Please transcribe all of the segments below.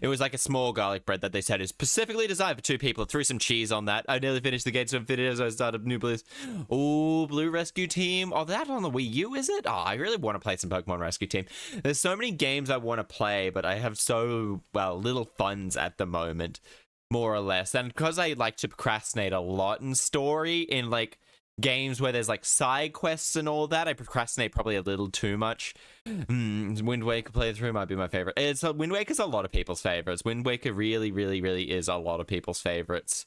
It was like a small garlic bread that they said is specifically designed for 2 people. Threw some cheese on that. I nearly finished the game to Infinity as I started New Bliss. Oh, Blue Rescue Team. Oh, that on the Wii U, is it? Oh, I really want to play some Pokemon Rescue Team. There's so many games I want to play, but I have so, well, little funds at the moment, more or less. And because I like to procrastinate a lot in story, in like games where there's like side quests and all that, I procrastinate probably a little too much. Wind Waker playthrough might be my favorite. Wind Waker's a lot of people's favorites. Wind Waker really, really, really is a lot of people's favorites.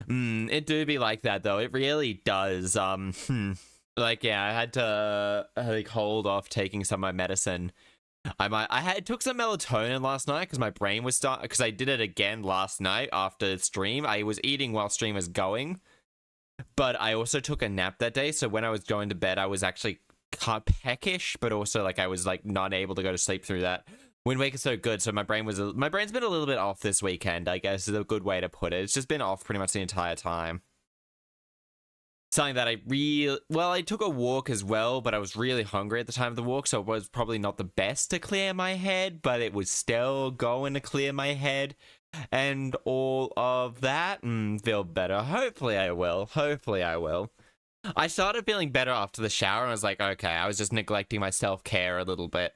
It do be like that though. It really does. Like, yeah, I had to like hold off taking some of my medicine. I took some melatonin last night because my brain was because I did it again last night after stream. I was eating while stream was going. But I also took a nap that day, so when I was going to bed, I was actually peckish, but also like I was like not able to go to sleep through that. Wind Waker's so good, so my brain's been a little bit off this weekend, I guess is a good way to put it. It's just been off pretty much the entire time. Something that I took a walk as well, but I was really hungry at the time of the walk, so it was probably not the best to clear my head, but it was still going to clear my head. And all of that, feel better. Hopefully I will. I started feeling better after the shower, and I was like, okay, I was just neglecting my self-care a little bit.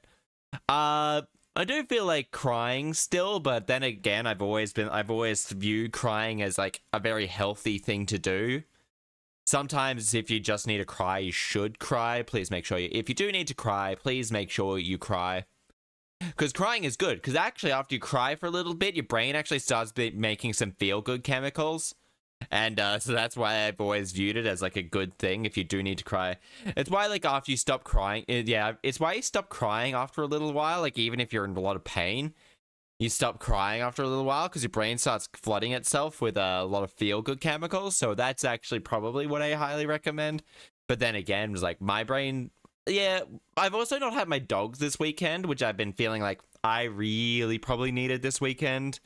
I do feel like crying still, but then again, I've always viewed crying as like a very healthy thing to do. Sometimes if you just need to cry, you should cry. Please make sure if you do need to cry, please make sure you cry. Because crying is good. Because actually, after you cry for a little bit, your brain actually starts making some feel-good chemicals. And so that's why I've always viewed it as like a good thing if you do need to cry. It's why like after you stop crying, it's why you stop crying after a little while. Like even if you're in a lot of pain, you stop crying after a little while because your brain starts flooding itself with a lot of feel-good chemicals. So that's actually probably what I highly recommend. But then again, it was like my brain... Yeah, I've also not had my dogs this weekend, which I've been feeling like I really probably needed this weekend.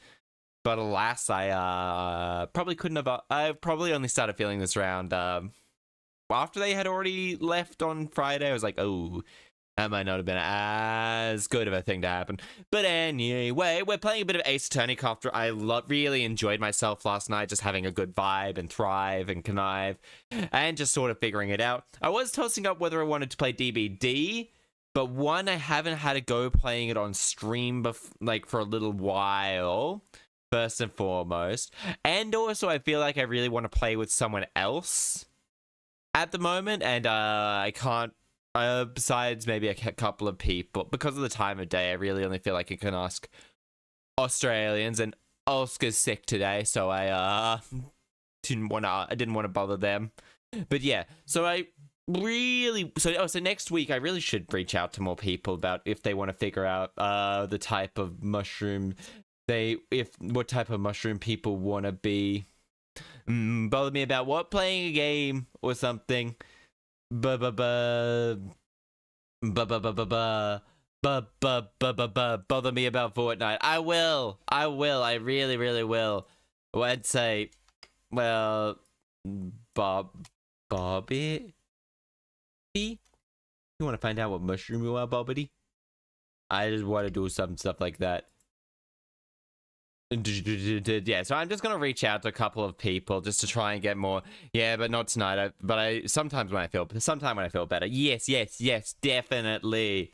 But alas, I probably couldn't have... I probably only started feeling this around after they had already left on Friday. I was like, oh, that might not have been as good of a thing to happen. But anyway, we're playing a bit of Ace Attorney Copter. I really enjoyed myself last night, just having a good vibe and thrive and connive and just sort of figuring it out. I was tossing up whether I wanted to play DBD, but one, I haven't had a go playing it on stream like for a little while, first and foremost. And also, I feel like I really want to play with someone else at the moment, and I can't. Besides maybe a couple of people, because of the time of day, I really only feel like I can ask Australians, and Oscar's sick today, so I didn't want to bother them. But yeah, so so next week I really should reach out to more people about if they want to figure out the type of mushroom what type of mushroom people want to be. Bother me about what, playing a game or something. Bother me about Fortnite. I will. I really, really will. I'd say, well, Bobby? You want to find out what mushroom you are, Bobbity? I just want to do some stuff like that. Yeah, so I'm just gonna reach out to a couple of people just to try and get more. Yeah, but not tonight. Sometime when I feel better. Yes, definitely.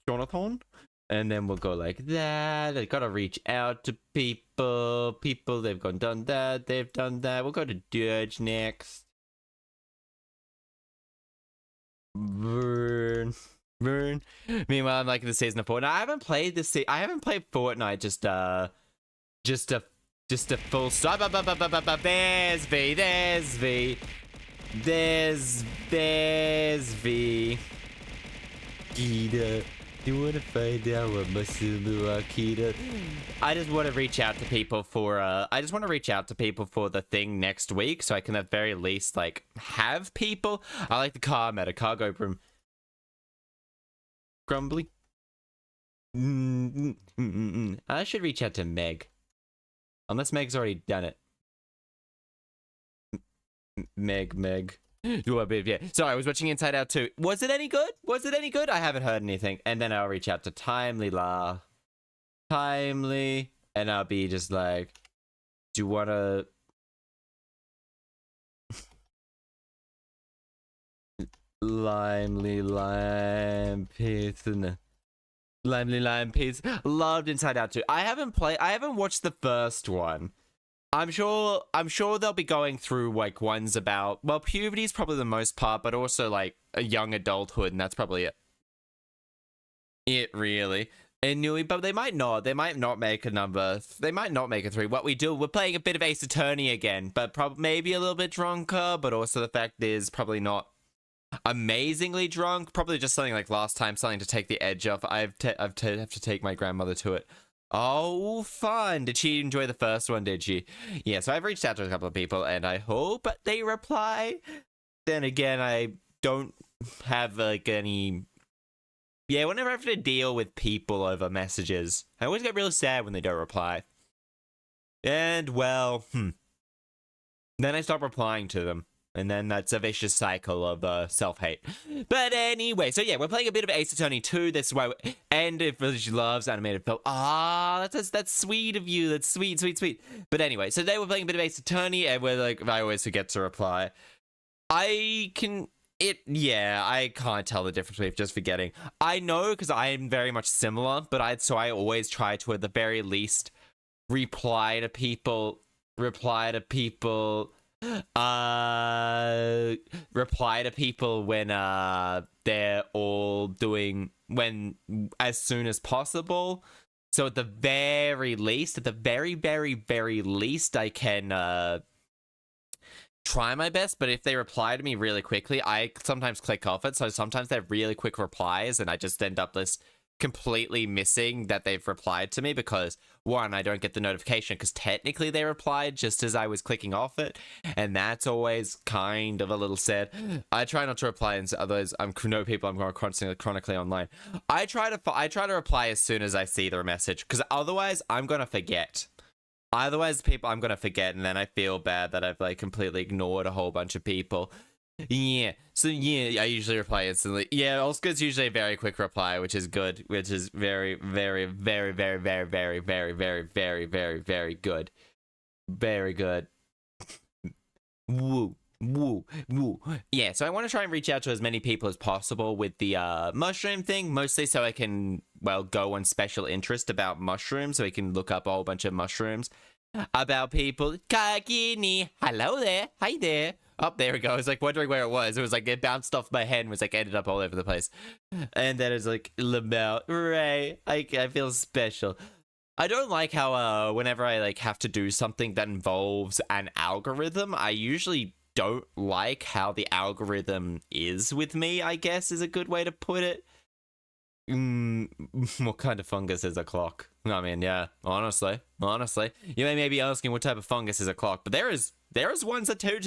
Jonathan, and then we'll go like that. I gotta reach out to people. They've done that. We'll go to Dirge next. Vern. Meanwhile, I'm liking the season of Fortnite. I haven't played Fortnite just a full stop. There's V. Kita, you wanna find out what mushroom you are, Kita? I just want to reach out to people for the thing next week, so I can at very least like have people. I like the car meta, cargo room. Grumbly. I should reach out to Meg. Unless Meg's already done it. Meg. Yeah. Sorry, I was watching Inside Out 2. Was it any good? Was it any good? I haven't heard anything. And then I'll reach out to Timely, and I'll be just like, do you want to... Limely Lime Pizza. Limely Lime Pizza. Loved Inside Out 2. I haven't watched the first one. I'm sure they'll be going through like ones about, well, puberty is probably the most part, but also like a young adulthood, and that's probably it really. And but they might not make a number. They might not make a 3. What we do, we're playing a bit of Ace Attorney again, but maybe a little bit drunker, but also the fact is probably not amazingly drunk, probably just something like last time, something to take the edge off. I have to take my grandmother to it. Oh, fun. Did she enjoy the first one, did she? Yeah, so I've reached out to a couple of people, and I hope they reply. Then again, I don't have, like, any... Yeah, whenever I have to deal with people over messages, I always get really sad when they don't reply. And, well, then I stop replying to them. And then that's a vicious cycle of self-hate. But anyway, so yeah, we're playing a bit of Ace Attorney 2. That's why. And if she loves animated film, that's sweet of you. That's sweet. But anyway, so today we're playing a bit of Ace Attorney, and we're like, I always forget to reply. I can't tell the difference between just forgetting. I know because I am very much similar, but I always try to at the very least reply to people when they're all doing as soon as possible. So at the very least, very least, I can try my best. But if they reply to me really quickly, I sometimes click off it. So sometimes they're really quick replies, and I just end up completely missing that they've replied to me because, one, I don't get the notification because technically they replied just as I was clicking off it, and that's always kind of a little sad. I try not to reply, and otherwise I'm constantly chronically online. I try to reply as soon as I see their message because otherwise I'm gonna forget. Otherwise, I'm gonna forget, and then I feel bad that I've like completely ignored a whole bunch of people. Yeah, so yeah, I usually reply instantly. Yeah, Oscar's usually a very quick reply, which is good, which is very good. Very good. Woo. Yeah, so I want to try and reach out to as many people as possible with the mushroom thing, mostly so I can, well, go on special interest about mushrooms, so I can look up a whole bunch of mushrooms about people. Kagini, hello there, hi there. Oh, there we go. I was like wondering where it was. It was like it bounced off my head and was like ended up all over the place. And then it's like Lamel, Ray. I feel special. I don't like how whenever I like have to do something that involves an algorithm, I usually don't like how the algorithm is with me, I guess is a good way to put it. What kind of fungus is a clock? I mean, yeah, honestly. You may be asking what type of fungus is a clock, but there is ones that do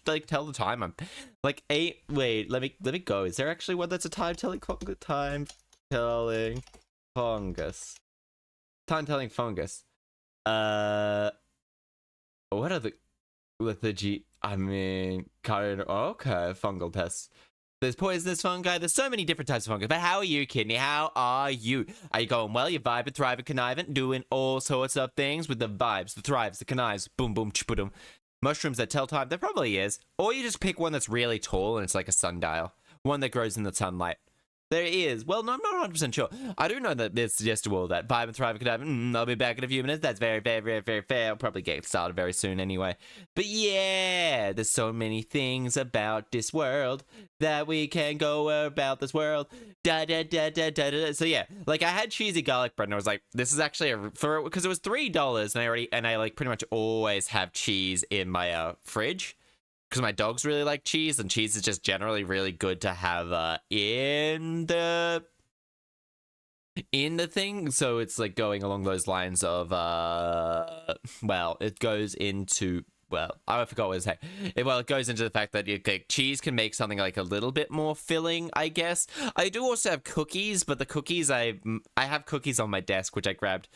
like tell the time. I'm like wait, let me go. Is there actually one that's a time-telling fungus? Time-telling fungus. Time-telling fungus. What are the lethargy? I mean, okay, fungal pests. There's poisonous fungi. There's so many different types of fungus. But how are you, Kidney? How are you? Are you going well? You're vibing, thriving, conniving, doing all sorts of things with the vibes, the thrives, the connives. Boom, boom, ch-boom. Mushrooms that tell time. There probably is. Or you just pick one that's really tall and it's like a sundial. One that grows in the sunlight. There is. Well, no, I'm not 100% sure. I do know that it's just all that. Vibe and thrive and conniving. I'll be back in a few minutes. That's very, very, very, very fair. I'll probably get started very soon anyway. But yeah, there's so many things about this world that we can go about this world. Da da da da da da. So yeah, like I had cheesy garlic bread and I was like, this is actually because it was $3 and I like pretty much always have cheese in my fridge. Because my dogs really like cheese, and cheese is just generally really good to have in the thing. So it's like going along those lines of well, it goes into I forgot what to say. It goes into the fact that cheese can make something like a little bit more filling, I guess. I do also have cookies, but the cookies I have cookies on my desk, which I grabbed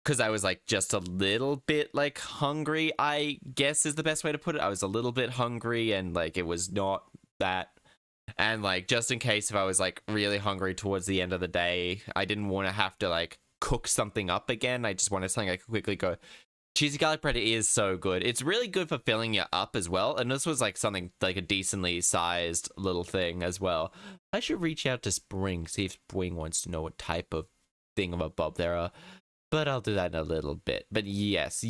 because I was like just a little bit like hungry, I guess is the best way to put it. I was a little bit hungry and like it was not that. And like, just in case if I was like really hungry towards the end of the day, I didn't want to have to like cook something up again. I just wanted something I could quickly go. Cheesy garlic bread is so good. It's really good for filling you up as well. And this was like something like a decently sized little thing as well. I should reach out to Spring, see if Spring wants to know what type of thing of a bob there are. But I'll do that in a little bit. But yes.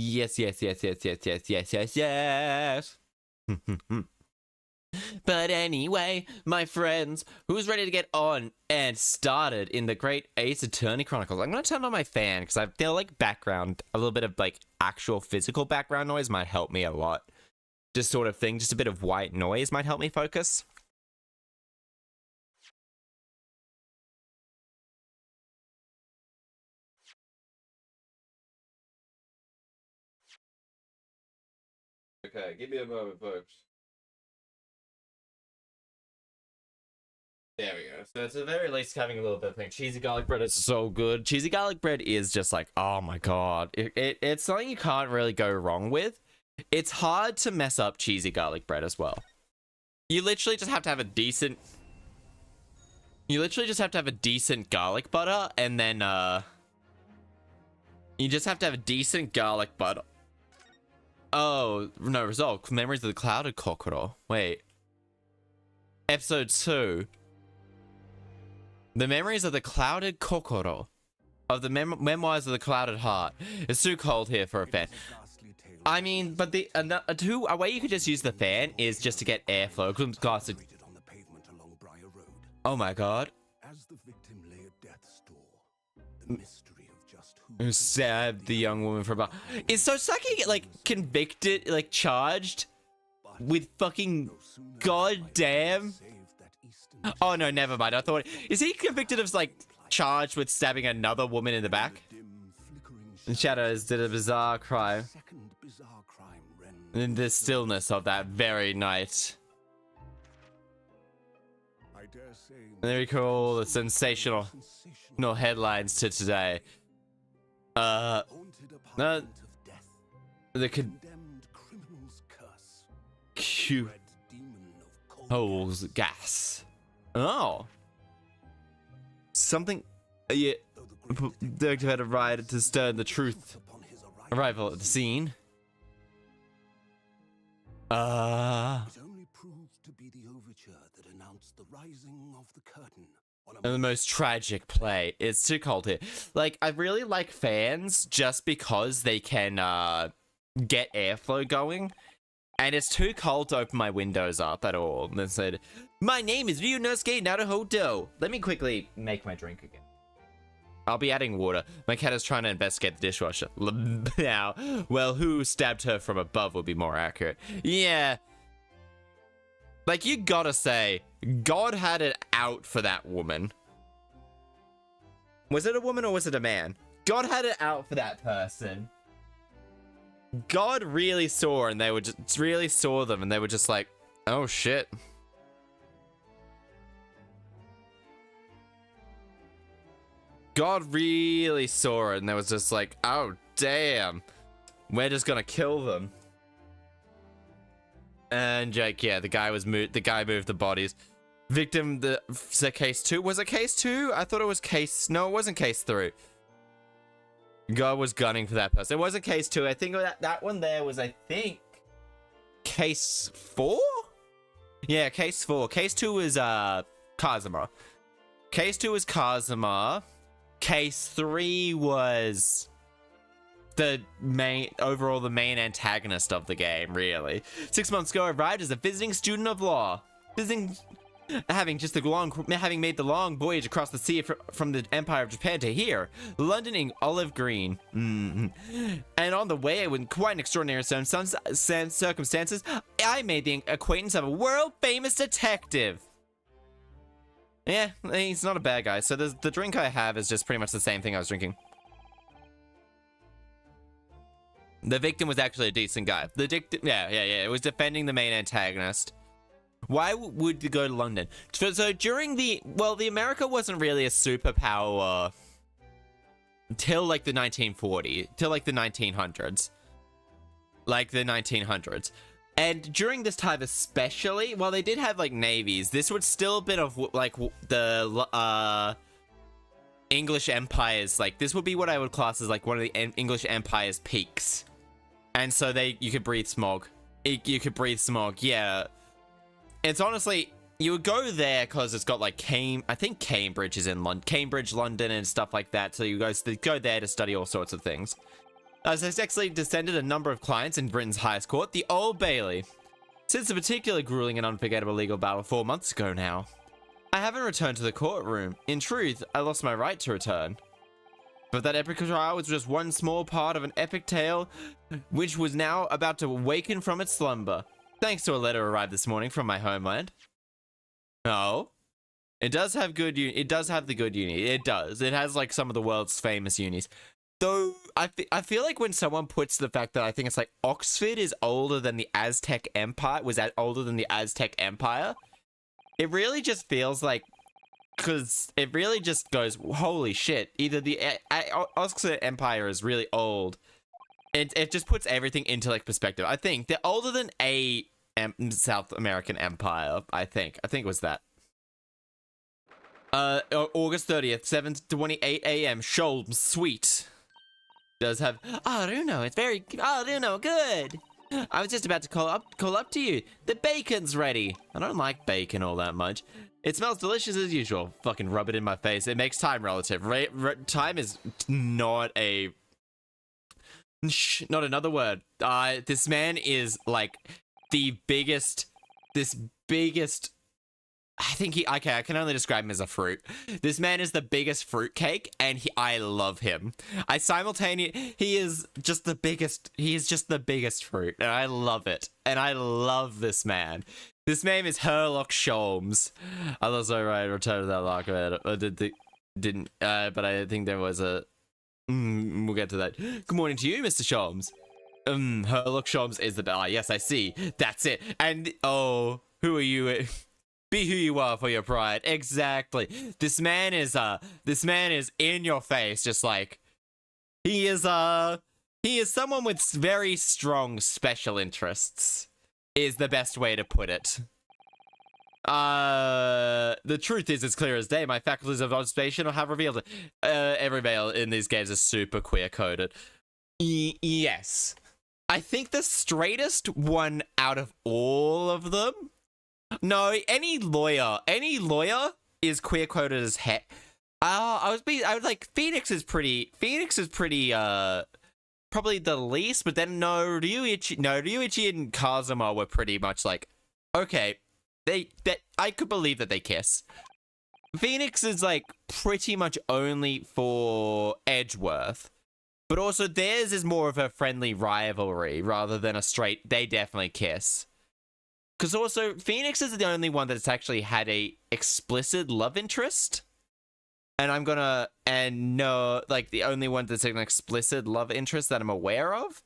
But anyway, my friends, who's ready to get on and started in the Great Ace Attorney Chronicles? I'm going to turn on my fan because I feel like background, a little bit of like actual physical background noise might help me a lot. Just sort of thing, just a bit of white noise might help me focus. Okay, give me a moment, folks. There we go. So it's at the very least having a little bit of thing. Cheesy garlic bread is so good. Cheesy garlic bread is just like, oh my god. It's something you can't really go wrong with. It's hard to mess up cheesy garlic bread as well. You literally just have to have a decent... You literally just have to have a decent garlic butter, and then, you just have to have a decent garlic butter. Oh, no, result. Memories of the Clouded Kokoro. Wait. Episode 2. The Memories of the Clouded Kokoro. Of the Memoirs of the Clouded Heart. It's too cold here for a fan. I mean, but a way you could just use the fan is just to get airflow. Oh my god. As the victim lay at death's door, the mystery of just who stabbed the young woman for about... Is Soseki like convicted, like charged with fucking goddamn... Oh no, never mind. I thought, is he convicted of like charged with stabbing another woman in the back? In shadows did a bizarre crime. In the stillness of that very night. And they recall the sensational headlines to today. The condemned criminal's curse. Holes gas. Oh. Something. Yeah. Detective had arrived to stir the truth. Arrival at the scene. It only proved to be the overture that announced the rising of the curtain. And the most tragic play. It's too cold here. Like, I really like fans just because they can get airflow going. And it's too cold to open my windows up at all. And then said, my name is Ryunosuke Naruhodo. Let me quickly make my drink again. I'll be adding water. My cat is trying to investigate the dishwasher. Now, well, who stabbed her from above would be more accurate. Yeah. Like, you gotta say, God had it out for that woman. Was it a woman or was it a man? God had it out for that person. God really saw, and they were just really saw them, and they were just like, oh shit. God really saw it, and they was just like, oh damn, we're just gonna kill them. And Jake, yeah, the guy moved the bodies. Victim, is that case 2? Was it case 2? I thought it was case, no, it wasn't case 3. God was gunning for that person. It wasn't case 2. I think that one there was, I think, case 4? Yeah, case 4. Case 2 was, Kazuma. Case 2 was Kazuma. Case 3 was the main antagonist of the game, really. 6 months ago, I arrived as a visiting student of law. Having made the long voyage across the sea from the Empire of Japan to here, London in olive green. And on the way, with quite an extraordinary circumstances, I made the acquaintance of a world-famous detective. Yeah, he's not a bad guy. So the drink I have is just pretty much the same thing I was drinking. The victim was actually a decent guy. Yeah. It was defending the main antagonist. Why would you go to London? So during the America wasn't really a superpower till like the 1940s, till like the 1900s. Like the 1900s. And during this time especially, while they did have like navies, this was still a bit of like the English empires. Like this would be what I would class as like one of the English empire's peaks. And so you could breathe smog. You could breathe smog, yeah. It's honestly, you would go there because it's got like I think Cambridge is in Cambridge, London, and stuff like that. So you guys go there to study all sorts of things. As I successfully descended a number of clients in Britain's highest court, the Old Bailey. Since a particularly grueling and unforgettable legal battle 4 months ago now, I haven't returned to the courtroom. In truth, I lost my right to return. But that epic trial was just one small part of an epic tale, which was now about to awaken from its slumber. Thanks to a letter arrived this morning from my homeland. Oh, it does have good. It does have the good uni. It does. It has like some of the world's famous unis. Though I feel like when someone puts the fact that I think it's like Oxford is older than the Aztec Empire, older than the Aztec Empire, it really just feels like, because it really just goes, holy shit, either the Oxford Empire is really old. It just puts everything into like perspective. I think they're older than a South American empire, I think. It was that. August 30th, 7:28 a.m. Sholmes Suite. Does have Aruno, it's very Aruno, good. I was just about to call up to you. The bacon's ready. I don't like bacon all that much. It smells delicious as usual. Fucking rub it in my face. It makes time relative. Time is not another word. This man is like the biggest. I think I can only describe him as a fruit. This man is the biggest fruitcake, and I love him. He is just the biggest fruit, and I love it. And I love this man. This name is Sherlock Sholmes. I was so right. Return to that lock about it. Didn't. But I think there was a. We'll get to that. Good morning to you, Mr. Sholmes. Sherlock Sholmes is the. Yes, I see. That's it. And who are you? Be who you are for your pride. Exactly. This man is in your face, just like he is someone with very strong special interests, is the best way to put it. The truth is as clear as day. My faculties of observation have revealed it. Every male in these games is super queer coded. Yes. I think the straightest one out of all of them. No, any lawyer is queer coded as heck. I was like, Phoenix is pretty, probably the least, but then Ryuichi and Kazuma were pretty much like, okay, I could believe that they kiss. Phoenix is like pretty much only for Edgeworth, but also theirs is more of a friendly rivalry rather than a straight, they definitely kiss. Because also, Phoenix is the only one that's actually had a explicit love interest. And the only one that's an explicit love interest that I'm aware of.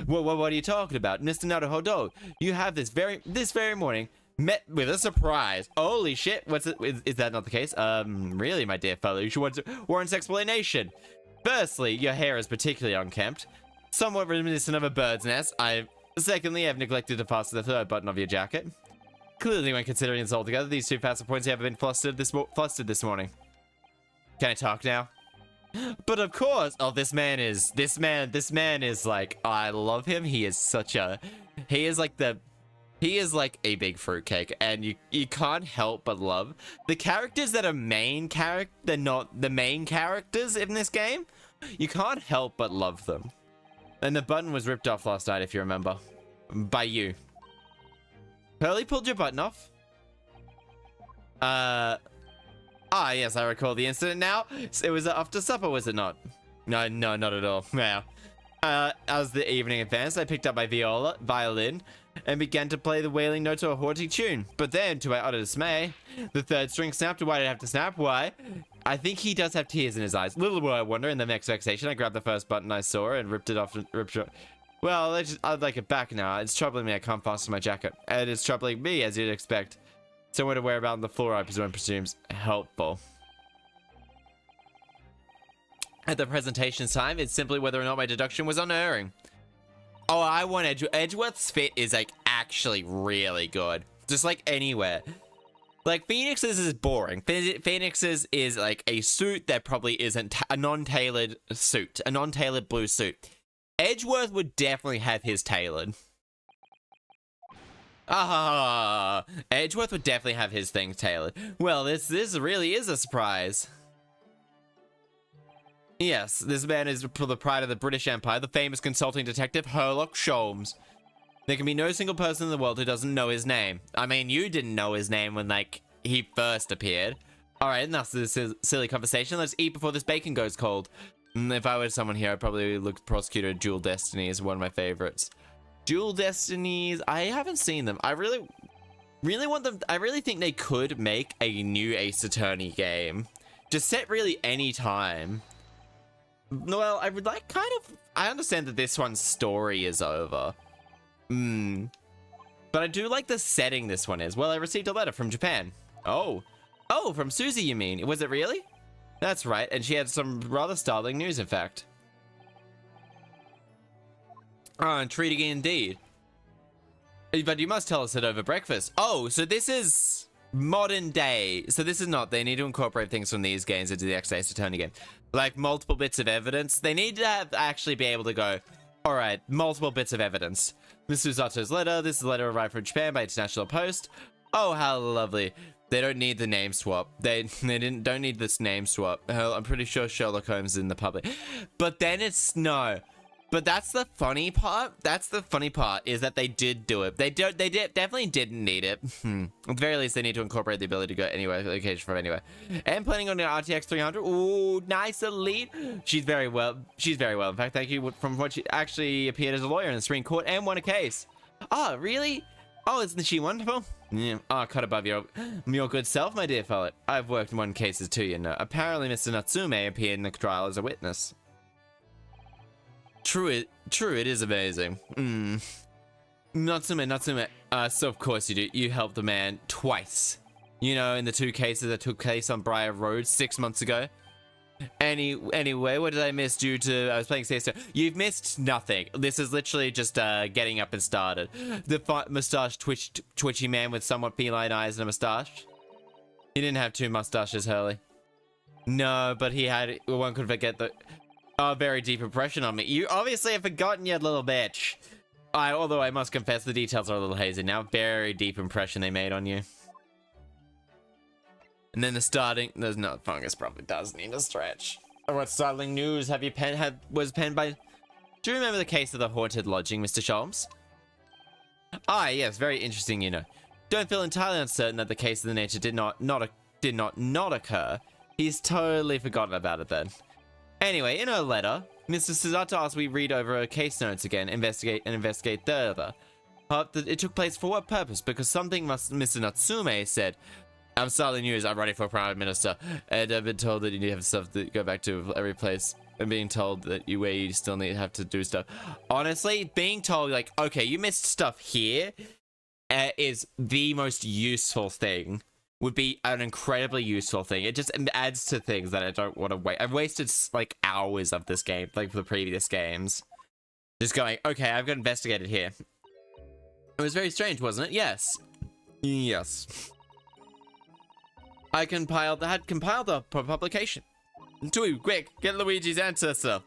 What are you talking about? Mr. Naruhodo, you have this very morning met with a surprise. Holy shit, is that not the case? Really, my dear fellow, you should warrant explanation. Firstly, your hair is particularly unkempt. Somewhat reminiscent of a bird's nest. Secondly, I've neglected to fasten the third button of your jacket. Clearly, when considering this all together, these two facet points have been flustered this morning. Can I talk now? But of course, this man is like, I love him. He is like a big fruitcake, and you can't help but love the characters that are not the main characters in this game. You can't help but love them. And the button was ripped off last night, if you remember. By you. Pearly pulled your button off? Yes, I recall the incident now. It was after supper, was it not? No, not at all. Wow. As the evening advanced, I picked up my violin and began to play the wailing note to a haunting tune. But then, to my utter dismay, the third string snapped. Why did it have to snap? Why? I think he does have tears in his eyes. Little will I wonder, in the next vexation, I grabbed the first button I saw and ripped it off. Well, I'd like it back now. It's troubling me. I can't fasten my jacket. And it's troubling me, as you'd expect. Somewhere to wear about on the floor, I presumes helpful. At the presentation's time, it's simply whether or not my deduction was unerring. Oh, I want Edgeworth's fit is like actually really good. Just like anywhere. Like Phoenix's is boring. Phoenix's is like a suit that probably isn't a non-tailored suit, a non-tailored blue suit. Edgeworth would definitely have his tailored. Edgeworth would definitely have his things tailored. Well, this really is a surprise. Yes, this man is for the pride of the British Empire, the famous consulting detective Sherlock Sholmes. There can be no single person in the world who doesn't know his name. I mean, you didn't know his name when, like, he first appeared. Alright, enough of this silly conversation. Let's eat before this bacon goes cold. If I were someone here, I'd probably look at Prosecutor Dual Destinies, one of my favorites. Dual Destinies, I haven't seen them. I really want them. I really think they could make a new Ace Attorney game. Just set really any time. Well, I would like I understand that this one's story is over. But I do like the setting this one is. Well, I received a letter from Japan. Oh, from Susie, you mean? Was it really? That's right, and she had some rather startling news, in fact. Oh, intriguing indeed. But you must tell us it over breakfast. Oh, so this is modern day. So this is not, they need to incorporate things from these games into the next Ace Attorney game. Like multiple bits of evidence. They need to actually be able to go, all right, multiple bits of evidence. Mr. Zato's letter. This letter arrived from Japan by international post. Oh, how lovely. They don't need the name swap. They don't need this name swap. Hell, I'm pretty sure Sherlock Holmes is in the public. But then it's no. But that's the funny part. That's the funny part is that they did do it. They definitely didn't need it. At the very least, they need to incorporate the ability to go anywhere, location from anywhere. And planning on the RTX 300. Ooh, nice elite. She's very well. She's very well. In fact, thank you from what she actually appeared as a lawyer in the Supreme Court and won a case. Oh, really? Oh, isn't she wonderful? Yeah. Oh, cut above your good self, my dear fellow. I've worked in one cases too, you know. Apparently, Mr. Natsume appeared in the trial as a witness. True, it is amazing. Natsume. So of course you do. You helped the man twice. You know, in the 2 cases that took place on Briar Road 6 months ago. Anyway, what did I miss due to I was playing Chaster? You've missed nothing. This is literally just getting up and started. The mustache twitchy man with somewhat feline eyes and a mustache. He didn't have 2 mustaches, Hurley. No, but he had. One could forget the. A very deep impression on me. You obviously have forgotten, you little bitch. Although I must confess, the details are a little hazy now. Very deep impression they made on you. And then the starting, there's no fungus probably does need a stretch. What startling news have you was penned by? Do you remember the case of the haunted lodging, Mr. Sholmes? Ah, yes, very interesting. You know, don't feel entirely uncertain that the case of the nature did not occur. He's totally forgotten about it then. Anyway, in her letter, Mr. Suzato asked we read over her case notes again, investigate further. It took place for what purpose? Because something Mr. Natsume said. I'm starting news. I'm running for Prime Minister, and I've been told that you have stuff to go back to every place. And being told that you still have to do stuff. Honestly, being told like, okay, you missed stuff here, is the most useful thing. Would be an incredibly useful thing. It just adds to things that I don't want to wait. I've wasted like hours of this game, like for the previous games. Just going, okay, I've got investigated here. It was very strange, wasn't it? Yes. Yes. I had compiled the publication. Tui, quick, get Luigi's ancestor.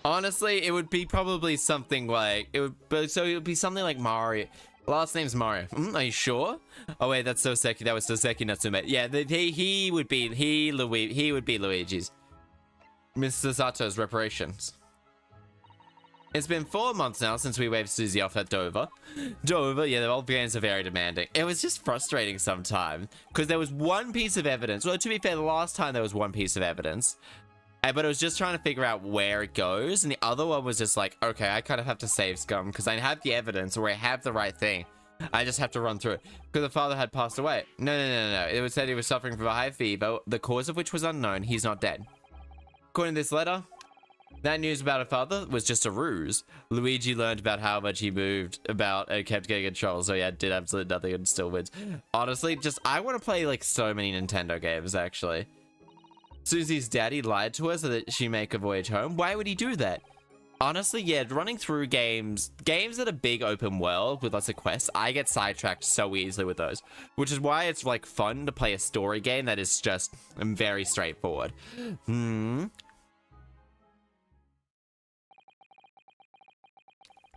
Honestly, it would be probably something like it would be something like Mario. Last name's Mario. Are you sure? Oh wait, that's Soseki. That was Soseki Natsume. Yeah, he would be Luigi's. Mr. Sato's reparations. It's been 4 months now since we waved Susie off at Dover. Yeah, the old games are very demanding. It was just frustrating sometimes because there was one piece of evidence. Well, to be fair, the last time there was one piece of evidence. But it was just trying to figure out where it goes, and the other one was just like, okay, I kind of have to save Scum because I have the evidence or I have the right thing. I just have to run through it because the father had passed away. No. It was said he was suffering from a high fever, the cause of which was unknown. He's not dead. According to this letter, that news about her father was just a ruse. Luigi learned about how much he moved about and kept getting in trouble, so yeah, did absolutely nothing and still wins. Honestly, I want to play like so many Nintendo games actually. Susie's daddy lied to her so that she make a voyage home. Why would he do that? Honestly, yeah, running through games that are big open world with lots of quests, I get sidetracked so easily with those, which is why it's like fun to play a story game that is just very straightforward.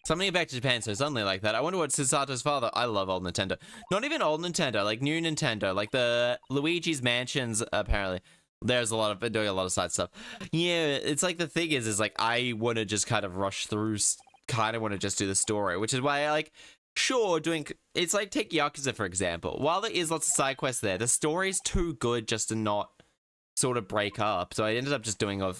Something back to Japan so suddenly like that. I wonder what Susato's father. I love old Nintendo. Not even old Nintendo, like new Nintendo, like the Luigi's Mansions. Apparently, there's a lot of doing a lot of side stuff. Yeah, it's like the thing is like I want to just kind of rush through, kind of want to just do the story, which is why I like. Sure, doing it's like take Yakuza for example. While there is lots of side quests there, the story's too good just to not sort of break up. So I ended up just doing like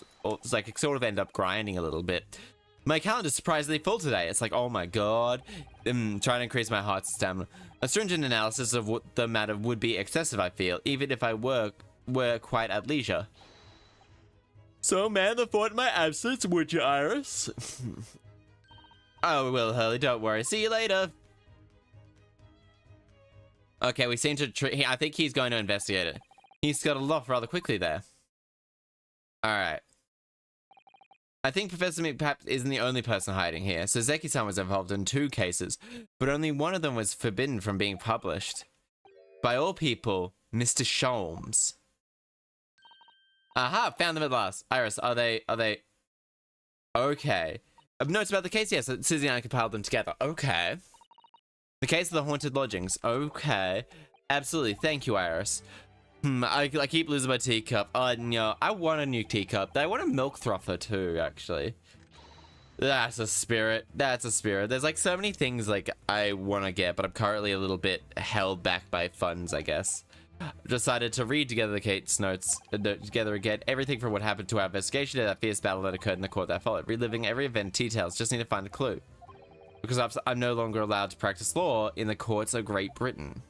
sort of end up grinding a little bit. My calendar's surprisingly full today. It's like, oh my god. Trying to increase my heart stamina. A stringent analysis of what the matter would be excessive, I feel, even if I were quite at leisure. So, man, the thought in my absence, would you, Iris? Oh, well, Hurley, don't worry. See you later. Okay, we seem to... I think he's going to investigate it. He's got a lot rather quickly there. Alright. I think Professor McPap isn't the only person hiding here. Soseki-san was involved in 2 cases, but only one of them was forbidden from being published. By all people, Mr. Sholmes. Aha, found them at last. Iris, are they... Okay. Notes about the case? Yes, Susie and I compiled them together. Okay. The case of the haunted lodgings. Okay. Absolutely. Thank you, Iris. I keep losing my teacup. No, I want a new teacup. I want a milk frother too, actually. That's a spirit. That's a spirit. There's like so many things like I want to get, but I'm currently a little bit held back by funds, I guess. Decided to read together the case notes together again. Everything from what happened to our investigation to that fierce battle that occurred in the court that followed. Reliving every event details. Just need to find a clue. Because I'm no longer allowed to practice law in the courts of Great Britain.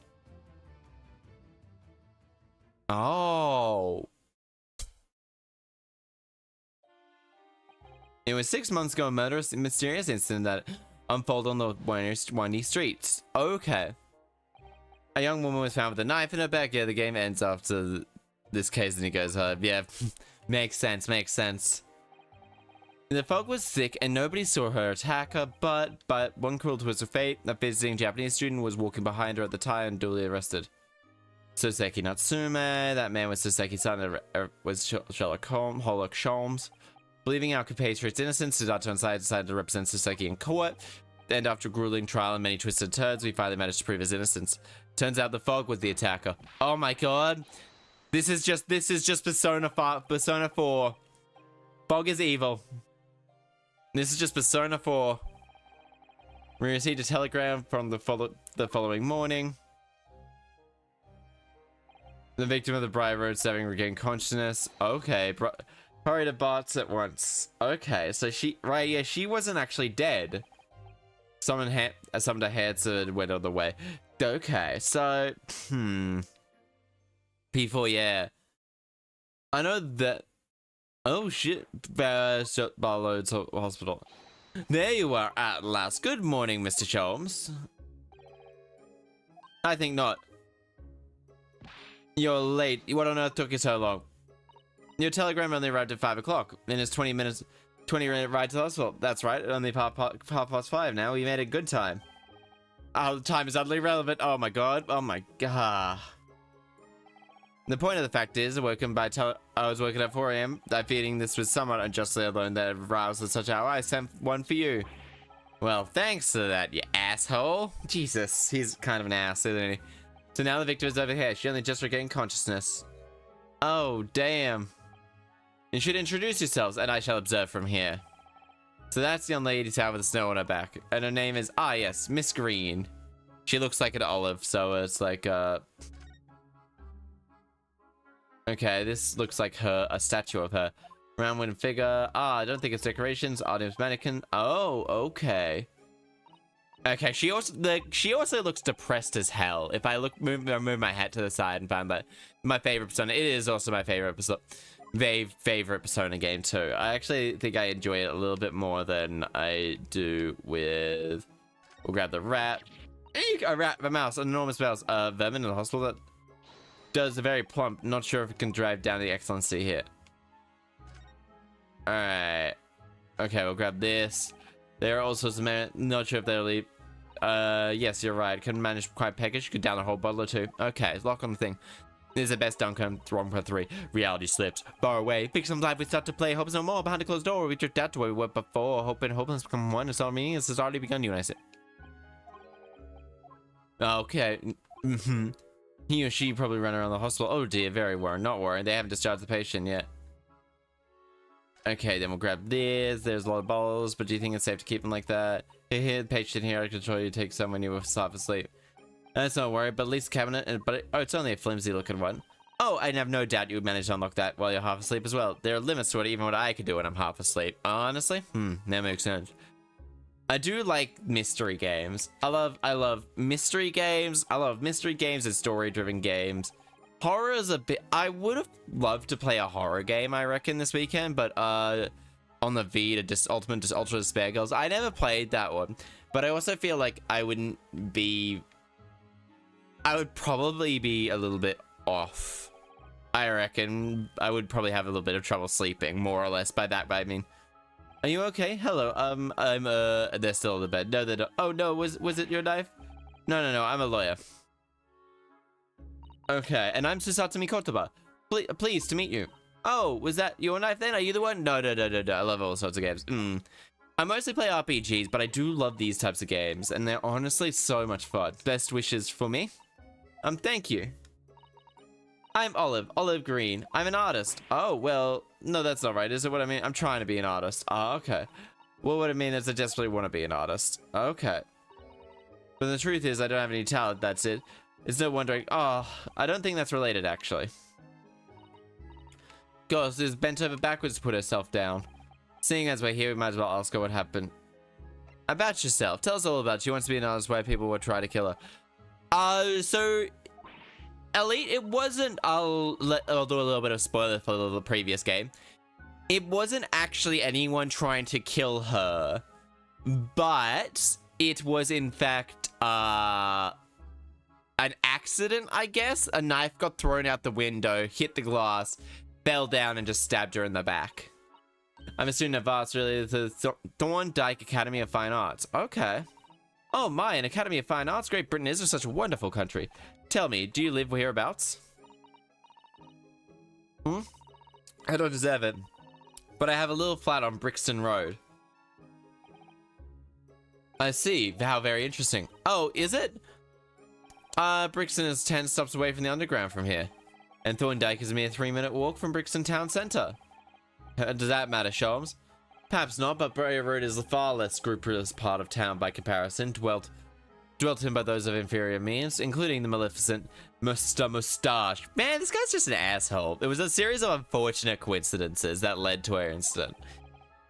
Oh. It was 6 months ago, a murderous and mysterious incident that unfolded on the windy streets. Okay. A young woman was found with a knife in her back. Yeah, the game ends after this case and he goes, yeah, makes sense, makes sense. The fog was thick and nobody saw her attacker, but one cruel twist of fate, a visiting Japanese student was walking behind her at the time and duly arrested. Soseki Natsume, that man was Soseki's son, was Sherlock Holmes. Believing our compatriot's innocence, Sudato and Sai decided to represent Soseki in court. And after a grueling trial and many twisted turns, we finally managed to prove his innocence. Turns out the fog was the attacker. Oh my god. This is just Persona 4. Fog is evil. This is just Persona 4. We received a telegram from the following morning. The victim of the Briar Road stabbing regained consciousness. Okay, hurry to bots at once. Okay, so she wasn't actually dead. Summoned a Hanson and went on the way. Okay, so P4, yeah. I know that. Oh shit, Barload's hospital. There you are at last. Good morning, Mr. Sholmes. I think not. You're late. What on earth took you so long? Your telegram only arrived at 5 o'clock. And it's 20-minute ride to the hospital. That's right. Only half past 5 now. We made a good time. Oh, the time is utterly irrelevant. Oh my god. Oh my god. The point of the fact is, I was woken at 4 AM. I feeling this was somewhat unjustly alone that aroused at such hour. I sent one for you. Well, thanks for that, you asshole. Jesus, he's kind of an ass, isn't he? So now the victim is over here. She only just regained consciousness. Oh, damn. You should introduce yourselves, and I shall observe from here. So that's the young lady town with the snow on her back. And her name is, yes, Miss Green. She looks like an olive, so it's like, okay, this looks like a statue of her. Round wooden figure. I don't think it's decorations. Artemis mannequin. Oh, okay. Okay, she also looks depressed as hell. If I move my head to the side and find that my favorite Persona, it is also my favorite Persona game too. I actually think I enjoy it a little bit more than I do with. We'll grab the rat. A rat, a mouse, an enormous mouse, vermin in the hospital that does a very plump. Not sure if it can drive down the excellency here. All right. Okay, we'll grab this. There are all sorts of not sure if they'll leave. Yes, you're right. Couldn't manage quite peckish. Could down a whole bottle or two. Okay, lock on the thing. This is the best Duncan. Wrong for 3. Reality slips. Far away. Fiction's life we start to play. Hope's no more. Behind a closed door, we drift out to where we were before. Hope and hopeless become one. It's all meaning. This has already begun, you and I say. Okay. He or she probably run around the hospital. Oh dear, very worried. Not worried. They haven't discharged the patient yet. Okay, then we'll grab this. There's a lot of bottles, but do you think it's safe to keep them like that? Here, the patient here, I control you. Take some when you were half asleep. That's not worry, but at least the cabinet. Oh, it's only a flimsy looking one. Oh, I have no doubt you would manage to unlock that while you're half asleep as well. There are limits to it, even what I could do when I'm half asleep. Honestly, that makes sense. I do like mystery games. I love mystery games. I love mystery games and story-driven games. Horror is a bit. I would have loved to play a horror game, I reckon, this weekend, but on the Vita, Ultimate Ultra Despair Girls. I never played that one, but I also feel like I would probably be a little bit off. I reckon I would probably have a little bit of trouble sleeping, more or less. By that, I mean, are you okay? Hello. They're still in the bed. No, they don't. Oh no, was it your knife? No. I'm a lawyer. Okay, and I'm Soseki Kotoba. Pleased to meet you. Oh, was that your knife then? Are you the one? No. I love all sorts of games. I mostly play RPGs, but I do love these types of games, and they're honestly so much fun. Best wishes for me. Thank you. I'm Olive Green. I'm an artist. Oh, well, no, that's not right. Is it what I mean? I'm trying to be an artist. Oh, okay. Well, what I mean is I desperately want to be an artist. Okay. But the truth is I don't have any talent, that's it. It's no wondering. Oh, I don't think that's related, actually. Ghost is bent over backwards to put herself down. Seeing as we're here, we might as well ask her what happened. About yourself. Tell us all about you. Wants to be an artist why people would try to kill her. So... Elite, it wasn't... I'll do a little bit of spoiler for the previous game. It wasn't actually anyone trying to kill her. But it was, in fact, an accident, I guess. A knife got thrown out the window, hit the glass, fell down, and just stabbed her in the back. I'm a student at Vast, related to the Thorndike Academy of Fine Arts. Okay. Oh my, an Academy of Fine Arts? Great Britain is such a wonderful country. Tell me, do you live hereabouts? I don't deserve it, but I have a little flat on Brixton Road. I see. How very interesting. Oh, is it? Brixton is 10 stops away from the underground from here. And Thorndike is a mere 3-minute walk from Brixton Town Centre. Does that matter, Sholmes? Perhaps not, but Bray Road is a far less scrupulous part of town by comparison, dwelt in by those of inferior means, including the maleficent Mr. Moustache. Man, this guy's just an asshole. It was a series of unfortunate coincidences that led to our incident.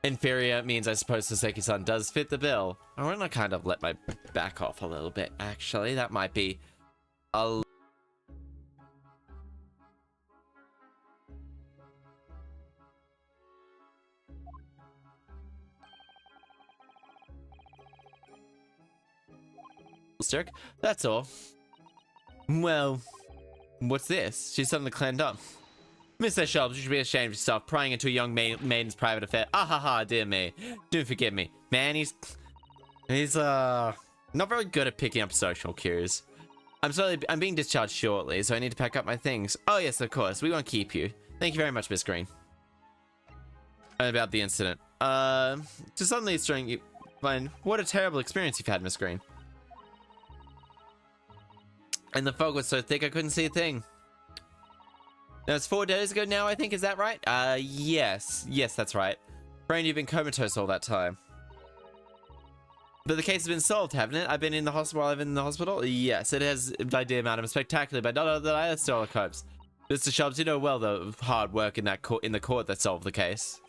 Inferior means I suppose Soseki-san does fit the bill. I want to kind of let my back off a little bit, actually. That might be a... That's all. Well, what's this? She's suddenly cleaned up. Mr. Shelves, you should be ashamed of yourself, prying into a young maiden's private affair. Ah ha ha, dear me. Do forgive me. Man, he's not very good at picking up social cues. I'm being discharged shortly, so I need to pack up my things. Oh yes, of course. We won't keep you. Thank you very much, Miss Green. About the incident. To suddenly string you... Fine. What a terrible experience you've had, Miss Green. And the fog was so thick I couldn't see a thing. That was 4 days ago now, I think. Is that right? Yes. Yes, that's right. Brain, you've been comatose all that time. But the case has been solved, haven't it? I've been in the hospital while I've been in the hospital? Yes, it has, my dear madam, spectacularly, but not that I still hopes. Mr. Shelves, you know well the hard work in the court that solved the case.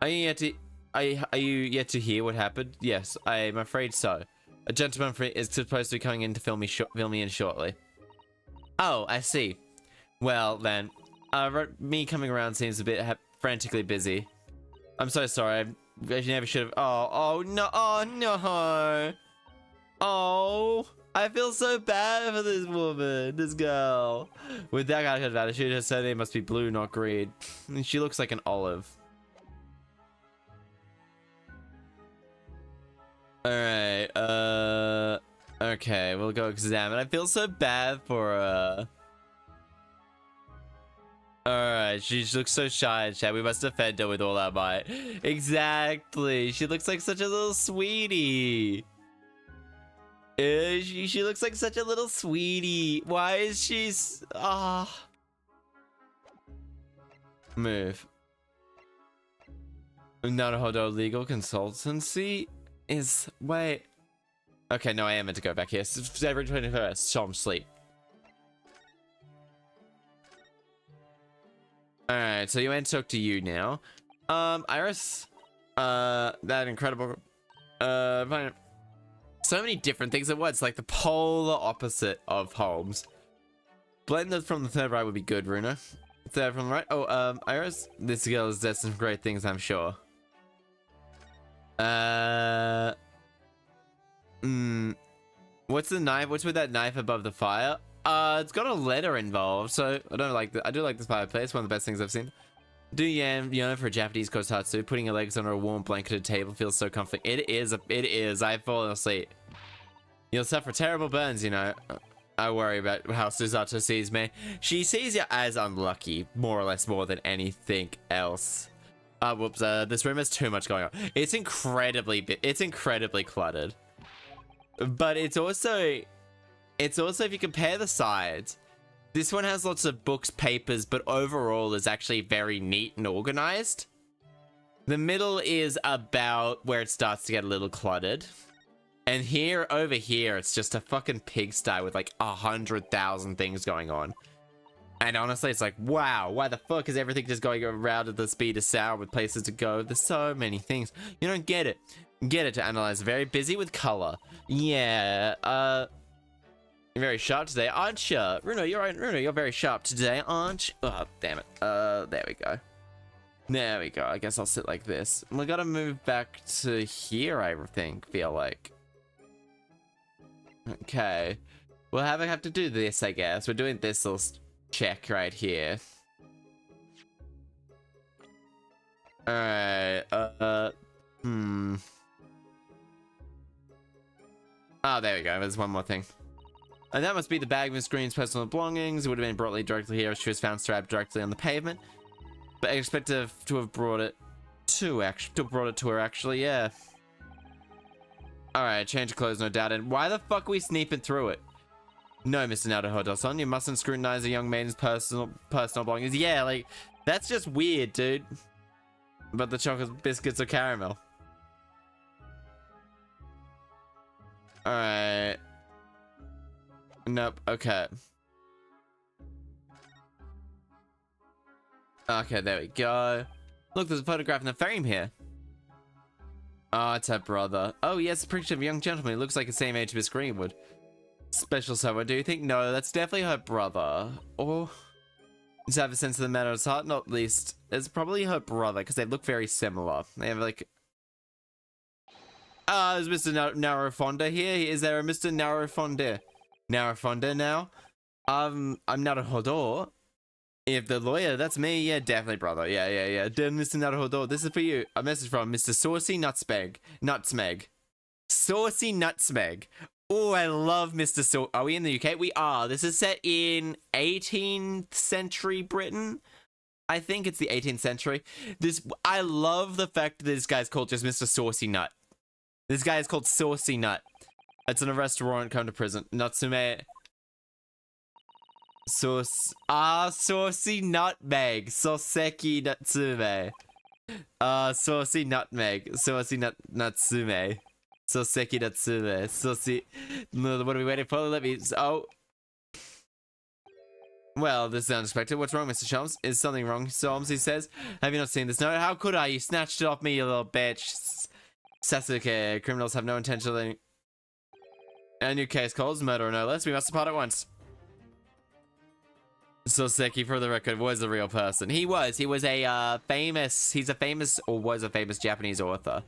Are you yet to hear what happened? Yes, I'm afraid so. A gentleman is supposed to be coming in to fill me in shortly. Oh, I see. Well, then, me coming around seems a bit frantically busy. I'm so sorry. I never should have. Oh no! Oh no! Oh, I feel so bad for this woman, this girl. With that kind of attitude, her surname must be Blue, not Green. She looks like an olive. Alright, okay, we'll go examine. I feel so bad for her. Alright, she looks so shy and chat. We must defend her with all our might. Exactly. She looks like such a little sweetie. She looks like such a little sweetie. Why is she... Ah. Move. Naruhodo legal consultancy is... Wait. Okay, no, I am meant to go back here. February 21st. So I'm asleep. Alright, so you went to talk to you now. Iris. That incredible. Fine. So many different things at once, like the polar opposite of Holmes. Blend that from the third right would be good, Runa. Third from the right. Oh, Iris. This girl has done some great things, I'm sure. What's the knife? What's with that knife above the fire? It's got a letter involved, so I don't like I do like this fireplace. One of the best things I've seen. Do you for a Japanese kotatsu? Putting your legs on a warm blanketed table feels so comforting. It is. It is. I've fallen asleep. You'll suffer terrible burns, you know. I worry about how Susato sees me. She sees you as unlucky, more or less, more than anything else. Whoops. This room has too much going on. It's incredibly cluttered. But it's also if you compare the sides, this one has lots of books, papers, but overall is actually very neat and organized. The middle is about where it starts to get a little cluttered. And over here, it's just a fucking pigsty with like 100,000 things going on. And honestly, it's like, wow, why the fuck is everything just going around at the speed of sound with places to go? There's so many things. You don't get it. Get it to analyze. Very busy with color. Yeah, you're very sharp today, aren't you? Runo, you're right. Runo, you're very sharp today, aren't you? Oh, damn it. There we go. There we go. I guess I'll sit like this. We gotta move back to here, I feel like. Okay. We'll have to do this, I guess. We're doing this little check right here. Alright, Oh, there we go. There's one more thing. And that must be the bag of Miss Green's personal belongings. It would have been brought directly here if she was found strapped directly on the pavement. But I expect to have brought it to her, actually, yeah. Alright, change of clothes, no doubt. And why the fuck are we sneaking through it? No, Mr. Naruhodo-san, you mustn't scrutinize a young maiden's personal belongings. Yeah, like, that's just weird, dude. But the chocolate biscuits are caramel. Alright. Nope, okay. Okay, there we go. Look, there's a photograph in the frame here. Oh, it's her brother. Oh, yes, a picture of a young gentleman. He looks like the same age as Miss Greenwood. Special someone, do you think? No, that's definitely her brother. Or... to have a sense of the matter of his heart, not least. It's probably her brother, because they look very similar. They have, like... is Mr. Narufonda here? Is there a Mr. Narufonda? Narufonda now? I'm Naruhodo. If the lawyer, that's me, yeah, definitely, brother. Yeah. Mr. Naruhodo, this is for you. A message from Mr. Saucy Nutsmeg. Saucy Nutsmeg. Oh, I love Mr. Are we in the UK? We are. This is set in 18th century Britain. I think it's the 18th century. I love the fact that this guy's called just Mr. Saucy Nut. This guy is called Saucy Nut. It's an arrest warrant, come to prison. Natsume. Saucy Nutmeg. Soseki Natsume. Saucy Nutmeg. Saucy Natsume. Soseki Natsume. Saucy. What are we waiting for? Let me. Oh. Well, this is unexpected. What's wrong, Mr. Sholmes? Is something wrong, Sholmes? He says. Have you not seen this note? How could I? You snatched it off me, you little bitch. Sasuke. Criminals have no intention of letting. A new case calls murder or no less. We must depart at once. Soseki, for the record, was a real person. He was a famous Japanese author.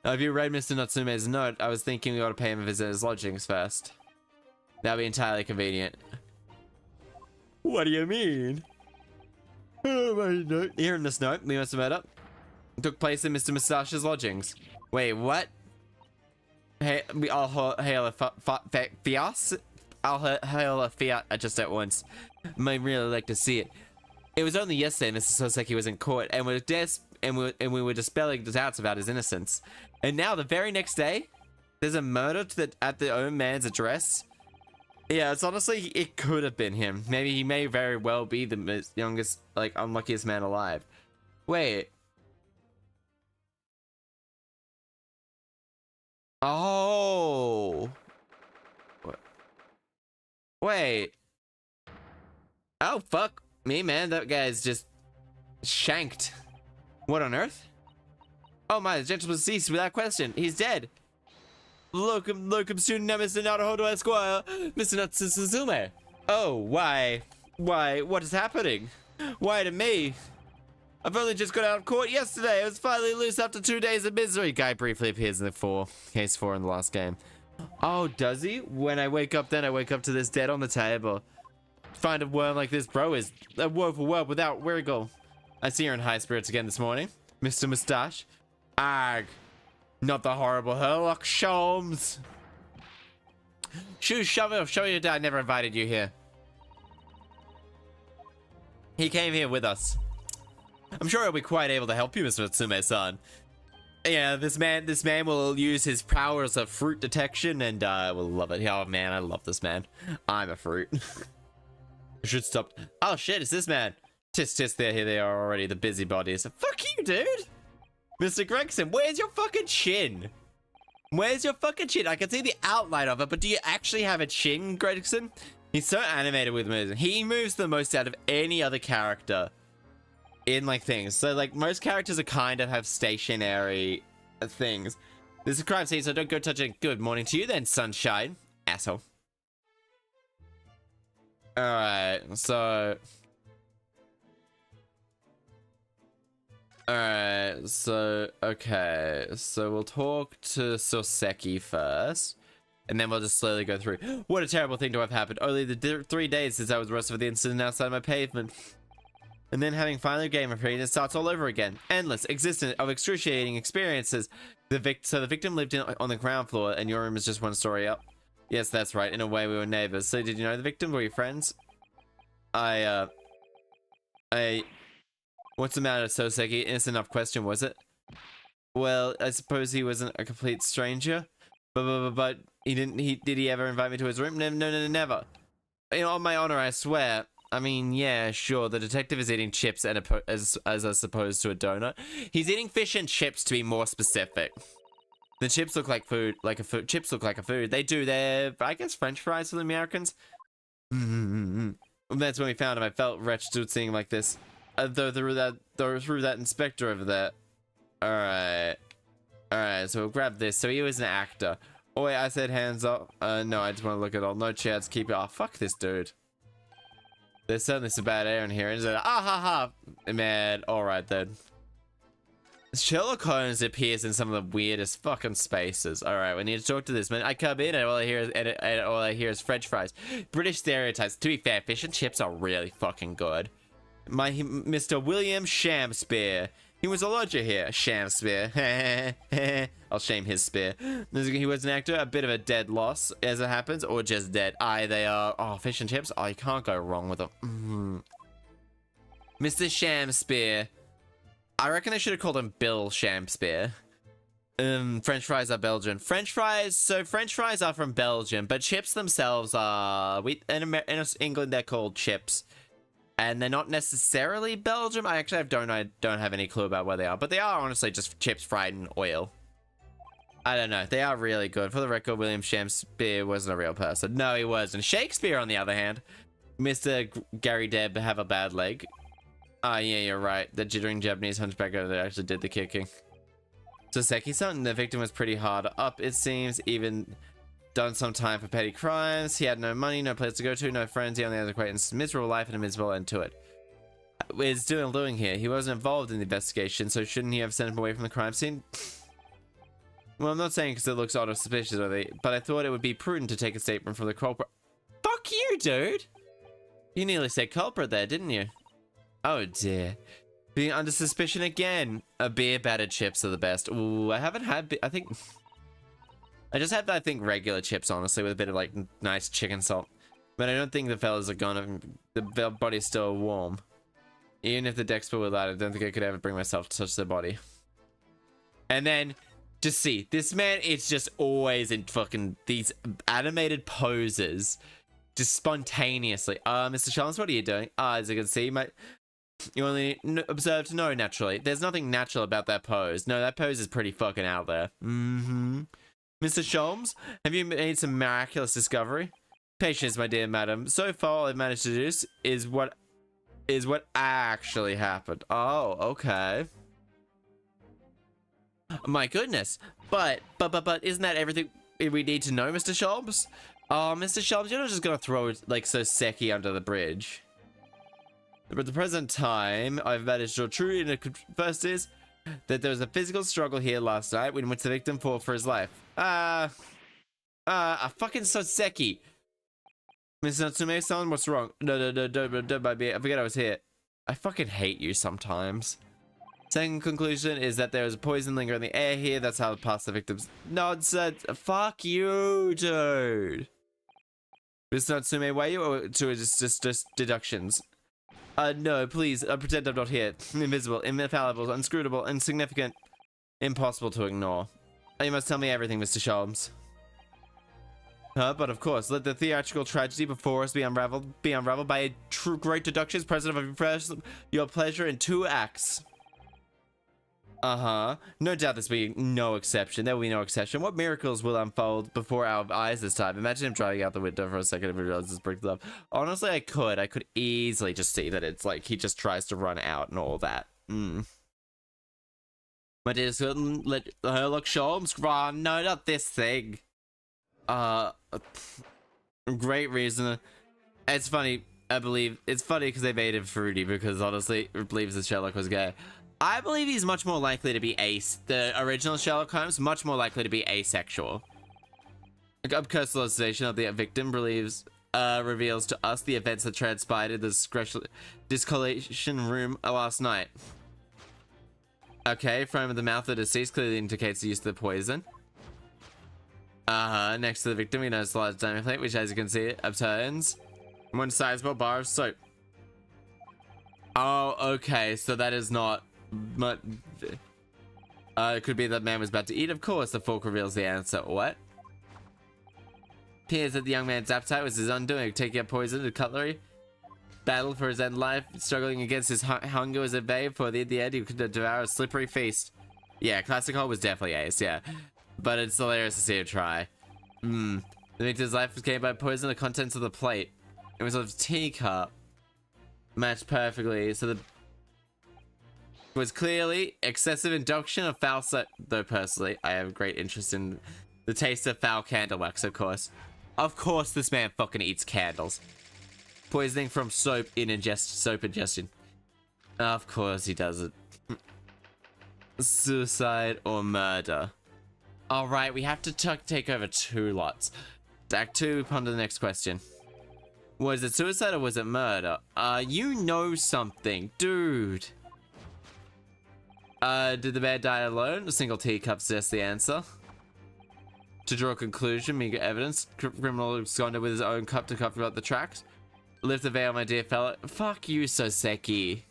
Have you read Mr. Natsume's note? I was thinking we ought to pay him a visit at his lodgings first. That'd be entirely convenient. What do you mean? Oh, my note. Here in this note, we must have met up. Took place in Mr. Mustache's lodgings. Wait, what? Hey, I'll hail a fias. I'll hail a fiat just at once. Might really like to see it. It was only yesterday Mr. Soseki was in court, and we were dispelling the doubts about his innocence. And now, the very next day, there's a murder at the own man's address. Yeah, it's honestly, it could have been him. Maybe he may very well be the youngest, like, unluckiest man alive. Wait. Oh. Wait. Oh, fuck me, man. That guy's just shanked. What on earth? Oh my, the gentleman ceased without question. He's dead. Locum student Mr. Naruhodo Esquire, Mr. Natsuzume. Oh, why? Why? What is happening? Why to me? I've only just got out of court yesterday. I was finally loose after 2 days of misery. Guy briefly appears in the case 4 in the last game. Oh, does he? When I wake up, then I wake up to this dead on the table. Find a worm like this, bro, is a woeful world without wiggle. I see you're in high spirits again this morning, Mr. Mustache. Ag. Not the horrible Herlock Sholmes. Shoo, show me your dad never invited you here. He came here with us. I'm sure he'll be quite able to help you, Mr. Natsume-san. Yeah, this man will use his powers of fruit detection and will love it. Oh man, I love this man. I'm a fruit. I should stop. Oh shit, it's this man. Tisk, there, here they are already, the busybodies. Fuck you, dude. Mr. Gregson, where's your fucking chin? Where's your fucking chin? I can see the outline of it, but do you actually have a chin, Gregson? He's so animated with moves. He moves the most out of any other character in, like, things. So, like, most characters are kind of have stationary things. This is a crime scene, so don't go touch it. Good morning to you then, sunshine. Asshole. Alright, so... Alright, so, okay, so we'll talk to Soseki first, and then we'll just slowly go through. What a terrible thing to have happened. Only the 3 days since I was arrested for the incident outside my pavement. And then having finally gained my freedom, it starts all over again. Endless existence of excruciating experiences. So the victim lived on the ground floor, and your room is just one story up. Yes, that's right, in a way we were neighbors. So did you know the victim? Were you friends? What's the matter, Soseki? Innocent enough question, was it? Well, I suppose he wasn't a complete stranger. But did he ever invite me to his room? No, never. You know, on my honor, I swear. I mean, yeah, sure, the detective is eating chips as opposed to a donut. He's eating fish and chips, to be more specific. The chips look like food, chips look like a food. They do, they're, I guess, French fries for the Americans. That's when we found him. I felt wretched seeing him like this. Through that inspector over there. Alright, so we'll grab this. So he was an actor. Oh wait, I said hands up. No, I just want to look at all. No chance, keep it. Oh, fuck this dude. There's certainly some bad air in here. And ah ha ha. Man, alright then. Sherlock Holmes appears in some of the weirdest fucking spaces. Alright, we need to talk to this man. I come in and all I hear is French fries. British stereotypes. To be fair, fish and chips are really fucking good. Mr. William Shakespeare. He was a lodger here. Shakespeare. I'll shame his spear. He was an actor, a bit of a dead loss, as it happens, or just dead. Aye, they are. Oh, fish and chips. Oh, you can't go wrong with them. Mr. Shakespeare. I reckon I should have called him Bill Shakespeare. French fries are Belgian. French fries are from Belgium, but chips themselves are, in England they're called chips. And they're not necessarily Belgium. I don't have any clue about where they are, but they are honestly just chips fried in oil. I don't know. They are really good. For the record, William Shakespeare wasn't a real person. No, he wasn't. Shakespeare, on the other hand, Mr. Gary Deb have a bad leg. Ah, yeah, you're right. The jittering Japanese hunchback over there actually did the kicking. Soseki-san, the victim was pretty hard up, it seems, even done some time for petty crimes. He had no money, no place to go to, no friends. He only has acquaintances. Miserable life and a miserable end to it. What is doing here? He wasn't involved in the investigation, so shouldn't he have sent him away from the crime scene? Well, I'm not saying because it looks odd or suspicious, but I thought it would be prudent to take a statement from the culprit. Fuck you, dude! You nearly said culprit there, didn't you? Oh dear. Being under suspicion again. A beer battered chips are the best. Ooh, I haven't had. I think. I just have, I think, regular chips, honestly, with a bit of, like, nice chicken salt. But I don't think the fellas are gonna... The body's still warm. Even if the deck's full with that, I don't think I could ever bring myself to touch their body. And then, just see, this man is just always in fucking these animated poses. Just spontaneously. Mr. Charles, what are you doing? As you can see, you only observe to know naturally. There's nothing natural about that pose. No, that pose is pretty fucking out there. Mm-hmm. Mr. Sholmes, have you made some miraculous discovery? Patience, my dear madam. So far, all I've managed to do is what actually happened. Oh, okay. My goodness. But isn't that everything we need to know, Mr. Sholmes? Oh, Mr. Sholmes, you're not just gonna throw, like, Soseki under the bridge. But at the present time, I've managed to true and first is that there was a physical struggle here last night in which the victim fought for his life. A fucking Soseki. Mr. Natsume-san, what's wrong? No, don't mind me. I forget I was here. I fucking hate you sometimes. Second conclusion is that there is a poison lingering in the air here. That's how past the victims. Nonsense. Fuck you, dude. Mr. Natsume, why are you to just deductions? No, please, pretend I'm not here. Invisible, infallible, inscrutable, insignificant, impossible to ignore. You must tell me everything, Mr. Sholmes. But of course, let the theatrical tragedy before us be unraveled by a true great deductions, present of your pleasure in 2 acts. No doubt this will be no exception. There will be no exception. What miracles will unfold before our eyes this time? Imagine him driving out the window for a second and realizes his brick love. Honestly, I could easily just see that it's like he just tries to run out and all that. My dear certain let her look Sholmes run. No, not this thing. Great reason. It's funny. I believe it's funny because they made him fruity because honestly, it believes that Sherlock was gay. I believe he's much more likely to be the original Sherlock Holmes, much more likely to be asexual. A personalization of the victim reveals to us the events that transpired in the discollation room last night. Okay, from the mouth of the deceased clearly indicates the use of the poison. Next to the victim, we notice a large diamond plate, which as you can see, upturns. One sizable bar of soap. Oh, okay, so that is not... it could be that man was about to eat. Of course, the fork reveals the answer. What? Appears that the young man's appetite was his undoing, taking up poison and cutlery. Battle for his end life, struggling against his hunger was at bay. For the end, he could devour a slippery feast. Yeah, classic hole was definitely ace. Yeah, but it's hilarious to see him try. The victim's life was gained by poison. The contents of the plate. It was a teacup. Matched perfectly. So the was clearly excessive induction of foul though personally I have great interest in the taste of foul candle wax. Of course this man fucking eats candles. Poisoning from soap ingestion. Of course he does it. Suicide or murder. All right, we have to take over 2 lots. Act 2, ponder the next question. Was it suicide or was it murder? You know something, dude. Did the man die alone? A single teacup suggests the answer. To draw a conclusion, meager evidence. Criminal absconded with his own cup to cover up the tracks. Lift the veil, my dear fellow. Fuck you, Soseki.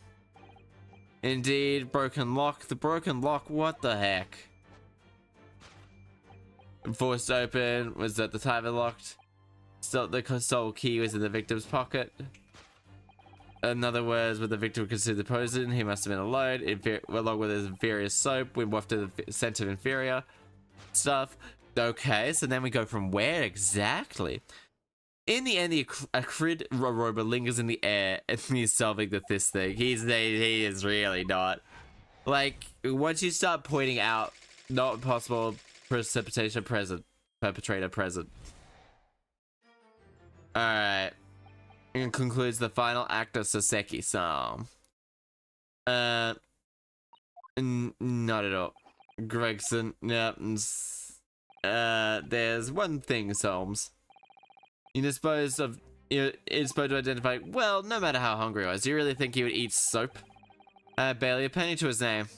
Indeed, broken lock. The broken lock, what the heck? Forced open, was that the timer locked? Still, the sole key was in the victim's pocket. In other words, when the victim considered the poison, he must have been alone, along with his inferior soap. We wafted the scent of inferior stuff. Okay, so then we go from where exactly? In the end, the acrid aroma lingers in the air, and he's solving this thing. He is really not. Like, once you start pointing out not possible precipitation present, perpetrator present. Alright. And concludes the final act of Soseki Psalm. Not at all. Gregson, yeah. There's one thing, Solmes. You're supposed to identify, well, no matter how hungry he was, do you really think he would eat soap? Barely a penny to his name.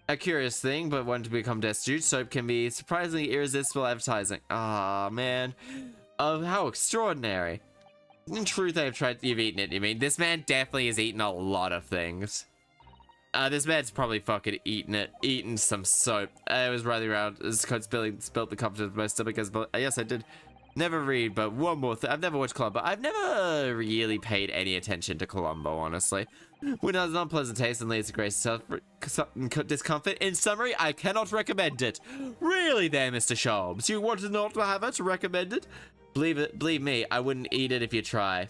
A curious thing, but one to become destitute, soap can be surprisingly irresistible advertising. Ah, man. Oh, how extraordinary. In truth, you've eaten it, you mean? This man definitely has eaten a lot of things. This man's probably fucking eaten some soap. I was riding around, his coat spilt the contents of my stomach as well. Yes, I did. Never read, but one more thing. I've never watched Columbo. I've never really paid any attention to Columbo, honestly. When it has an unpleasant taste and leads to great discomfort. In summary, I cannot recommend it. Really there, Mr. Sholmes. You want to not have it? Recommend it? Believe me, I wouldn't eat it if you try.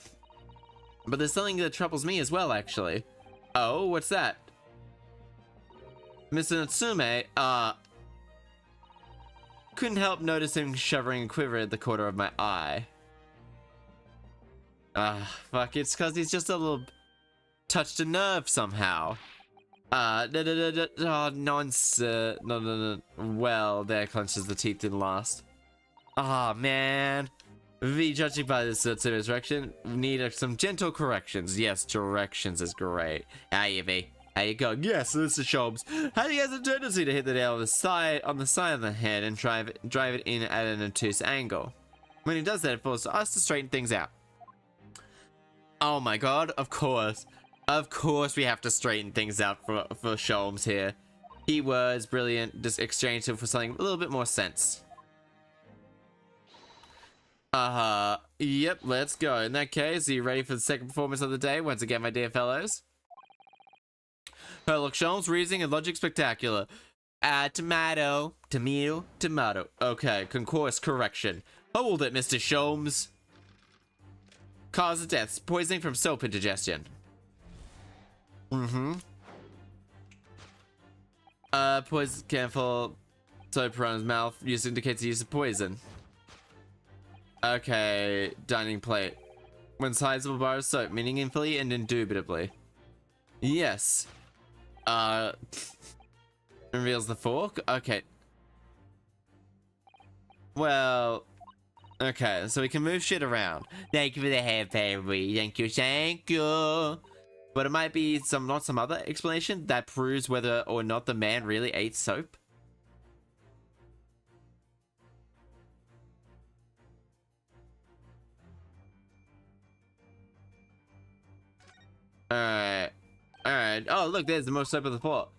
But there's something that troubles me as well, actually. Oh, what's that? Mr. Natsume, couldn't help noticing shivering and quivering at the corner of my eye. Fuck, it's cause he's just a little touched a nerve somehow. Oh, nonsense. No. Well, there clenches the teeth didn't last. Ah, man. V, judging by this serious direction, need some gentle corrections. Yes, directions is great. Hiya, V. How you going? Yes, Mr. Sholmes. How do you have a tendency to hit the nail on the side of the head and drive it in at an obtuse angle? When he does that, it forces us to straighten things out. Oh my god, of course. Of course we have to straighten things out for Sholmes here. Keywords, brilliant, just exchange them for something a little bit more sense. Yep, let's go. In that case, are you ready for the second performance of the day? Once again, my dear fellows. Sherlock Sholmes, reasoning and logic spectacular. Tomato. Okay, concourse correction. Hold it, Mr. Sholmes. Cause of death, poisoning from soap indigestion. Poison careful. Soap around his mouth. Use indicates the use of poison. Okay, dining plate. When sizable bar of soap, meaningfully and indubitably. Yes. Reveals the fork? Okay. Well, okay, so we can move shit around. Thank you for the hair, Perry. Thank you. But it might be not some other explanation that proves whether or not the man really ate soap. Alright. Oh, look, there's the most soap of the floor.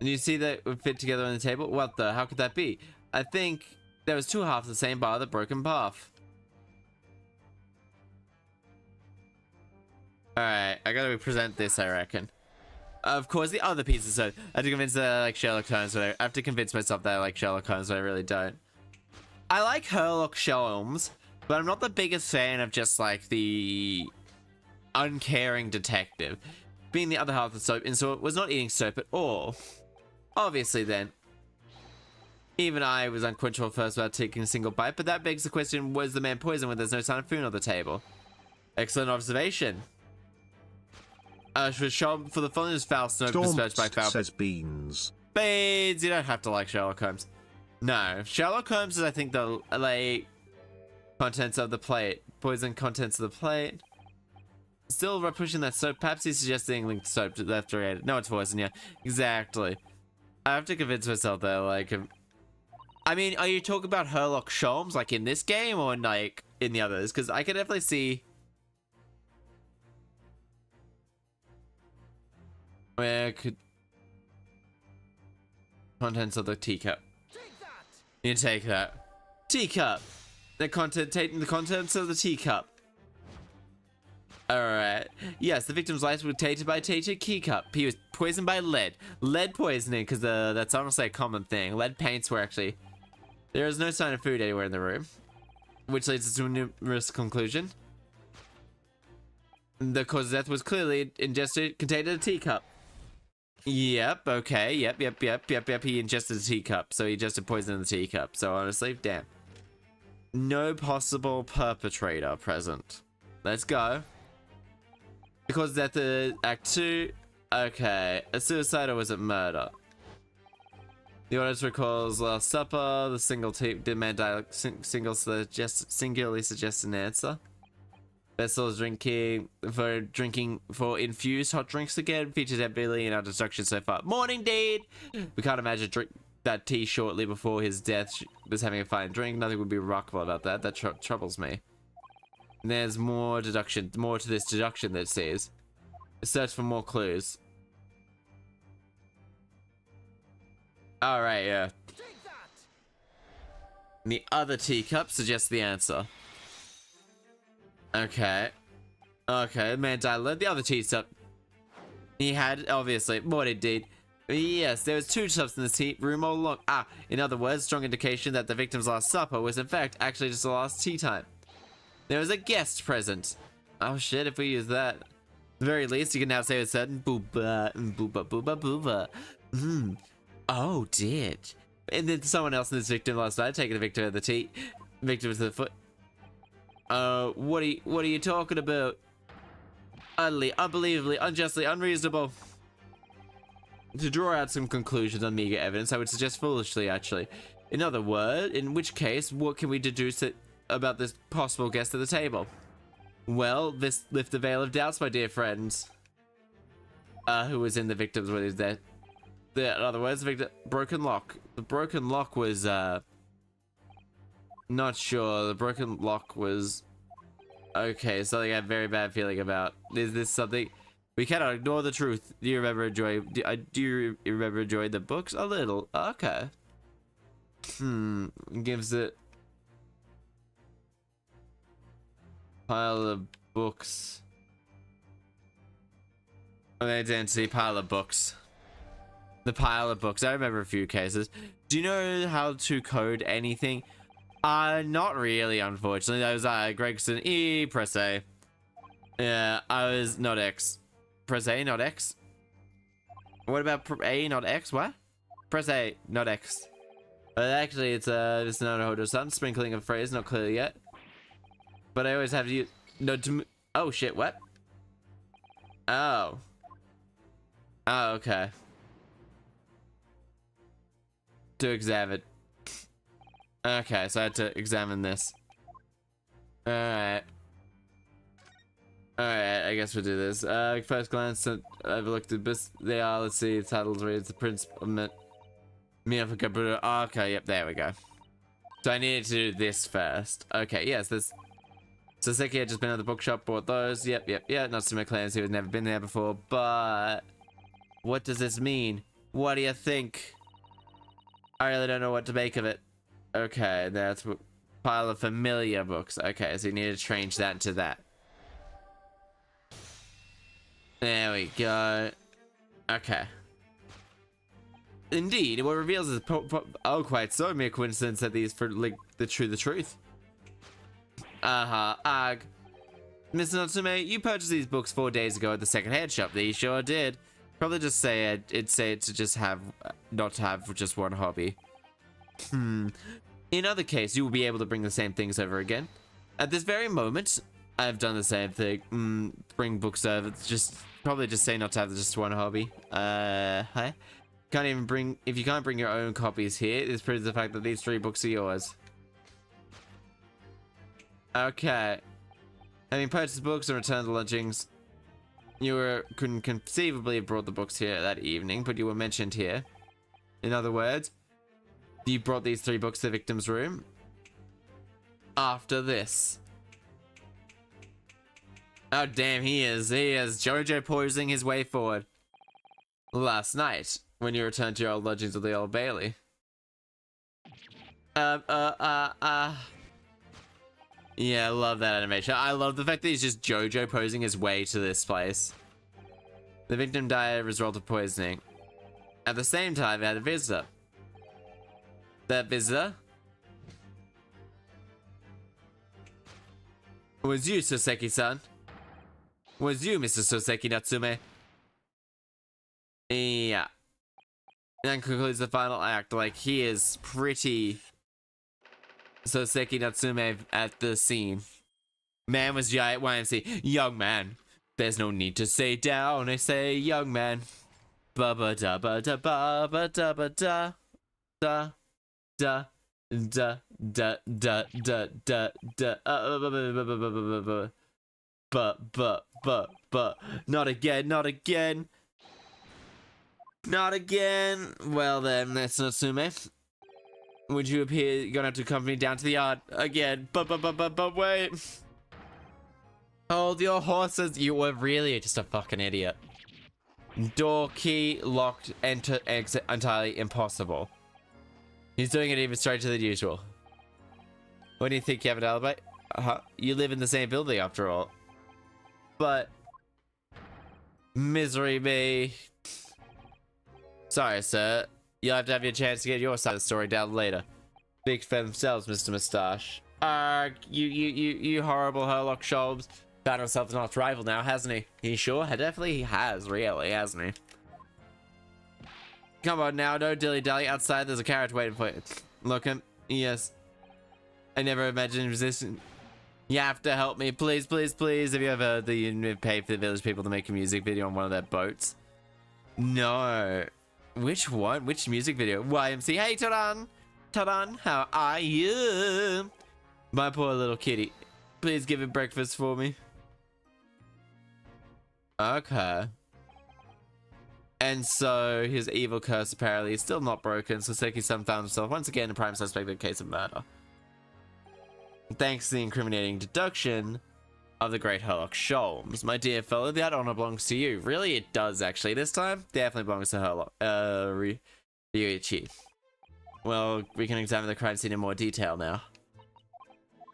And you see that we fit together on the table? What the? How could that be? I think there was two halves of the same bar, the broken path. Alright, I gotta present this, I reckon. Of course, the other piece of soap. I have to convince that I like Sherlock Holmes, but I have to convince myself that I like Sherlock Holmes, but I really don't. I like Sherlock Holmes, but I'm not the biggest fan of just like the uncaring detective. Being the other half of the soap, and so it was not eating soap at all. Obviously then. Even I was unquenchable at first without taking a single bite, but that begs the question, was the man poisoned when there's no sign of food on the table? Excellent observation. For the following is foul smoke dispatched by foul. Says beans. Beans! You don't have to like Sherlock Holmes. No. Sherlock Holmes is, I think, the like contents of the plate. Poison contents of the plate. Still pushing that soap. Perhaps he's suggesting linked soap to left or right. No, it's poison, yeah. Exactly. I have to convince myself that, like... I mean, are you talking about Sherlock Holmes, like, in this game, or, like, in the others? Because I can definitely see... where could... contents of the teacup. You take that. Teacup! Taking the contents of the teacup. Alright. Yes, the victim's life was tainted by a tainted teacup. He was poisoned by lead. Lead poisoning, because that's honestly a common thing. Lead paints were actually... There is no sign of food anywhere in the room. Which leads us to a numerous conclusion. The cause of death was clearly contained in a teacup. Yep, okay. Yep. He ingested a teacup. So he ingested poison in the teacup. So honestly, damn. No possible perpetrator present. Let's go. Because that's Act 2. Okay. A suicide or was it murder? The audience recalls Last Supper. The single demand dialogue singularly suggests an answer. Vessels drinking for infused hot drinks again. Features heavily in our destruction so far. Morning, Deed! We can't imagine drink that tea shortly before his death was having a fine drink. Nothing would be remarkable about that. That troubles me. And there's more to this deduction that says search for more clues. Alright, yeah. The other teacup suggests the answer. Okay. Okay, man died. The other teacup. He had, obviously, what it did. Yes, there was 2 cups in this tea room all along. Ah, in other words, strong indication that the victim's last supper was in fact actually just the last tea time. There was a guest present. Oh shit, if we use that. At the very least, you can now say with certain booba, booba, booba, booba. Oh, did. And then someone else in this victim last night taking the victim of the tea. Victim to the foot. What are you talking about? Utterly, unbelievably, unjustly, unreasonable. To draw out some conclusions on meager evidence, I would suggest foolishly, actually. In other words, in which case, what can we deduce about this possible guest at the table? Well, this lift the veil of doubts, my dear friends. Who was in the victim's when he was there? In other words, the victim, broken lock. The broken lock was, not sure. The broken lock was... Okay, something I have a very bad feeling about. Is this something... We cannot ignore the truth. Do you remember enjoying... Do you remember enjoying the books? A little. Okay. Gives it... Pile of books. Identity, pile of books. The pile of books. I remember a few cases. Do you know how to code anything? Not really, unfortunately. I was Gregson E, press A. Yeah, I was not X. Press A, not X. What about A, not X? What? Press A, not X. Actually, it's just not a hold or something. Sprinkling of phrase, not clear yet. But I always have to use... No, to... Oh, shit, what? Oh. Oh, okay. To examine. Okay, so I had to examine this. Alright. Alright, I guess we'll do this. First glance, I've looked at this. They are, let's see, the titles reads the Prince of Miyafuka. Okay, yep, there we go. So I needed to do this first. Okay, yes, this. Soseki had just been at the bookshop, bought those. Yep, Natsume claims he had never been there before, but... What does this mean? What do you think? I really don't know what to make of it. Okay, that's a pile of familiar books. Okay, so you need to change that into that. There we go. Okay. Indeed, what reveals is quite so mere coincidence that these for like the truth. Mr. Natsume, you purchased these books 4 days ago at the second-hand shop. They sure did. Probably just say it'd say it to just have, not to have just one hobby. In other case, you will be able to bring the same things over again. At this very moment, I've done the same thing. Bring books over. Probably just say not to have just one hobby. Hi. Can't even bring, if you can't bring your own copies here, this proves the fact that these 3 books are yours. Okay. Having purchased books and returned the lodgings, you couldn't conceivably have brought the books here that evening, but you were mentioned here. In other words, you brought these 3 books to the victim's room after this. Oh damn, he is Jojo poising his way forward. Last night, when you returned to your old lodgings of the Old Bailey. Yeah, I love that animation. I love the fact that he's just Jojo posing his way to this place. The victim died as a result of poisoning. At the same time, we had a visitor. That visitor was you, Soseki-san. Was you, Mr. Soseki Natsume. Yeah. And that concludes the final act. Like, he is pretty... Soseki Natsume at the scene. Man was giant YMC. Young man. There's no need to say down. I say young man. Ba ba da ba da ba ba da ba da da da da da da da da da not again, not again. Not again. Well then, that's Natsume. Would you appear you're gonna have to accompany me down to the yard again? But wait. Hold your horses. You were really just a fucking idiot. Door key locked, enter exit entirely impossible. He's doing it even stranger than usual. What do you think, you have an alibi? You live in the same building after all. But misery me. Sorry, sir. You'll have to have your chance to get your side of the story down later. Speak for themselves, Mr. Moustache. You horrible Herlock Sholmes. Found himself an arch rival now, hasn't he? He sure? Definitely he has, really, hasn't he? Come on now, no dilly-dally. Outside, there's a carriage waiting for you. Look him. Yes. I never imagined resistance. You have to help me, please, please, please. Have you ever heard that you pay for the village people to make a music video on one of their boats? No. Which one? Which music video? YMC. Hey, Tadan! Tadan, how are you? My poor little kitty. Please give it breakfast for me. Okay. And so his evil curse apparently is still not broken. Soseki's son found himself once again a prime suspect in a case of murder. Thanks to the incriminating deduction of the great Herlock Sholmes. My dear fellow, that honor belongs to you. Really, it does actually. This time, definitely belongs to Herlock. Ryuichi. Well, we can examine the crime scene in more detail now.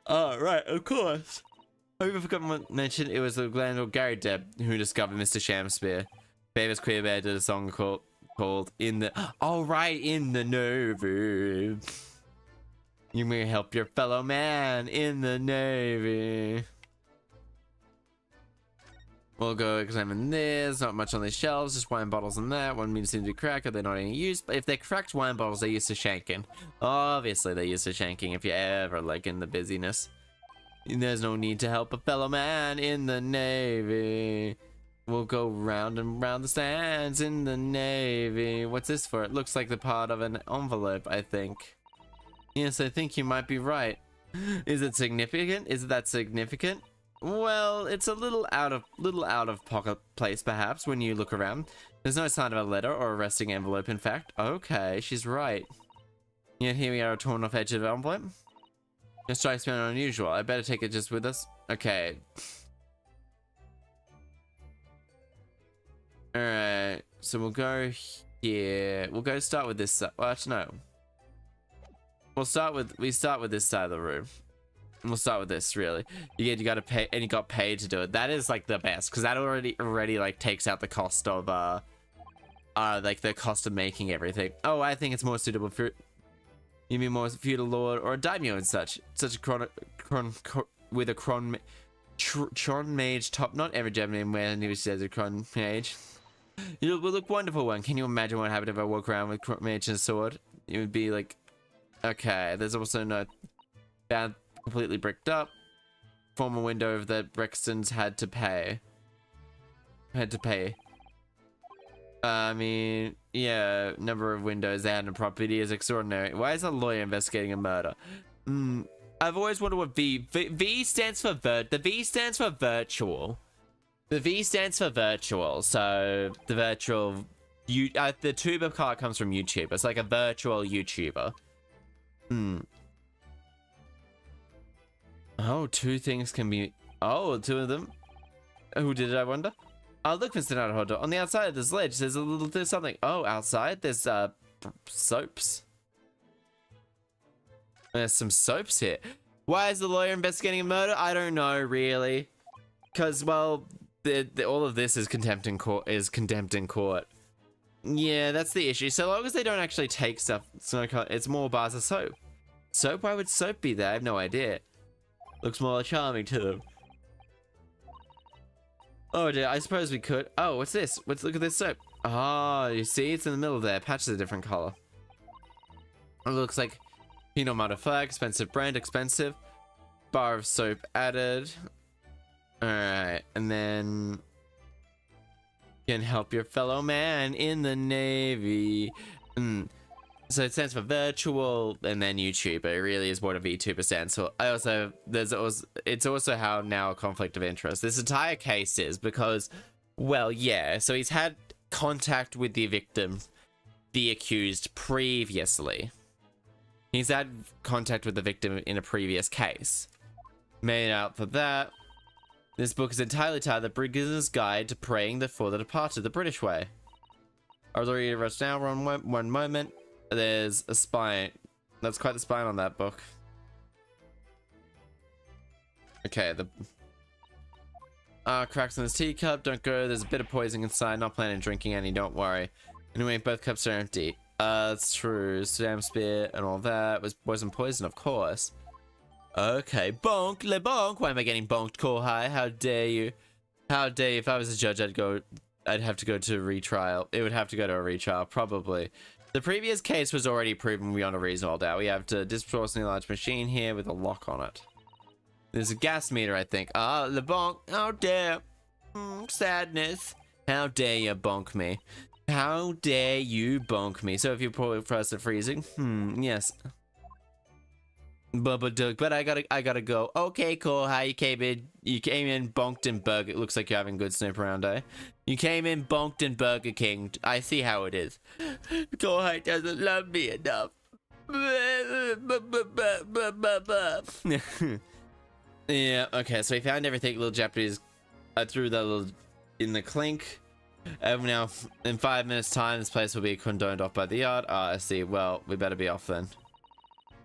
Oh, right, of course. I even forgot to mention it was the landlord Gary Deb who discovered Mr. Shamspear. Famous queer bear did a song called In the... Oh, right, In the Navy. You may help your fellow man in the Navy. We'll go examine this. Not much on these shelves, just wine bottles and that. One means seem to be cracked. Are they not any use? But if they're cracked wine bottles, they're used to shanking. Obviously, they're used to shanking if you're ever like in the busyness. There's no need to help a fellow man in the Navy. We'll go round and round the stands in the Navy. What's this for? It looks like the part of an envelope, I think. Yes, I think you might be right. Is it significant? Is it that significant? Well, it's a little out of pocket place, perhaps, when you look around. There's no sign of a letter or a resting envelope, in fact. Okay, she's right. Yet here we are, a torn off edge of an envelope. It strikes me unusual. I better take it just with us. Okay. Alright, so we'll go here. We'll go start with this side. Well, actually, no. We start with this side of the room. We'll start with this, really. You gotta pay, and you got paid to do it. That is like the best, because that already like takes out the cost of like the cost of making everything. Oh, I think it's more suitable for you mean more feudal lord or a daimyo and such. Such a chron mage top. Not every Japanese man who says a chron mage. You will look wonderful one. Can you imagine what happened if I walk around with chron mage and a sword? It would be like, okay. There's also no bound. Completely bricked up. Former window that Brexton's had to pay. I mean, yeah, number of windows they had in a property is extraordinary. Why is a lawyer investigating a murder? I've always wondered what V stands for the V stands for virtual. The V stands for virtual. So the virtual the tuber card comes from YouTube. It's like a virtual YouTuber. Oh, two things can be... Oh, two of them? Who did it, I wonder? Oh, look, Mr. Naruhodo. On the outside of this ledge, there's something. Oh, outside? There's, soaps. There's some soaps here. Why is the lawyer investigating a murder? I don't know, really. Because, well, all of this is contempt in court. Yeah, that's the issue. So long as they don't actually take stuff, it's more bars of soap. Soap? Why would soap be there? I have no idea. Looks more charming to them. Oh dear, I suppose we could. Oh, what's this? Look at this soap. Oh, you see? It's in the middle there. Patch is a different color. It looks like Pinot Mata flag, expensive brand, expensive. Bar of soap added. Alright, and then... Can help your fellow man in the Navy. So it stands for virtual and then YouTube, but it really is what a VTuber stands for. It's also how now a conflict of interest. This entire case is because, well, yeah, so he's had contact with the victim, the accused, previously. He's had contact with the victim in a previous case. Made out for that. This book is entirely titled The Beginner's Guide to Praying Before the Departure the British Way. I was already rushed now, one moment. There's a spine. That's quite the spine on that book. Okay, cracks in his teacup. Don't go. There's a bit of poison inside. Not planning on drinking any. Don't worry. Anyway, both cups are empty. That's true. Sam spear and all that wasn't poison, of course. Okay, bonk, le bonk. Why am I getting bonked, Kohai? How dare you? How dare you? If I was a judge, I'd have to go to a retrial. It would have to go to a retrial, probably. The previous case was already proven beyond a reasonable doubt. We have to disproportionately large machine here with a lock on it. There's a gas meter, I think. Ah, le bonk. How dare. Sadness. How dare you bonk me? How dare you bonk me? So if you probably press it freezing. Yes. But I gotta go. Okay, cool. How you came in, bonked and Burger. It looks like you're having a good snoop around, eh? You came in, bonked and Burger King. I see how it is. Kohai doesn't love me enough. Yeah, okay, so we found everything. Little Japanese. I threw that little in the clink. Now, in 5 minutes' time, this place will be condoned off by the yard. I see. Well, we better be off then.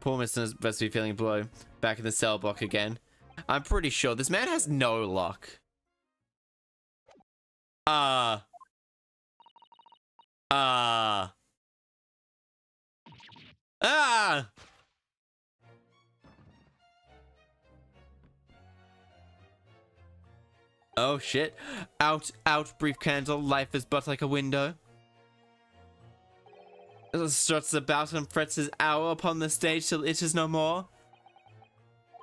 Poor Mr. must be feeling blow. Back in the cell block again. I'm pretty sure this man has no luck. Oh shit. Out, brief candle. Life is but like a window. Struts about and frets his hour upon the stage till it is no more.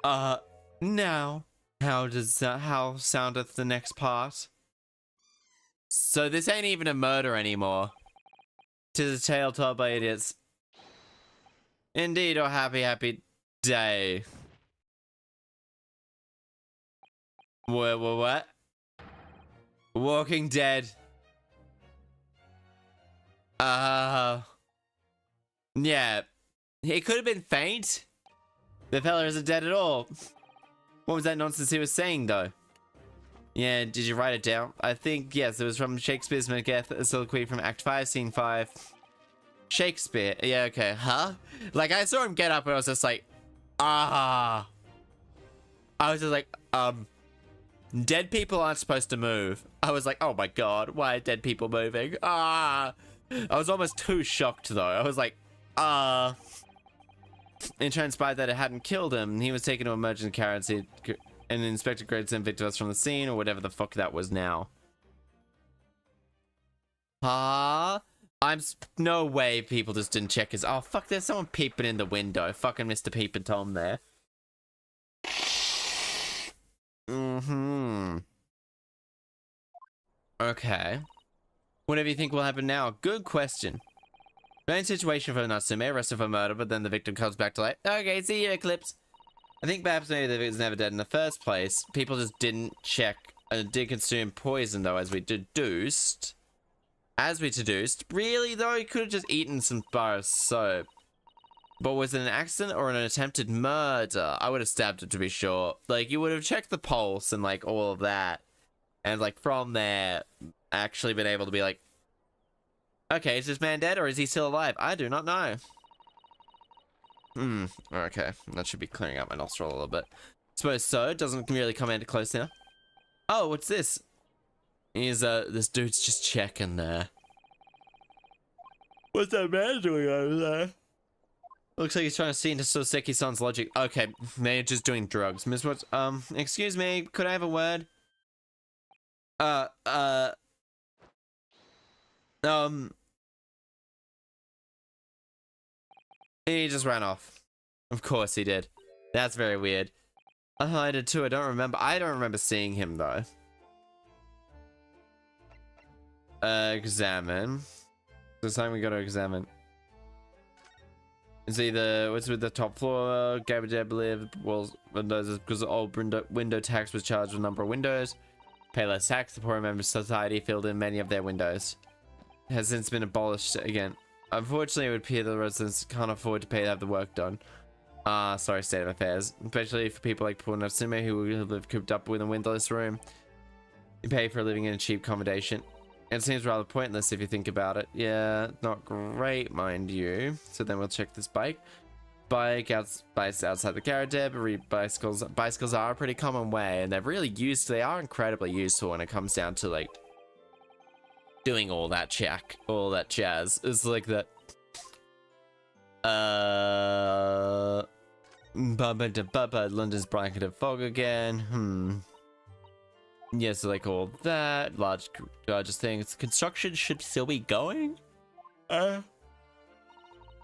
Now, how soundeth the next part? So this ain't even a murder anymore. 'Tis a tale told by idiots. Indeed, oh happy day. What? Walking Dead. Yeah, he could have been faint. The fella isn't dead at all. What was that nonsense he was saying, though? Yeah, did you write it down? I think, yes, it was from Shakespeare's Macbeth, a soliloquy from Act 5, Scene 5. Shakespeare. Yeah, okay. Huh? Like, I saw him get up and I was just like, I was just like, dead people aren't supposed to move. I was like, oh my god, why are dead people moving? I was almost too shocked, though. I was like, it transpired that it hadn't killed him. He was taken to emergency care and Inspector Grade sent victims from the scene or whatever the fuck that was now. No way people just didn't check his. Oh fuck, there's someone peeping in the window. Fucking Mr. Peeping Tom there. Okay. Whatever you think will happen now? Good question. Main situation for Natsume, arrested for murder, but then the victim comes back to life. Okay, see you, Eclipse. I think perhaps maybe the victim's never dead in the first place. People just didn't check, did consume poison though, as we deduced. Really though, he could have just eaten some bar of soap. But was it an accident or an attempted murder? I would have stabbed him to be sure. Like, you would have checked the pulse and like all of that. And like from there, actually been able to be like, okay, is this man dead or is he still alive? I do not know. Okay. That should be clearing out my nostril a little bit. Suppose so. It doesn't really come into close now. Oh, what's this? This dude's just checking there. What's that man doing over there? Looks like he's trying to see into Soseki-san's logic. Okay, maybe just doing drugs. Miss Watts, excuse me, could I have a word? He just ran off. Of course he did. That's very weird. I did too, I don't remember seeing him though. Examine. There's something we gotta examine. It's either what's with the top floor, garbage I believe, walls, windows, because the old window tax was charged with a number of windows. Pay less tax, the poorer members of society filled in many of their windows. It has since been abolished again. Unfortunately, it would appear the residents can't afford to pay to have the work done. Sorry, state of affairs. Especially for people like poor Natsume who live cooped up with a windowless room. You pay for living in a cheap accommodation. It seems rather pointless if you think about it. Yeah, not great, mind you. So then we'll check this bike. Bikes outside the garage. Bicycles are a pretty common way, and they're really used. They are incredibly useful when it comes down to like doing all that jazz. It's like that. London's blanketed fog again. Yes, like all that large things. Construction should still be going.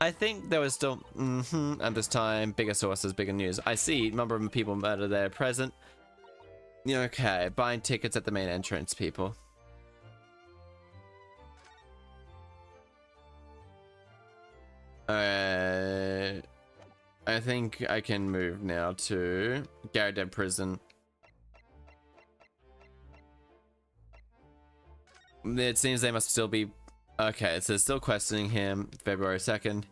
I think there was still at this time bigger sources, bigger news. I see number of people murdered there present. Okay, buying tickets at the main entrance, people. I think I can move now to Garrett Prison. It seems they must still be okay, so still questioning him. February 2nd.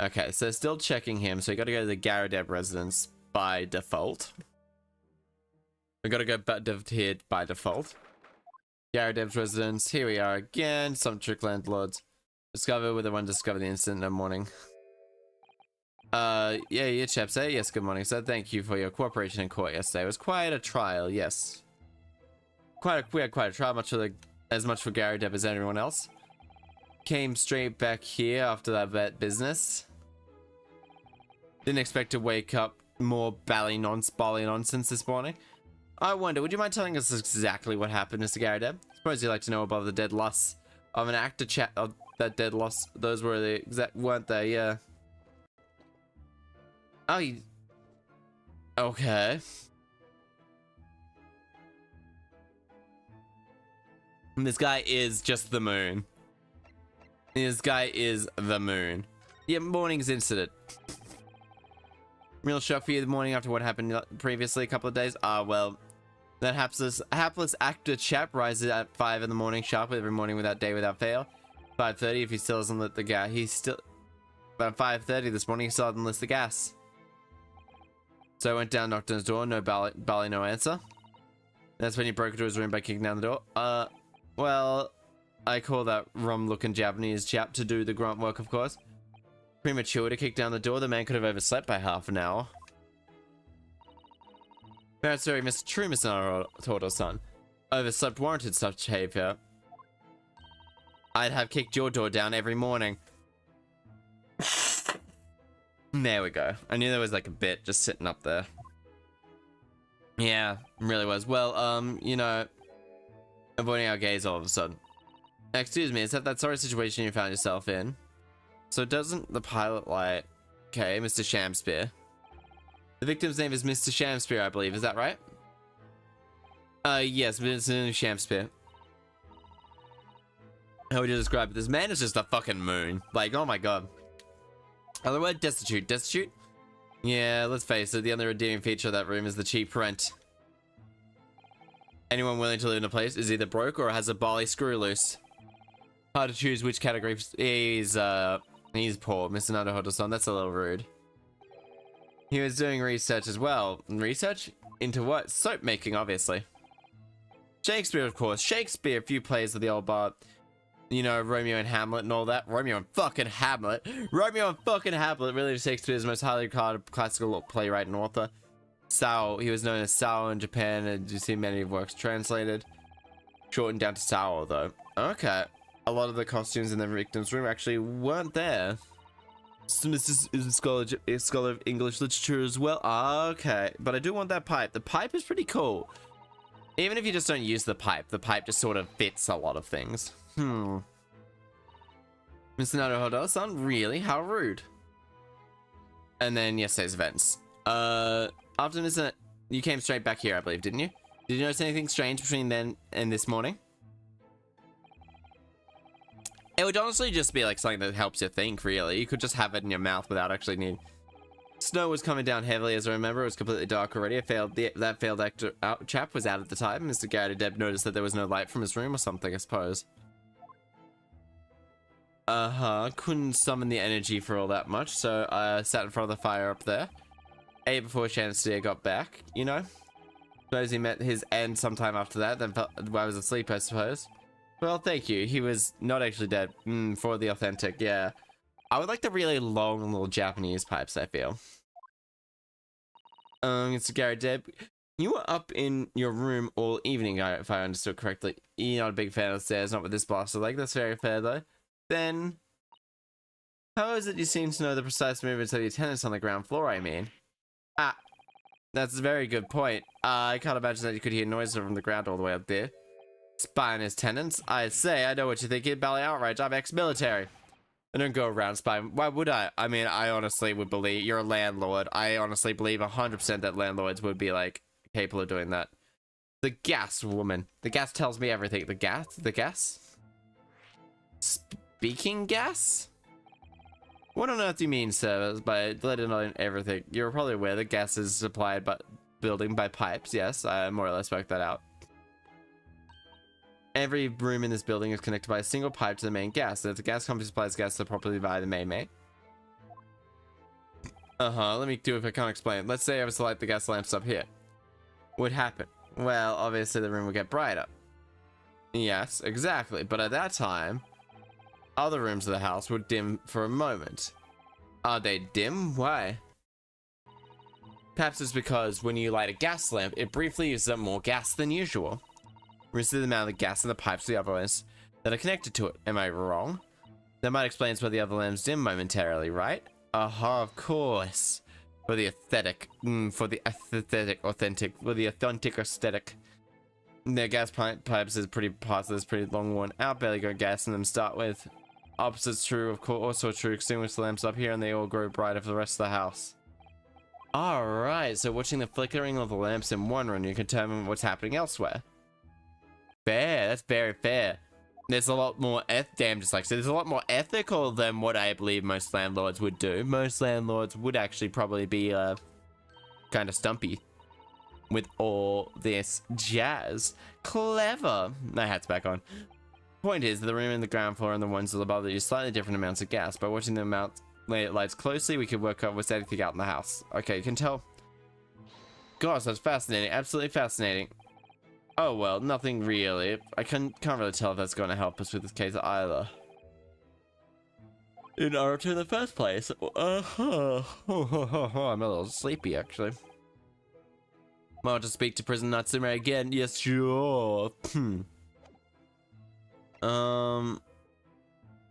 Okay, so still checking him, so you gotta go to the Garadeb residence by default. We gotta go back here by default. Garadeb's residence, here we are again. Some trick landlords. Discover with the one discovered the incident in the morning. Yeah, Chaster. Yes, good morning, sir. Thank you for your cooperation in court yesterday. It was quite a trial, yes. We had quite a trial, as much for Garadeb as anyone else. Came straight back here after that vet business. Didn't expect to wake up more bally nonsense this morning. I wonder, would you mind telling us exactly what happened, Mr. Garadeb? Suppose you'd like to know above the dead loss of an actor chat of that dead loss. Those were the exact, weren't they? Yeah. Oh, okay. This guy is just the moon. This guy is the moon. Yeah, morning's incident. Real shock for you the morning after what happened previously a couple of days? Well, that hapless actor chap rises at 5 in the morning sharp every morning without day without fail. 5:30 if he still doesn't lit the gas. He's still... About 5:30 this morning he still hasn't lit the gas. So I went down, knocked on his door, no Bally, no answer. That's when he broke into his room by kicking down the door. Well, I call that rum-looking Japanese chap to do the grunt work, of course. Premature to kick down the door, the man could have overslept by half an hour. Parents very Mr. True, Mr. Naruto-san. Overslept warranted such behavior. I'd have kicked your door down every morning. There we go. I knew there was like a bit just sitting up there. Yeah, really was. Well, you know, avoiding our gaze all of a sudden. Excuse me, is that sort of situation you found yourself in? So doesn't the pilot like... Okay, Mr. Shamspear. The victim's name is Mr. Shamspear, I believe. Is that right? Yes, Mr. Shamspear. How would you describe it? This man is just a fucking moon. Like, oh my god. The word destitute. Destitute? Yeah, let's face it. The only redeeming feature of that room is the cheap rent. Anyone willing to live in a place is either broke or has a bally screw loose. Hard to choose which category. He's poor, Mr. Naruto-san. That's a little rude. He was doing research as well. Research? Into what? Soap making, obviously. Shakespeare, of course. Shakespeare, a few plays of the old bar. You know, Romeo and Hamlet and all that. Romeo and fucking Hamlet. Romeo and fucking Hamlet. Really, Shakespeare's most highly regarded classical playwright and author. Sao. He was known as Sao in Japan, and you see many works translated. Shortened down to Sao, though. Okay. A lot of the costumes in the victim's room actually weren't there. So this is a scholar of English literature as well. Okay. But I do want that pipe. The pipe is pretty cool. Even if you just don't use the pipe just sort of fits a lot of things. Mr. Naruto-san, really? How rude. And then yesterday's events. After Mr. You came straight back here, I believe, didn't you? Did you notice anything strange between then and this morning? It would honestly just be like something that helps you think, really. You could just have it in your mouth without actually needing. Snow was coming down heavily, as I remember. It was completely dark already. That failed actor chap was out at the time. Mr. Gary Deb noticed that there was no light from his room or something, I suppose. Couldn't summon the energy for all that much, so I sat in front of the fire up there. Ate before Chaster got back, you know? Suppose he met his end sometime after that, then I was asleep, I suppose. Well, thank you. He was not actually dead. For the authentic, yeah. I would like the really long little Japanese pipes, I feel. Mr. Gary Deb, you were up in your room all evening, if I understood correctly. You're not a big fan of the stairs, not with this blaster leg. That's very fair, though. Then, how is it you seem to know the precise movements of your tenants on the ground floor, I mean? Ah, that's a very good point. I can't imagine that you could hear noises from the ground all the way up there. Spying his tenants? I say, I know what you're thinking, Ballet Outrage. I'm ex-military. I don't go around spying. Why would I? I mean, I honestly would believe you're a landlord. I honestly believe 100% that landlords would be like capable of doing that. The gas woman. The gas tells me everything. The gas? The gas? Speaking gas? What on earth do you mean, sir, by letting on everything? You're probably aware that gas is supplied by building by pipes. Yes, I more or less worked that out. Every room in this building is connected by a single pipe to the main gas. And if the gas company supplies gas properly via the main. Let me do it if I can't explain. Let's say I was to light the gas lamps up here. What would happen? Well, obviously the room would get brighter. Yes, exactly. But at that time, other rooms of the house would dim for a moment. Are they dim? Why? Perhaps it's because when you light a gas lamp, it briefly uses up more gas than usual. Reduces the amount of gas in the pipes to the other lamps that are connected to it. Am I wrong? That might explain why the other lamps dim momentarily, right? Of course. For the aesthetic. For the authentic aesthetic. Their gas pipes is pretty parts of this pretty long worn out. Barely got gas in them to start with. Opposite's true, of course. Also true. Extinguish the lamps up here and they all grow brighter for the rest of the house. Alright, so watching the flickering of the lamps in one room, you can determine what's happening elsewhere. Fair, that's very fair. There's a lot more there's a lot more ethical than what I believe most landlords would do. Most landlords would actually probably be kind of stumpy with all this jazz. Clever. My hat's back on. Point is, the room in the ground floor and the ones above that use slightly different amounts of gas. By watching the amount lights closely, we could work out what's anything out in the house. Okay, you can tell. Gosh, that's fascinating. Absolutely fascinating. Oh well, nothing really. I can't really tell if that's going to help us with this case either. In order to the first place. I'm a little sleepy actually. Well, to speak to Prison Natsume again. Yes, sure. I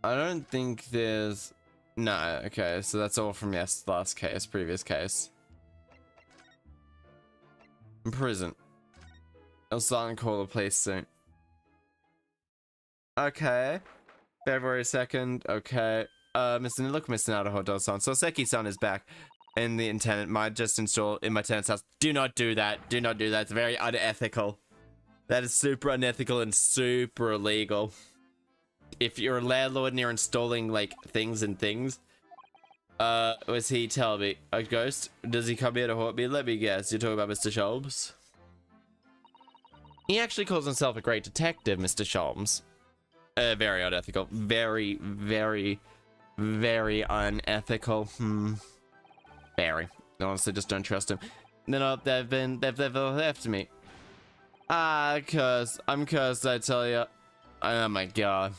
don't think there's. No. Okay, so that's all from last case, previous case. In prison. I'll start and call the police soon. Okay. February 2nd. Okay. Mr. Naruhodo-san. Soseki-san is back. And the tenant might just install in my tenant's house. Do not do that. Do not do that. It's very unethical. That is super unethical and super illegal. If you're a landlord and you're installing, like, things, was he telling me? A ghost? Does he come here to haunt me? Let me guess. You're talking about Mr. Sholmes? He actually calls himself a great detective, Mr. Sholmes. Very unethical. Very, very, very unethical. Very. Honestly, just don't trust him. No, they've left me. I'm cursed, I tell you. Oh my god.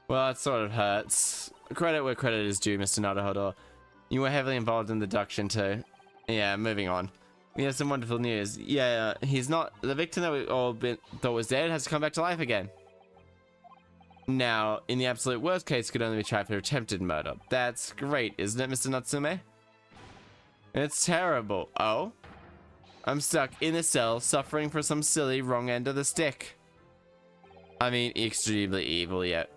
Well, that sort of hurts. Credit where credit is due, Mr. Naruhodo. You were heavily involved in the abduction too. Yeah, moving on. We have some wonderful news. Yeah, he's not. The victim that we all thought was dead has come back to life again. Now, in the absolute worst case, could only be tried for attempted murder. That's great, isn't it, Mr. Natsume? It's terrible. Oh? I'm stuck in a cell, suffering for some silly wrong end of the stick. I mean, extremely evil yet.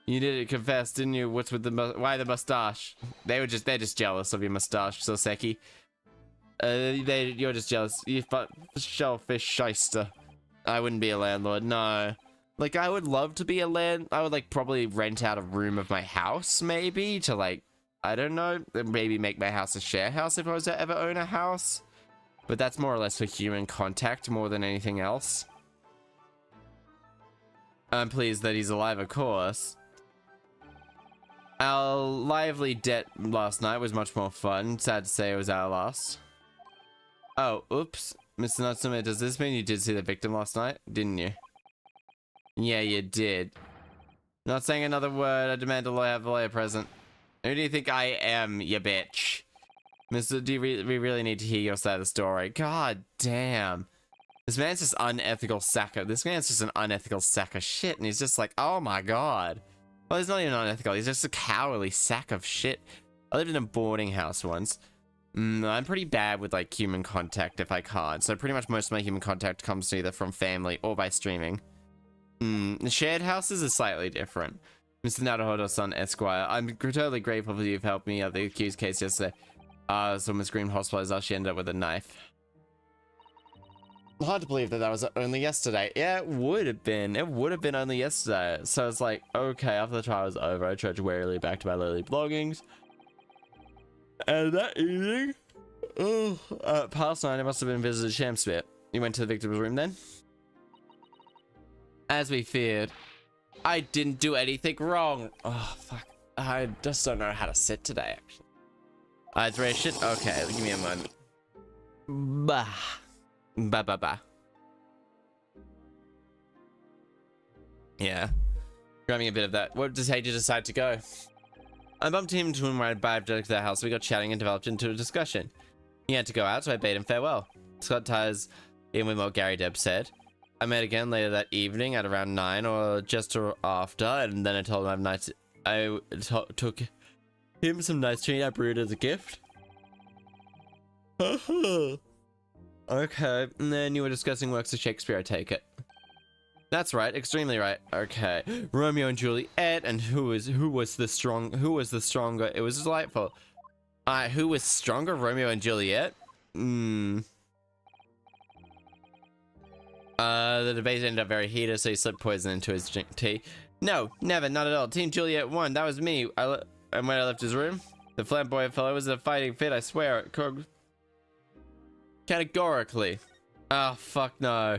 You did it, confess, didn't you? What's with the why the mustache? They're just jealous of your mustache, Soseki. You're just jealous. You shellfish shyster. I wouldn't be a landlord, no. Like, I would love to be a land. I would, like, probably rent out a room of my house, maybe, to, like, I don't know, maybe make my house a share house if I was to ever own a house. But that's more or less for human contact more than anything else. I'm pleased that he's alive, of course. Our lively debt last night was much more fun. Sad to say it was our last. Oh, oops. Mr. Natsume, does this mean you did see the victim last night? Didn't you? Yeah, you did. Not saying another word. I demand a lawyer, have a lawyer present. Who do you think I am, you bitch? Mister, we really need to hear your side of the story. God damn. This man's just unethical sack of... This man's just an unethical sack of shit. And he's just like, oh my god. Well, he's not even unethical. He's just a cowardly sack of shit. I lived in a boarding house once. I'm pretty bad with, like, human contact if I can't. So pretty much most of my human contact comes either from family or by streaming. Shared houses are slightly different. Mr. Naruhodo-san, Esquire, I'm totally grateful for you've helped me out the accused case yesterday. So Miss Green hospitalized us, she ended up with a knife. Hard to believe that was only yesterday. Yeah, it would have been. It would have been only yesterday. So it's like, okay, after the trial was over, I trudged wearily back to my lowly belongings. And that evening, past 9, I must have been visited Shamspit. You went to the victim's room then? As we feared, I didn't do anything wrong. Oh, fuck. I just don't know how to sit today, actually. Eyes raised shit? Okay, give me a moment. Bah. Bah, bah, bah. Yeah. Grabbing a bit of that. What does Heiji decide to go? I bumped him into him when I arrived to the house. We got chatting and developed into a discussion. He had to go out, so I bade him farewell. Scott ties in with what Gary Deb said. I met again later that evening at around 9 or just after, and then I told him I took him some nice treat I brewed as a gift. Okay, and then you were discussing works of Shakespeare, I take it. That's right, extremely right. Okay, Romeo and Juliet, and who was the stronger? It was delightful. Who was stronger, Romeo and Juliet? The debate ended up very heated, so he slipped poison into his tea. No, never, not at all. Team Juliet won. That was me. And when I left his room, the flamboyant fellow was in a fighting fit. I swear it. Categorically. Oh, fuck no.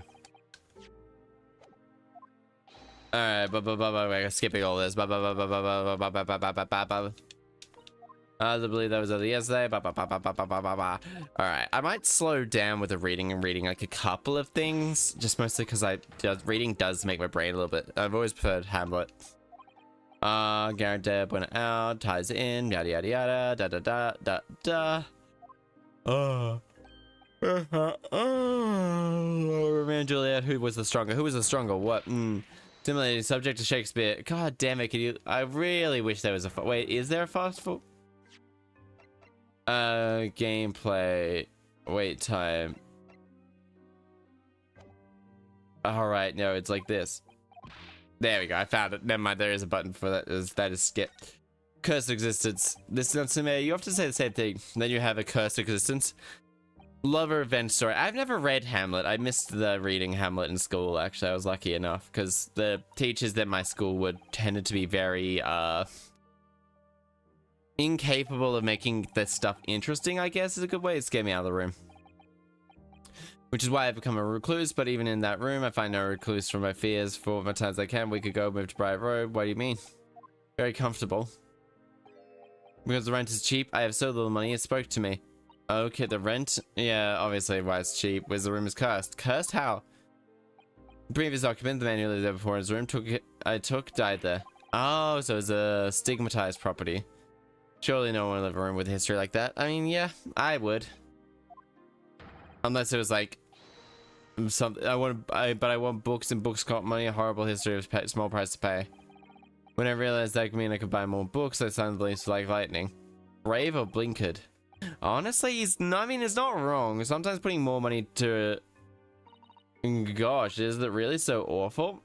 Alright, we're skipping all this. I believe that was other yesterday. Alright, I might slow down with the reading and reading like a couple of things, just mostly because reading does make my brain a little bit. I've always preferred Hamlet. Garrett Deb went out, ties in, yada yada yada, da da da da da. Romeo and Juliet, who was the stronger? Who was the stronger? What? Similarly, subject to Shakespeare. God damn it, I really wish there was a wait, is there a fast forward? Gameplay. Wait time. Alright, no, it's like this. There we go, I found it. Never mind, there is a button for that. That is skip. Cursed existence. This is to me. You have to say the same thing. Then you have a cursed existence. Lover revenge story. I've never read Hamlet. I missed the reading Hamlet in school, actually. I was lucky enough, because the teachers at my school tended to be very, incapable of making this stuff interesting, I guess, is a good way to scare me out of the room. Which is why I've become a recluse, but even in that room, I find no recluse from my fears. For my times I can, we could go move to Bright Road. What do you mean? Very comfortable. Because the rent is cheap, I have so little money, it spoke to me. Okay, the rent? Yeah, obviously why it's cheap. Where's the room is cursed? Cursed? How? The previous occupant, the man who lived there before in his room, died there. Oh, so it's a stigmatized property. Surely no one would live in a room with a history like that. I mean, yeah, I would. Unless it was like something but I want books, and books cost money, a horrible history of small price to pay. When I realized that could mean I could buy more books, I signed the lease like lightning. Brave or blinkered? Honestly, it's not wrong. Sometimes putting more money to... Gosh, is it really so awful?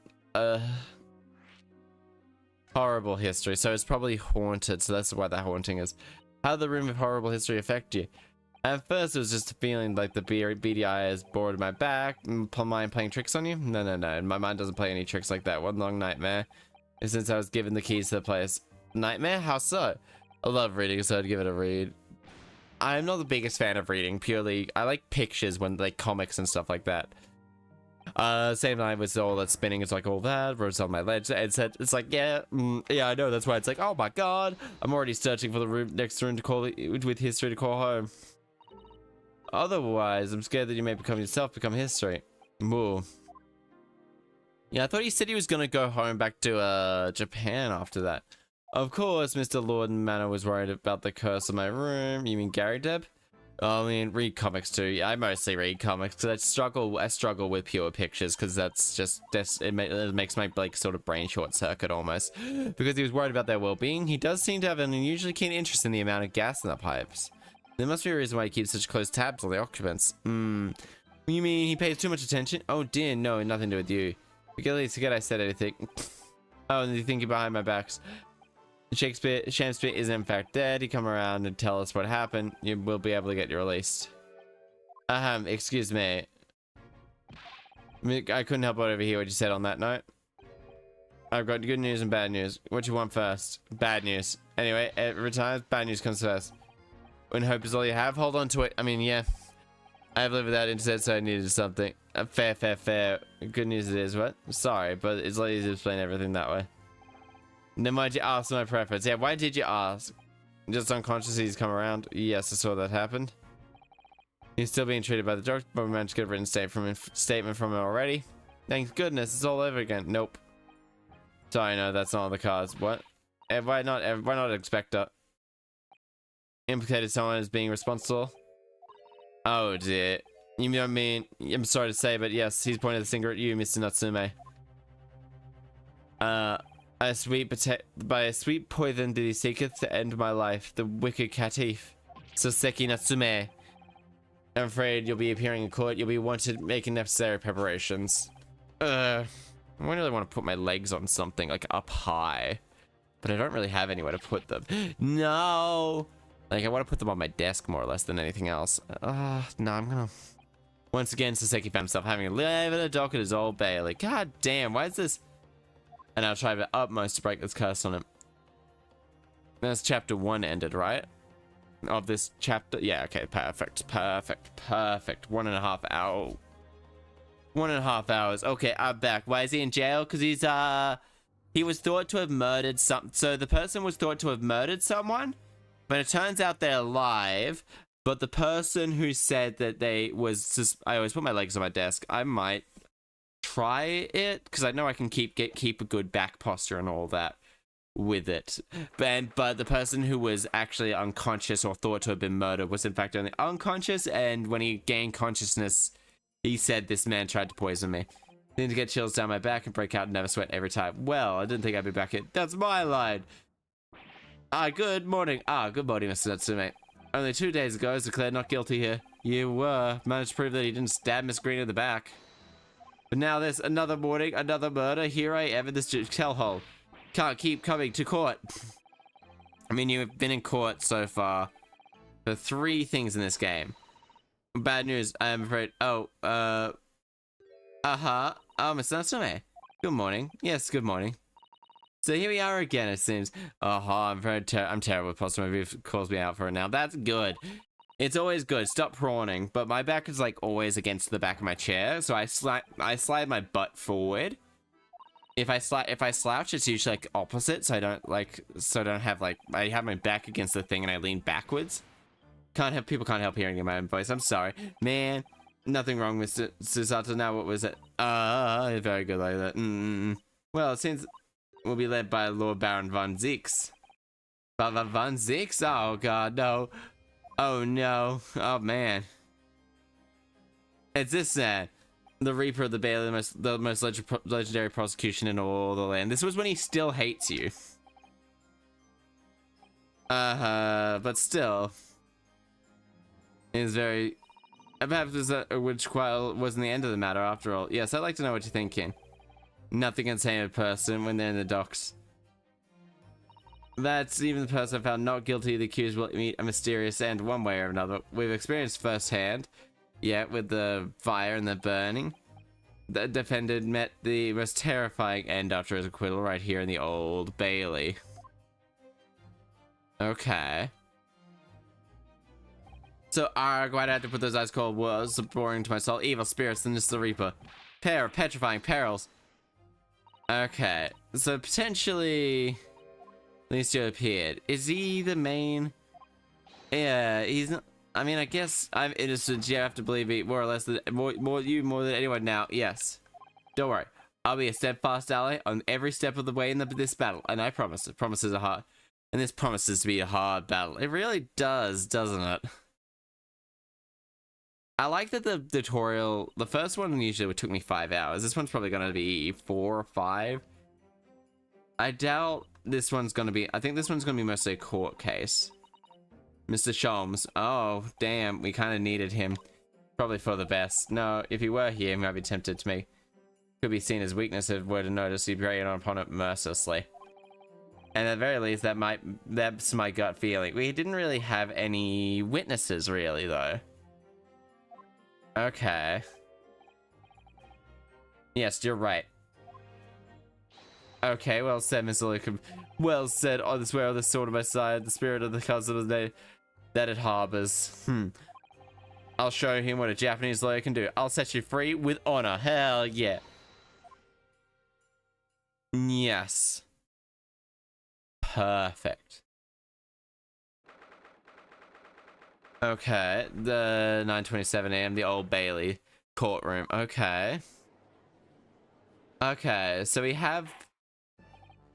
Horrible history, so it's probably haunted, so that's why that haunting is. How did the room of horrible history affect you? At first, it was just a feeling like the beady eye is bored of my back. Mind playing tricks on you? No. My mind doesn't play any tricks like that. One long nightmare. And since I was given the keys to the place. Nightmare? How so? I love reading, so I'd give it a read. I'm not the biggest fan of reading. Purely, I like pictures when like comics and stuff like that. Same night with all that spinning, it's like all that, wrote on my ledge, and said, it's like, yeah, I know, that's why it's like, oh my god, I'm already searching for the room, next room to call it, with history to call home. Otherwise, I'm scared that you may become history. Moo. Yeah, I thought he said he was gonna go home back to, Japan after that. Of course, Mr. Lord Manor was worried about the curse of my room. You mean Gary Deb? I mean, read comics too. Yeah, I mostly read comics because I struggle with pure pictures because it makes my like sort of brain short circuit almost. Because he was worried about their well-being. He does seem to have an unusually keen interest in the amount of gas in the pipes. There must be a reason why he keeps such close tabs on the occupants. You mean he pays too much attention? Oh dear, no, nothing to do with you. Forget I said anything. Oh, and you think you're behind my backs. Shakespeare isn't in fact dead. He come around and tell us what happened. You will be able to get you released. Excuse me. I couldn't help but overhear what you said on that note. I've got good news and bad news. What you want first? Bad news. Anyway, every time bad news comes first. When hope is all you have, hold on to it. I mean, yeah. I've lived without internet, so I needed something. Fair. Good news it is, what? Sorry, but it's not easy to explain everything that way. Then why'd you ask my preference? Yeah, why did you ask? Just unconscious he's come around? Yes, I saw that happened. He's still being treated by the doctor, but we managed to get a written statement from him already. Thank goodness, it's all over again. Nope. Sorry, no, that's not on the cards. What? Why not expect it? Implicated someone as being responsible? Oh dear. You know what I mean? I'm sorry to say, but yes, he's pointing the finger at you, Mr. Natsume. By a sweet poison did he seeketh to end my life, the wicked catif, Soseki Natsume. I'm afraid you'll be appearing in court. You'll be wanted making necessary preparations. I really want to put my legs on something, like up high. But I don't really have anywhere to put them. No! Like, I want to put them on my desk more or less than anything else. No, I'm gonna... Once again, Soseki found himself having a live in a dock at his old Bailey. God damn, why is this... And I'll try the utmost to break this curse on him. That's chapter 1 ended, right? Of this chapter. Yeah, okay, perfect. 1.5 hours. 1.5 hours. Okay, I'm back. Why is he in jail? Because he was thought to have murdered so the person was thought to have murdered someone, but it turns out they're alive. But the person who said that they was just... I always put my legs on my desk. I might try it because I know I can keep a good back posture and all that with it, but the person who was actually unconscious or thought to have been murdered was in fact only unconscious, and when he gained consciousness he said this man tried to poison me. I need to get chills down my back and break out and never sweat every time. Well, I didn't think I'd be back here. That's my line. Good morning. Good morning, Mr. Natsume. Only 2 days ago I was declared not guilty here. You managed to prove that he didn't stab Miss Green in the back. But now there's another morning, another murder. Here I am in this hellhole. Can't keep coming to court. I mean, you've been in court so far for 3 things in this game. Bad news, I'm afraid. Mr. Natsume. Good morning. Yes, good morning. So here we are again, it seems. I'm terrible with posture. My roof calls me out for it now. That's good. It's always good. Stop prawning. But my back is like always against the back of my chair, so I slide my butt forward. If I slouch, it's usually like opposite, so I don't have like I have my back against the thing and I lean backwards. People can't help hearing my own voice. I'm sorry, man. Nothing wrong, Mr. Susato. Now what was it? Very good like that. Well, it seems we'll be led by Lord Baron von Zeeks. Von Zeeks? Oh god, no. Oh no. Oh man. It's this sad. The Reaper of the Bailey, the most legendary prosecution in all the land. This was when he still hates you. But still. It's very... Perhaps which wasn't the end of the matter after all. Yes, I'd like to know what you're thinking. Nothing can say in person when they're in the docks. That's even the person found not guilty. The accused will meet a mysterious end one way or another. We've experienced firsthand, yet with the fire and the burning. The defendant met the most terrifying end after his acquittal right here in the Old Bailey. Okay. So, why'd I have to put those ice cold words boring to my soul? Evil spirits, and this is the Reaper. Pair of petrifying perils. Okay. So, potentially, Lucio appeared. Is he the main? Yeah, he's not. I mean, I guess I'm innocent. You have to believe me more or less than more than anyone now. Yes. Don't worry. I'll be a steadfast ally on every step of the way in this battle, and I promise. It promises a hard, and this promises to be a hard battle. It really does, doesn't it? I like that the tutorial, the first one usually took me 5 hours. This one's probably going to be 4 or 5. I doubt this one's going to be, I think this one's going to be mostly a court case. Mr. Sholmes. Oh, damn, we kind of needed him. Probably for the best. No, if he were here, he might be tempted to me. Could be seen as weakness if were to notice he preyed on opponent mercilessly. And at the very least, that's my gut feeling. We didn't really have any witnesses, really, though. Okay. Yes, you're right. Okay, well said, Mr. Lucas. Well said. I swear on the sword of my side, the spirit of the cousin of the day that it harbors. I'll show him what a Japanese lawyer can do. I'll set you free with honor. Hell yeah. Yes. Perfect. Okay, the 9:27 a.m. the Old Bailey courtroom. Okay. Okay, so we have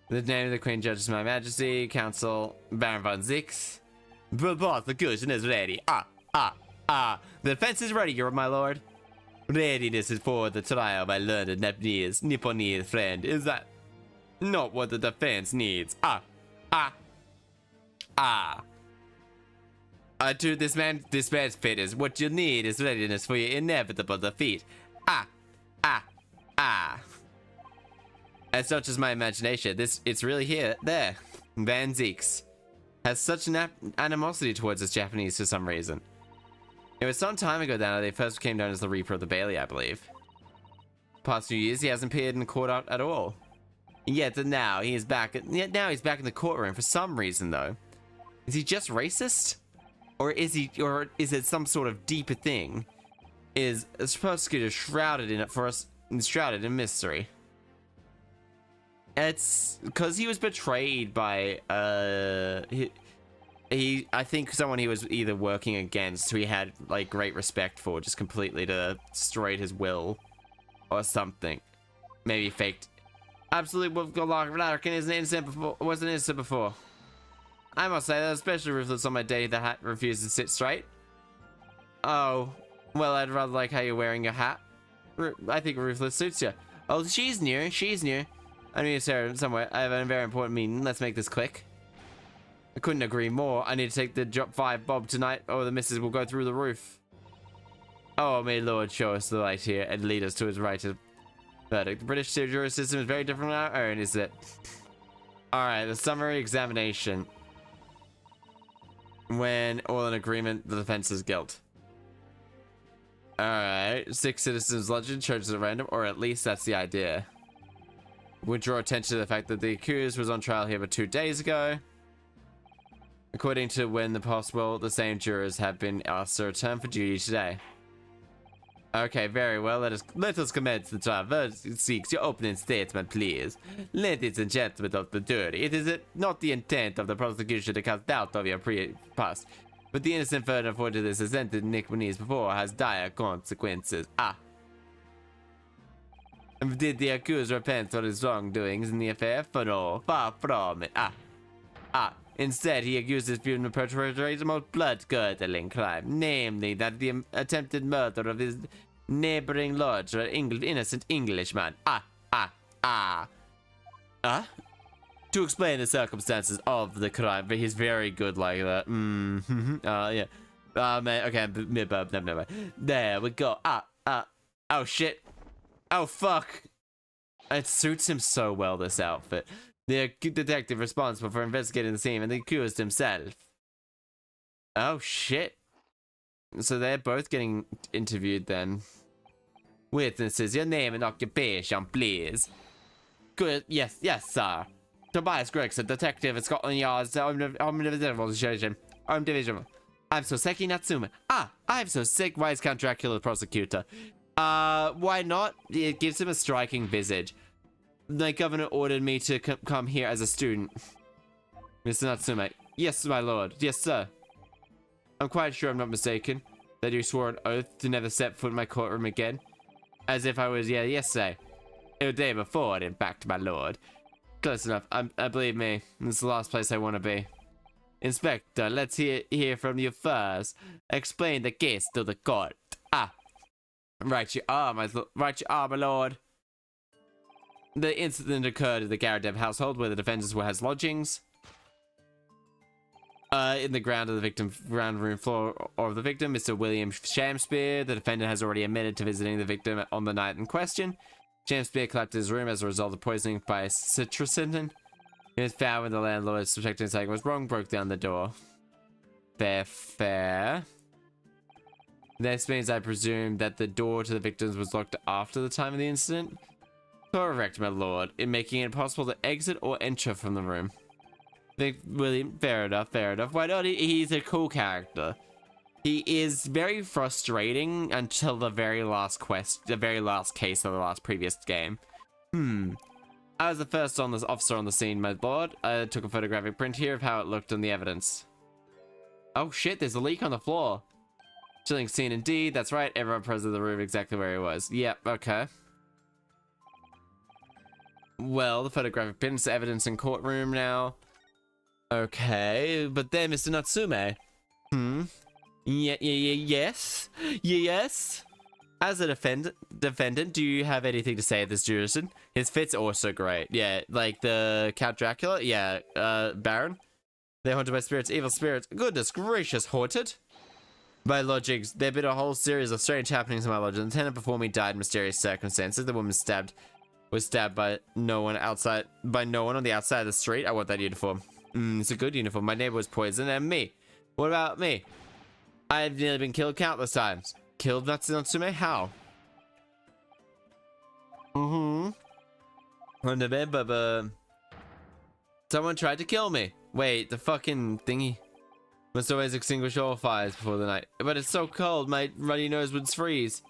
the name of the Queen Judges, My Majesty, Counsel, Baron von Zix. Both the cushion is ready. The defense is ready, my lord. Readiness is for the trial, my learned Nipponese friend. Is that not what the defense needs? Dude, this man's fitness. What you need is readiness for your inevitable defeat. It's not just my imagination. It's really there. Van Zeeks has such an animosity towards us Japanese for some reason. It was some time ago now they first became known as the Reaper of the Bailey, I believe. Past few years, he hasn't appeared in court at all. Yet now he's back in the courtroom for some reason, though. Is he just racist? Or is it some sort of deeper thing? Is supposed to get shrouded in it for us, shrouded in mystery? It's because he was betrayed by I think someone he was either working against, who he had like great respect for, just completely destroyed his will, or something. Maybe faked. Absolutely, Larkin isn't innocent before. Wasn't innocent before. I must say that especially ruthless on my day the hat refused to sit straight. Oh, well, I'd rather like how you're wearing your hat. I think ruthless suits you. Oh, she's new. I need to see her somewhere. I have a very important meeting. Let's make this quick. I couldn't agree more. I need to take the drop 5 bob tonight, or the missus will go through the roof. Oh, may Lord show us the light here and lead us to his right verdict. The British jury system is very different from our own, is it? Alright, the summary examination. When all in agreement, the defense is guilt. Alright, 6 citizens lodged charges at random, or at least that's the idea. Would draw attention to the fact that the accused was on trial here but 2 days ago. According to when the same jurors have been asked to return for duty today. Okay, very well. Let us commence the trial. Verdict seeks your opening statement, please. Ladies and gentlemen of the jury, it is not the intent of the prosecution to cast doubt of your past, but the innocent verdict for this assented Nipponese before has dire consequences. Did the accused repent for his wrongdoings in the affair? For no, far from it. Instead, he accused his student of perpetrating the most blood-curdling crime, namely that the attempted murder of his neighboring lodge, an innocent Englishman. To explain the circumstances of the crime, but he's very good like that. Yeah. Man, okay, never. There we go. Oh shit. Oh fuck. It suits him so well, this outfit. The detective responsible for investigating the scene and the accused himself. Oh, shit. So they're both getting interviewed then. Witnesses, your name and occupation, please. Good, yes, sir. Tobias Gregson, detective at Scotland Yard's Home Division. I'm Soseki Natsume. I'm so sick. Why is Count Dracula the prosecutor? Why not? It gives him a striking visage. The governor ordered me to come here as a student. Mr. Natsume. Yes, my lord. Yes, sir. I'm quite sure I'm not mistaken that you swore an oath to never set foot in my courtroom again. As if I was, yesterday. The day before, in fact, my lord. Close enough. I believe me. This is the last place I want to be. Inspector, let's hear from you first. Explain the case to the court. Right you are, my lord. The incident occurred in the Garadev household where the defendants has lodgings. In the ground room floor of the victim, Mr. William Shamspeare. The defendant has already admitted to visiting the victim on the night in question. Shamspeare collapsed in his room as a result of poisoning by citrusinin. He was found when the landlord, suspecting something was wrong, broke down the door. Fair. This means I presume that the door to the victims was locked after the time of the incident? Correct, my lord, in making it impossible to exit or enter from the room. William, fair enough. Why not? He's a cool character. He is very frustrating until the very last case of the last previous game. I was the first officer on the scene, my lord. I took a photographic print here of how it looked on the evidence. Oh shit, there's a leak on the floor. Chilling scene indeed. That's right, everyone present in the room exactly where he was. Yep, okay. Well, the photographic print's evidence in courtroom now. Okay, but then Mr. Natsume. Yes. As a defendant, do you have anything to say at this jurisdiction? His fit's also great. Yeah, like the Count Dracula. Yeah, Baron. They're haunted by spirits, evil spirits. Goodness gracious, haunted. My lodgings. There've been a whole series of strange happenings in my lodging. The tenant before me died in mysterious circumstances. The woman was stabbed by no one on the outside of the street. I want that uniform. It's a good uniform. My neighbor was poisoned, and me. What about me? I've nearly been killed countless times. Killed Natsume? How? Someone tried to kill me. Wait, the fucking thingy must always extinguish all fires before the night. But it's so cold, my runny nose would freeze.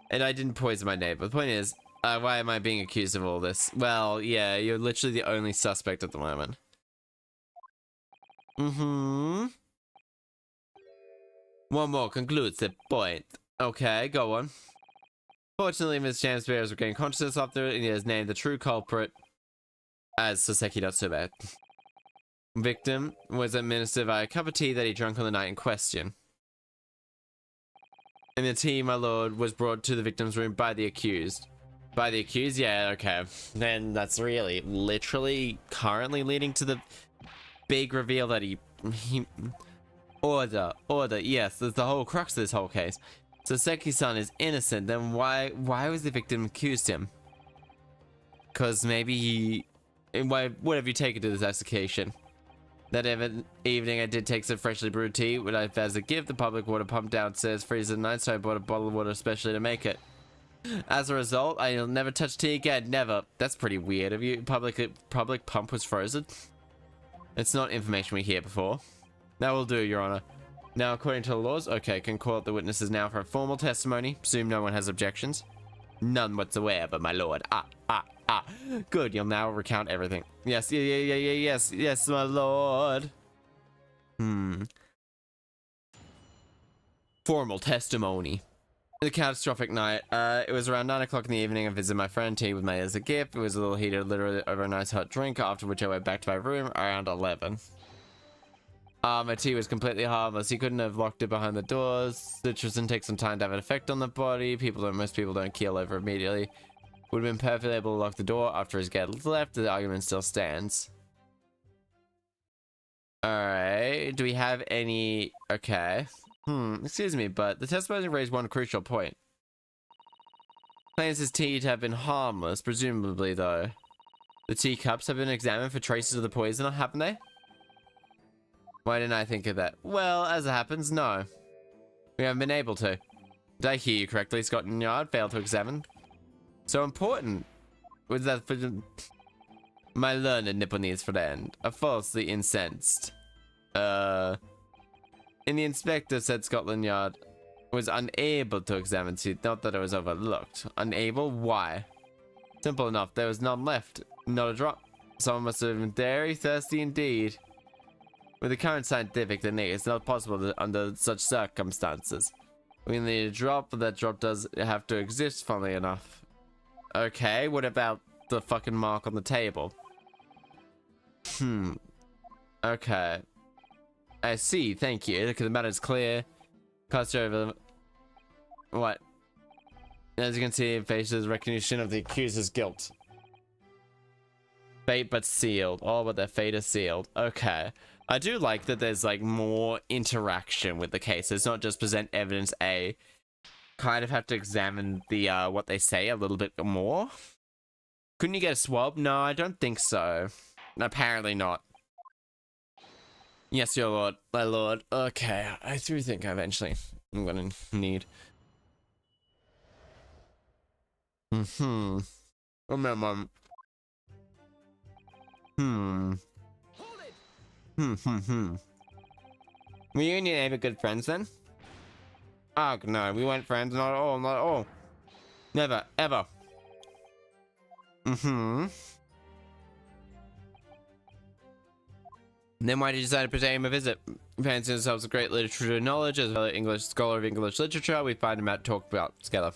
And I didn't poison my neighbor. The point is, why am I being accused of all this? Well, yeah, you're literally the only suspect at the moment. One more conclusive point. Okay, go on. Fortunately, Ms. Shamspeare has regained consciousness after it, and he has named the true culprit as Soseki Natsume. Victim was administered by a cup of tea that he drank on the night in question. And the tea, my lord, was brought to the victim's room by the accused. By the accused? Yeah, okay. Then that's really, literally, currently leading to the big reveal that he Order, yes, that's the whole crux of this whole case. Soseki's-san is innocent, then why was the victim accused him? Because maybe what have you taken to this execution? That evening I did take some freshly brewed tea, which I as a gift, the public water pump downstairs freezes at night, so I bought a bottle of water especially to make it. As a result, I'll never touch tea again, never. That's pretty weird of you. Public pump was frozen. It's not information we hear before. That will do, Your Honor. Now, according to the laws, okay, can call up the witnesses now for a formal testimony. Presume no one has objections. None whatsoever, my lord. Good, you'll now recount everything. Yes, yes, my lord. Formal testimony. The catastrophic night. It was around 9 o'clock in the evening. I visited my friend, tea with me as a gift. It was a little heated, literally over a nice hot drink, after which I went back to my room around 11. My tea was completely harmless. He couldn't have locked it behind the doors. Citrusin takes some time to have an effect on the body. Most people don't keel over immediately. Would have been perfectly able to lock the door after his guest left. The argument still stands. Alright. Do we have any... Okay. Excuse me, but the testimony raised one crucial point. Claims his tea to have been harmless, presumably though. The teacups have been examined for traces of the poison, haven't they? Why didn't I think of that? Well, as it happens, no. We haven't been able to. Did I hear you correctly? Scotland Yard failed to examine. So important. Was that for my learned Nipponese friend? A falsely incensed. And the inspector said Scotland Yard was unable to examine it. Not that it was overlooked. Unable? Why? Simple enough. There was none left. Not a drop. Someone must have been very thirsty indeed. With the current scientific technique, it's not possible to, under such circumstances. We need a drop, but that drop does have to exist, funnily enough. Okay, what about the fucking mark on the table? Okay. I see, thank you, because the matter is clear. Chaster over... What? As you can see, it faces recognition of the accuser's guilt. Fate but sealed. Oh, but their fate is sealed. Okay. I do like that there's like more interaction with the case. It's not just present evidence A. Kind of have to examine the what they say a little bit more. Couldn't you get a swab? No, I don't think so. Apparently not. Yes, your lord, my lord. Okay, I do think eventually I'm gonna need. Remember. Were you and your neighbor good friends then? Oh no, we weren't friends, not at all, not at all. Never, ever. Then why did you decide to pay him a visit? Fancy themselves a great literature knowledge as an English scholar of English literature. We find him out to talk about together.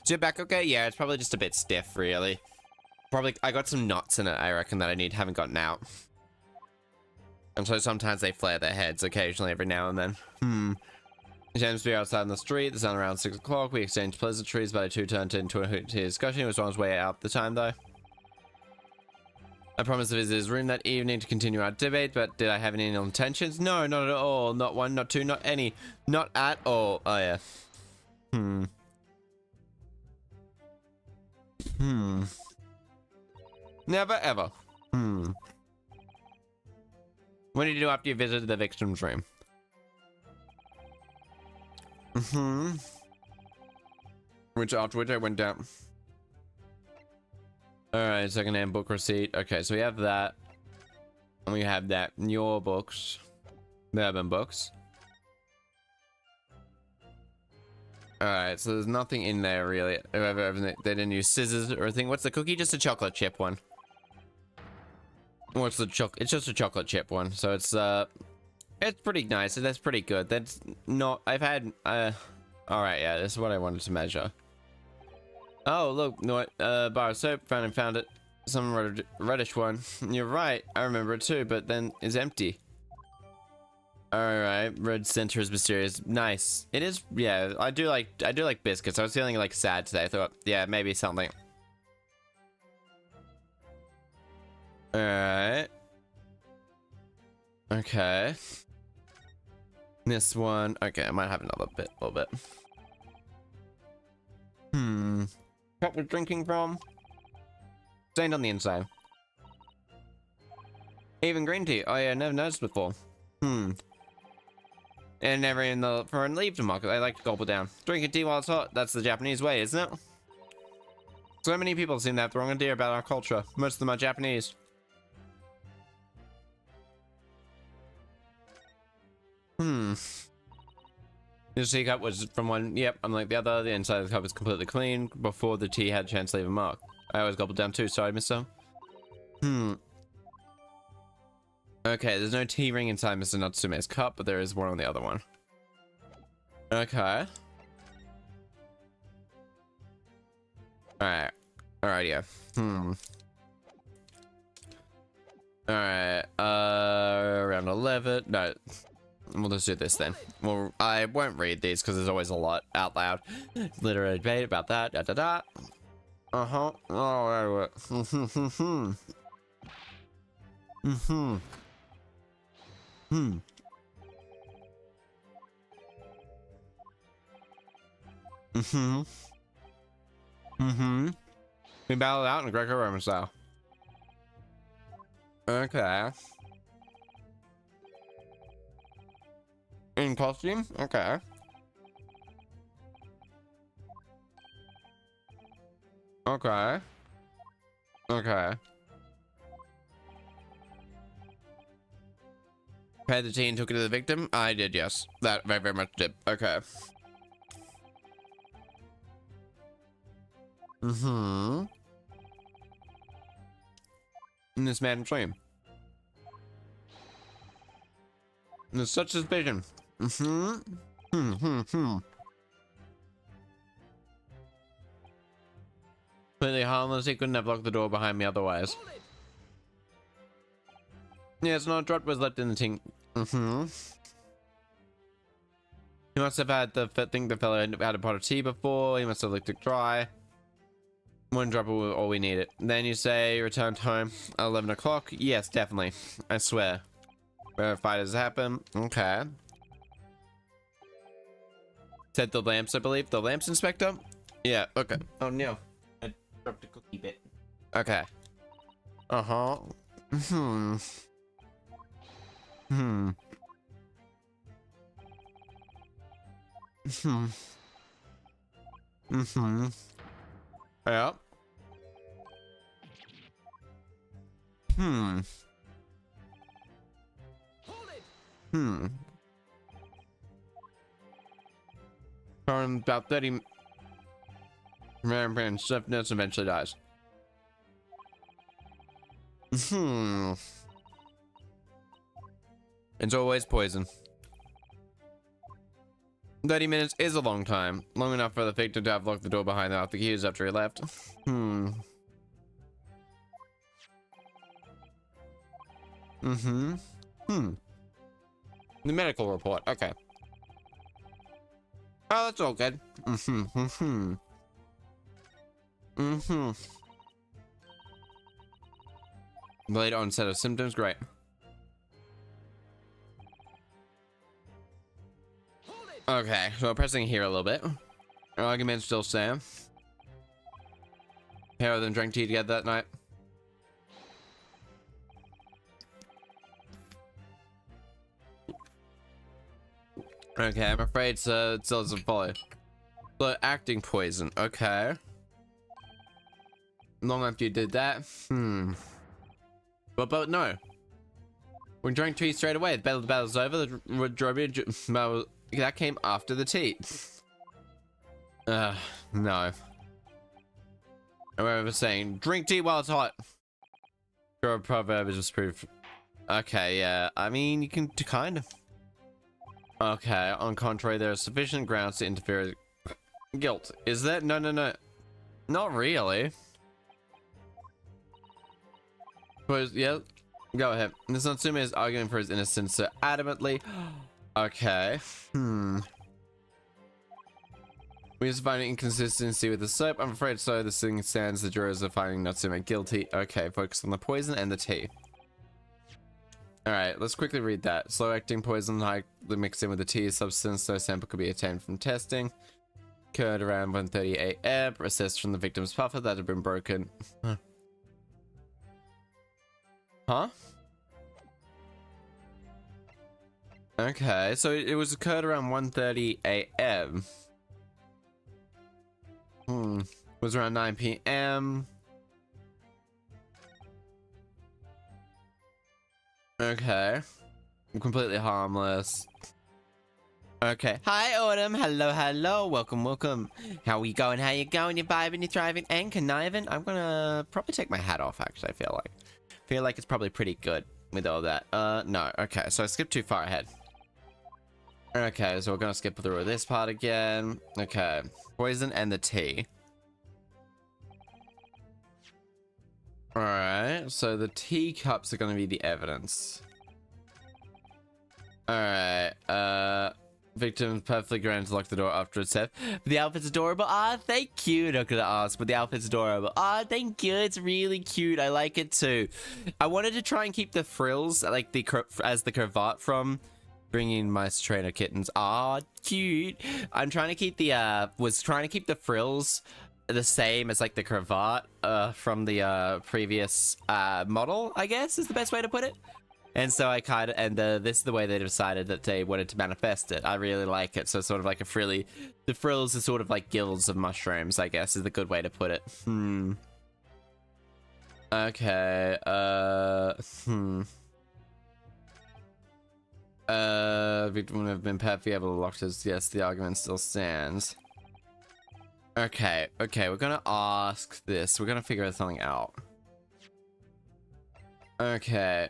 Is your back okay? Yeah, it's probably just a bit stiff, really. Probably, I got some knots in it, I reckon, that I haven't gotten out. And so sometimes they flare their heads occasionally every now and then. He seems to be outside in the street. The sun around 6 o'clock. We exchanged pleasantries, but I too turned into a discussion. He was on his way out at the time, though. I promised to visit his room that evening to continue our debate, but did I have any ill intentions? No, not at all. Not one, not two, not any. Not at all. Oh, yeah. Never, ever. What did you do after you visited the victim's room? After which I went down. Alright, second-hand book receipt. Okay, so we have that. And we have that in your books. Bourbon books. Alright, so there's nothing in there really. They didn't use scissors or anything. What's the cookie? Just a chocolate chip one. What's the chocolate? It's just a chocolate chip one. So it's pretty nice. That's pretty good. That's not, I've had, alright, yeah, this is what I wanted to measure. Oh, look, no, bar of soap, found it. Some reddish one. You're right, I remember it too, but then it's empty. Alright, red center is mysterious. Nice. It is, yeah, I do like biscuits. I was feeling like sad today. I thought, yeah, maybe something. Alright. Okay. This one, okay, I might have another bit, a little bit. Cup we're drinking from. Stained on the inside. Even green tea. Oh yeah, never noticed before. And never in the foreign leave to market. I like to gulp it down. Drinking tea while it's hot. That's the Japanese way, isn't it? So many people seem to have the wrong idea about our culture. Most of them are Japanese. This teacup was from one, yep, unlike the other, the inside of the cup is completely clean before the tea had a chance to leave a mark. I always gobbled down too, sorry, mister. Okay, there's no tea ring inside Mr. Natsume's cup, but there is one on the other one. Okay. Alright. Alright, yeah. Alright, around 11, no. We'll just do this then. Well, I won't read these because there's always a lot out loud. Literary debate about that. Da da da. Oh, We battled out in Greco-Roman style. Okay. In costume? Okay. Okay. Okay. Paid the tea and took it to the victim? I did, yes. That very, very much did. Okay. Mm-hmm. And this man dream. There's such suspicion. Mm-hmm. Completely harmless. He couldn't have locked the door behind me otherwise. Yes, no drop was left in the thing. He must have had the thing the fellow had a pot of tea before. He must have licked it dry. One drop was all we needed. Then you say returned home at 11 o'clock. Yes, definitely. I swear. Verified as happen. Okay. Said the lamps, I believe. The lamps inspector? Yeah, okay. Oh no. I dropped a cookie bit. Okay. Uh-huh. Yeah. From about 30 and stiffness eventually dies. It's always poison. 30 minutes is a long time. Long enough for the victim to have locked the door behind them after the keys after he left. The medical report. Okay. Oh, that's all good. Late onset of symptoms. Great. Okay, so we're pressing here a little bit. Our arguments still stand. Pair of them drank tea together that night. Okay, I'm afraid so it still doesn't follow. So acting poison, okay. Long after you did that, but no. We drank tea straight away. The battle's over. The that came after the tea. No. I remember saying, drink tea while it's hot. Your proverb is just proof. Okay, yeah. I mean, you can kind of. Okay, on contrary, there are sufficient grounds to interfere with guilt. Is there? No. Not really. But yeah, go ahead. This Natsume is arguing for his innocence so adamantly. Okay. We just find an inconsistency with the soap. I'm afraid so. This thing stands. The jurors are finding Natsume guilty. Okay, focus on the poison and the tea. Alright, let's quickly read that. Slow acting poison, the mixed in with the tea substance, no sample could be obtained from testing. Occurred around 1:30 a.m. Assessed from the victim's puffer that had been broken. Huh? Okay, so it was occurred around 1:30 a.m. It was around 9 p.m. Okay. I'm completely harmless. Okay. Hi, Autumn. Hello. Welcome. How are you going? How you going? You vibing? You thriving? And conniving? I'm gonna probably take my hat off, actually, I feel like it's probably pretty good with all that. No. Okay, so I skipped too far ahead. Okay, so we're gonna skip through this part again. Okay. Poison and the tea. Alright, so the teacups are gonna be the evidence. Alright, victim perfectly granted to lock the door after it's said. But the outfit's adorable. Ah, thank you. Not gonna ask, but the outfit's adorable. Ah, thank you. It's really cute. I like it too. I wanted to try and keep the frills, like the cravat from Bringing Mice Trainer Kittens. Ah, cute. I'm trying to keep the, was trying to keep the frills the same as like the cravat from the previous model, I guess is the best way to put it. And so I kind of, and this is the way they decided that they wanted to manifest it. I really like it. So sort of like a frilly, the frills are sort of like gills of mushrooms, I guess is the good way to put it. Okay, victim have been perfectly able to lock us. Yes, the argument still stands. Okay, we're gonna ask this. We're gonna figure something out. Okay.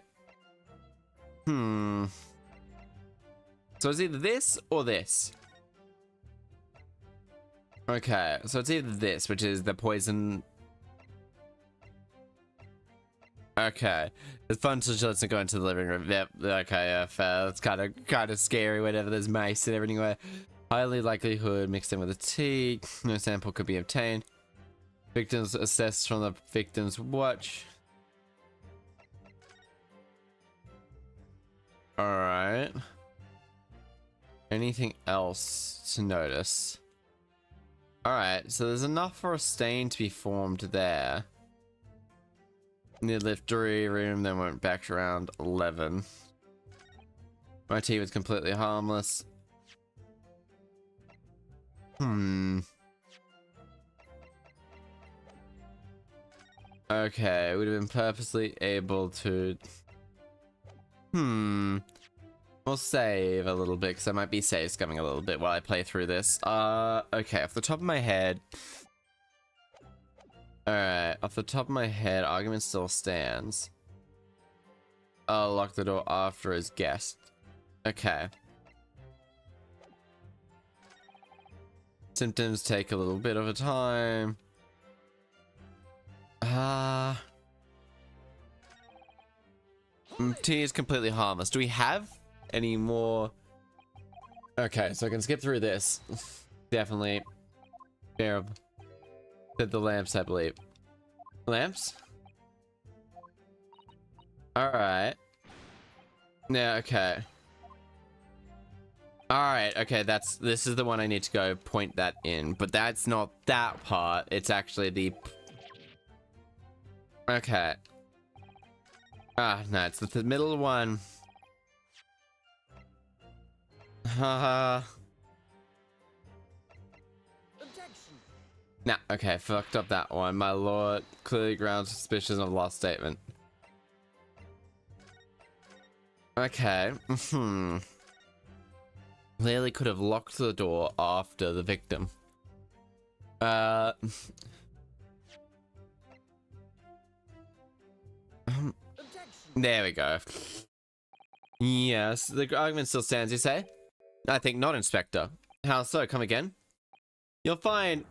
So it's either this or this. Okay, so it's either this, which is the poison. Okay, it's fun to just go into the living room. Yep. Okay, yeah, fair. It's kind of scary whenever there's mice and everywhere. Highly likelihood mixed in with a tea. No sample could be obtained. Victims assessed from the victim's watch. Alright. Anything else to notice? Alright, so there's enough for a stain to be formed there. Near liftery room, then went back around 11. My tea was completely harmless. Okay, would have been purposely able to... We'll save a little bit, because I might be save scumming a little bit while I play through this. Okay, off the top of my head... Alright, off the top of my head, argument still stands. I'll lock the door after his guest. Okay. Symptoms take a little bit of a time. Tea is completely harmless. Do we have any more? Okay, so I can skip through this. Definitely. Bearable. Said the lamps, I believe. Lamps? Alright. Yeah, okay. Alright, okay, this is the one I need to go point that in, but that's not that part, it's actually the... Okay. No, it's the middle one. Haha. Nah, okay, fucked up that one. My lord, clearly grounds suspicion of lost statement. Okay, Clearly could have locked the door after the victim. There we go. Yes, the argument still stands, you say? I think not, Inspector. How so? Come again? You'll find...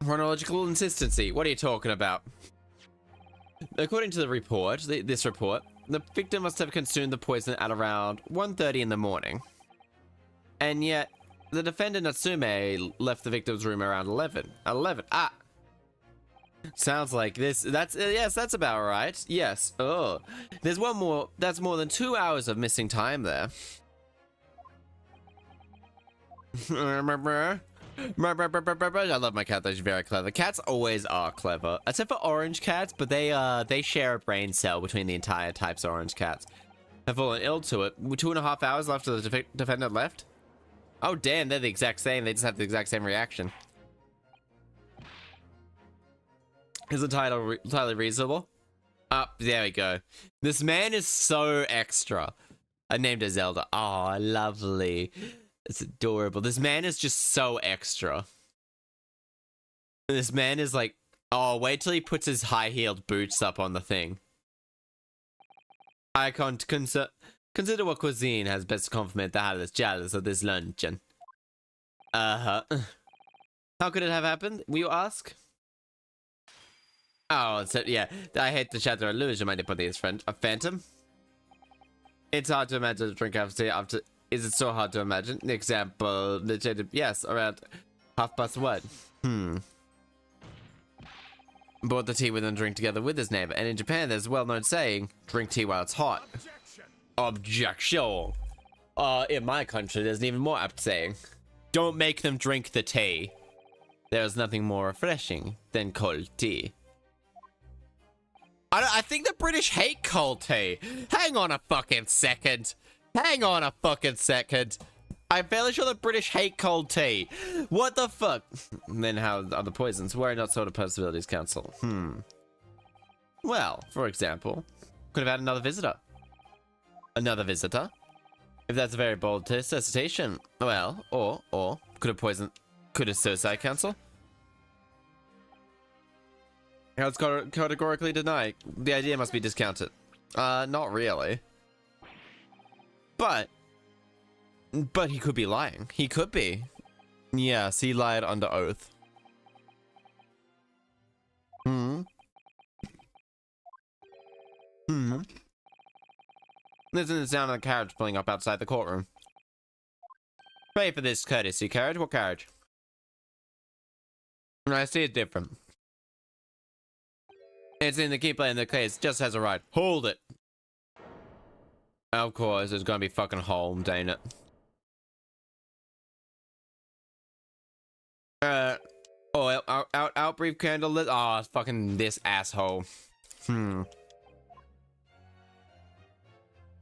chronological inconsistency. What are you talking about? According to the report, this report, the victim must have consumed the poison at around 1:30 in the morning. And yet, the defendant Natsume left the victim's room around 11. Sounds like this. Yes, that's about right. Yes. Oh, there's one more. That's more than 2 hours of missing time there. I love my cat. They're very clever. Cats always are clever, except for orange cats, but they share a brain cell between the entire types of orange cats. Have fallen ill to it. 2.5 hours after the defendant left. Oh damn, they're the exact same. They just have the exact same reaction. Is the title entirely reasonable? There we go. This man is so extra. I named her Zelda. Oh, lovely. It's adorable. This man is just so extra. This man is like, oh, wait till he puts his high-heeled boots up on the thing. I can't consider what cuisine has best to complement the highest jealous of this luncheon. How could it have happened, will you ask? Oh, so, yeah, I hate the shatter illusion, my Nepalese friend. A phantom? It's hard to imagine a drink after... Is it so hard to imagine? Example, legit, yes, around 1:30. Bought the tea with and drink together with his neighbor. And in Japan, there's a well-known saying, drink tea while it's hot. Objection. In my country, there's an even more apt saying. Don't make them drink the tea. There is nothing more refreshing than cold tea. I think the British hate cold tea. Hang on a fucking second. Hang on a fucking second. I'm fairly sure the British hate cold tea. What the fuck? And then how are the poisons? Worry not so to Possibilities Council. Well, for example, could have had another visitor. Another visitor? If that's a very bold association. Well, or could have poisoned. Could have Suicide Council? How it's categorically denied. The idea must be discounted. Not really. But he could be lying. He could be. Yes, he lied under oath. Listen to the sound of the carriage pulling up outside the courtroom. Pray for this courtesy carriage. What carriage? I see it's different. It's in the key plate in the case. Just has a right. Hold it. Of course, it's gonna be fucking Holmes, ain't it? Out brief candle lit. Oh, it's fucking this asshole.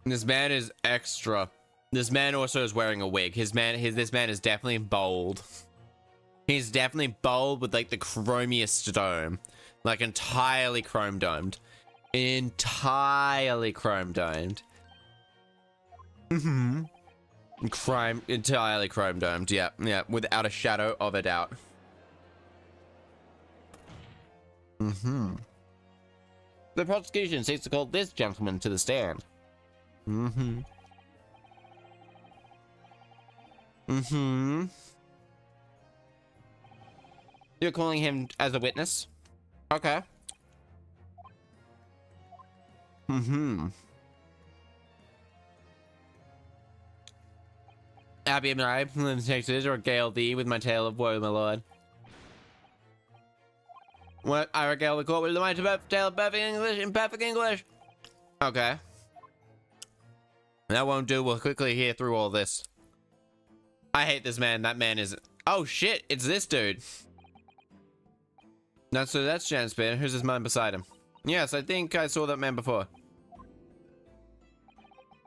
This man is extra. This man also is wearing a wig. This man is definitely bold. He's definitely bold with like the chromiest dome. Like entirely chrome domed. Entirely chrome domed. Entirely chrome domed. Yeah, without a shadow of a doubt. The prosecution seeks to call this gentleman to the stand. You're calling him as a witness? Okay. Abby and I, Texas, or regale thee with my tale of woe, my lord. What? I regale the court with my tale of perfect English in perfect English. Okay. That won't do. We'll quickly hear through all this. I hate this man. That man is... Oh shit, it's this dude. No, so that's Chaster. Who's this man beside him? Yes, I think I saw that man before.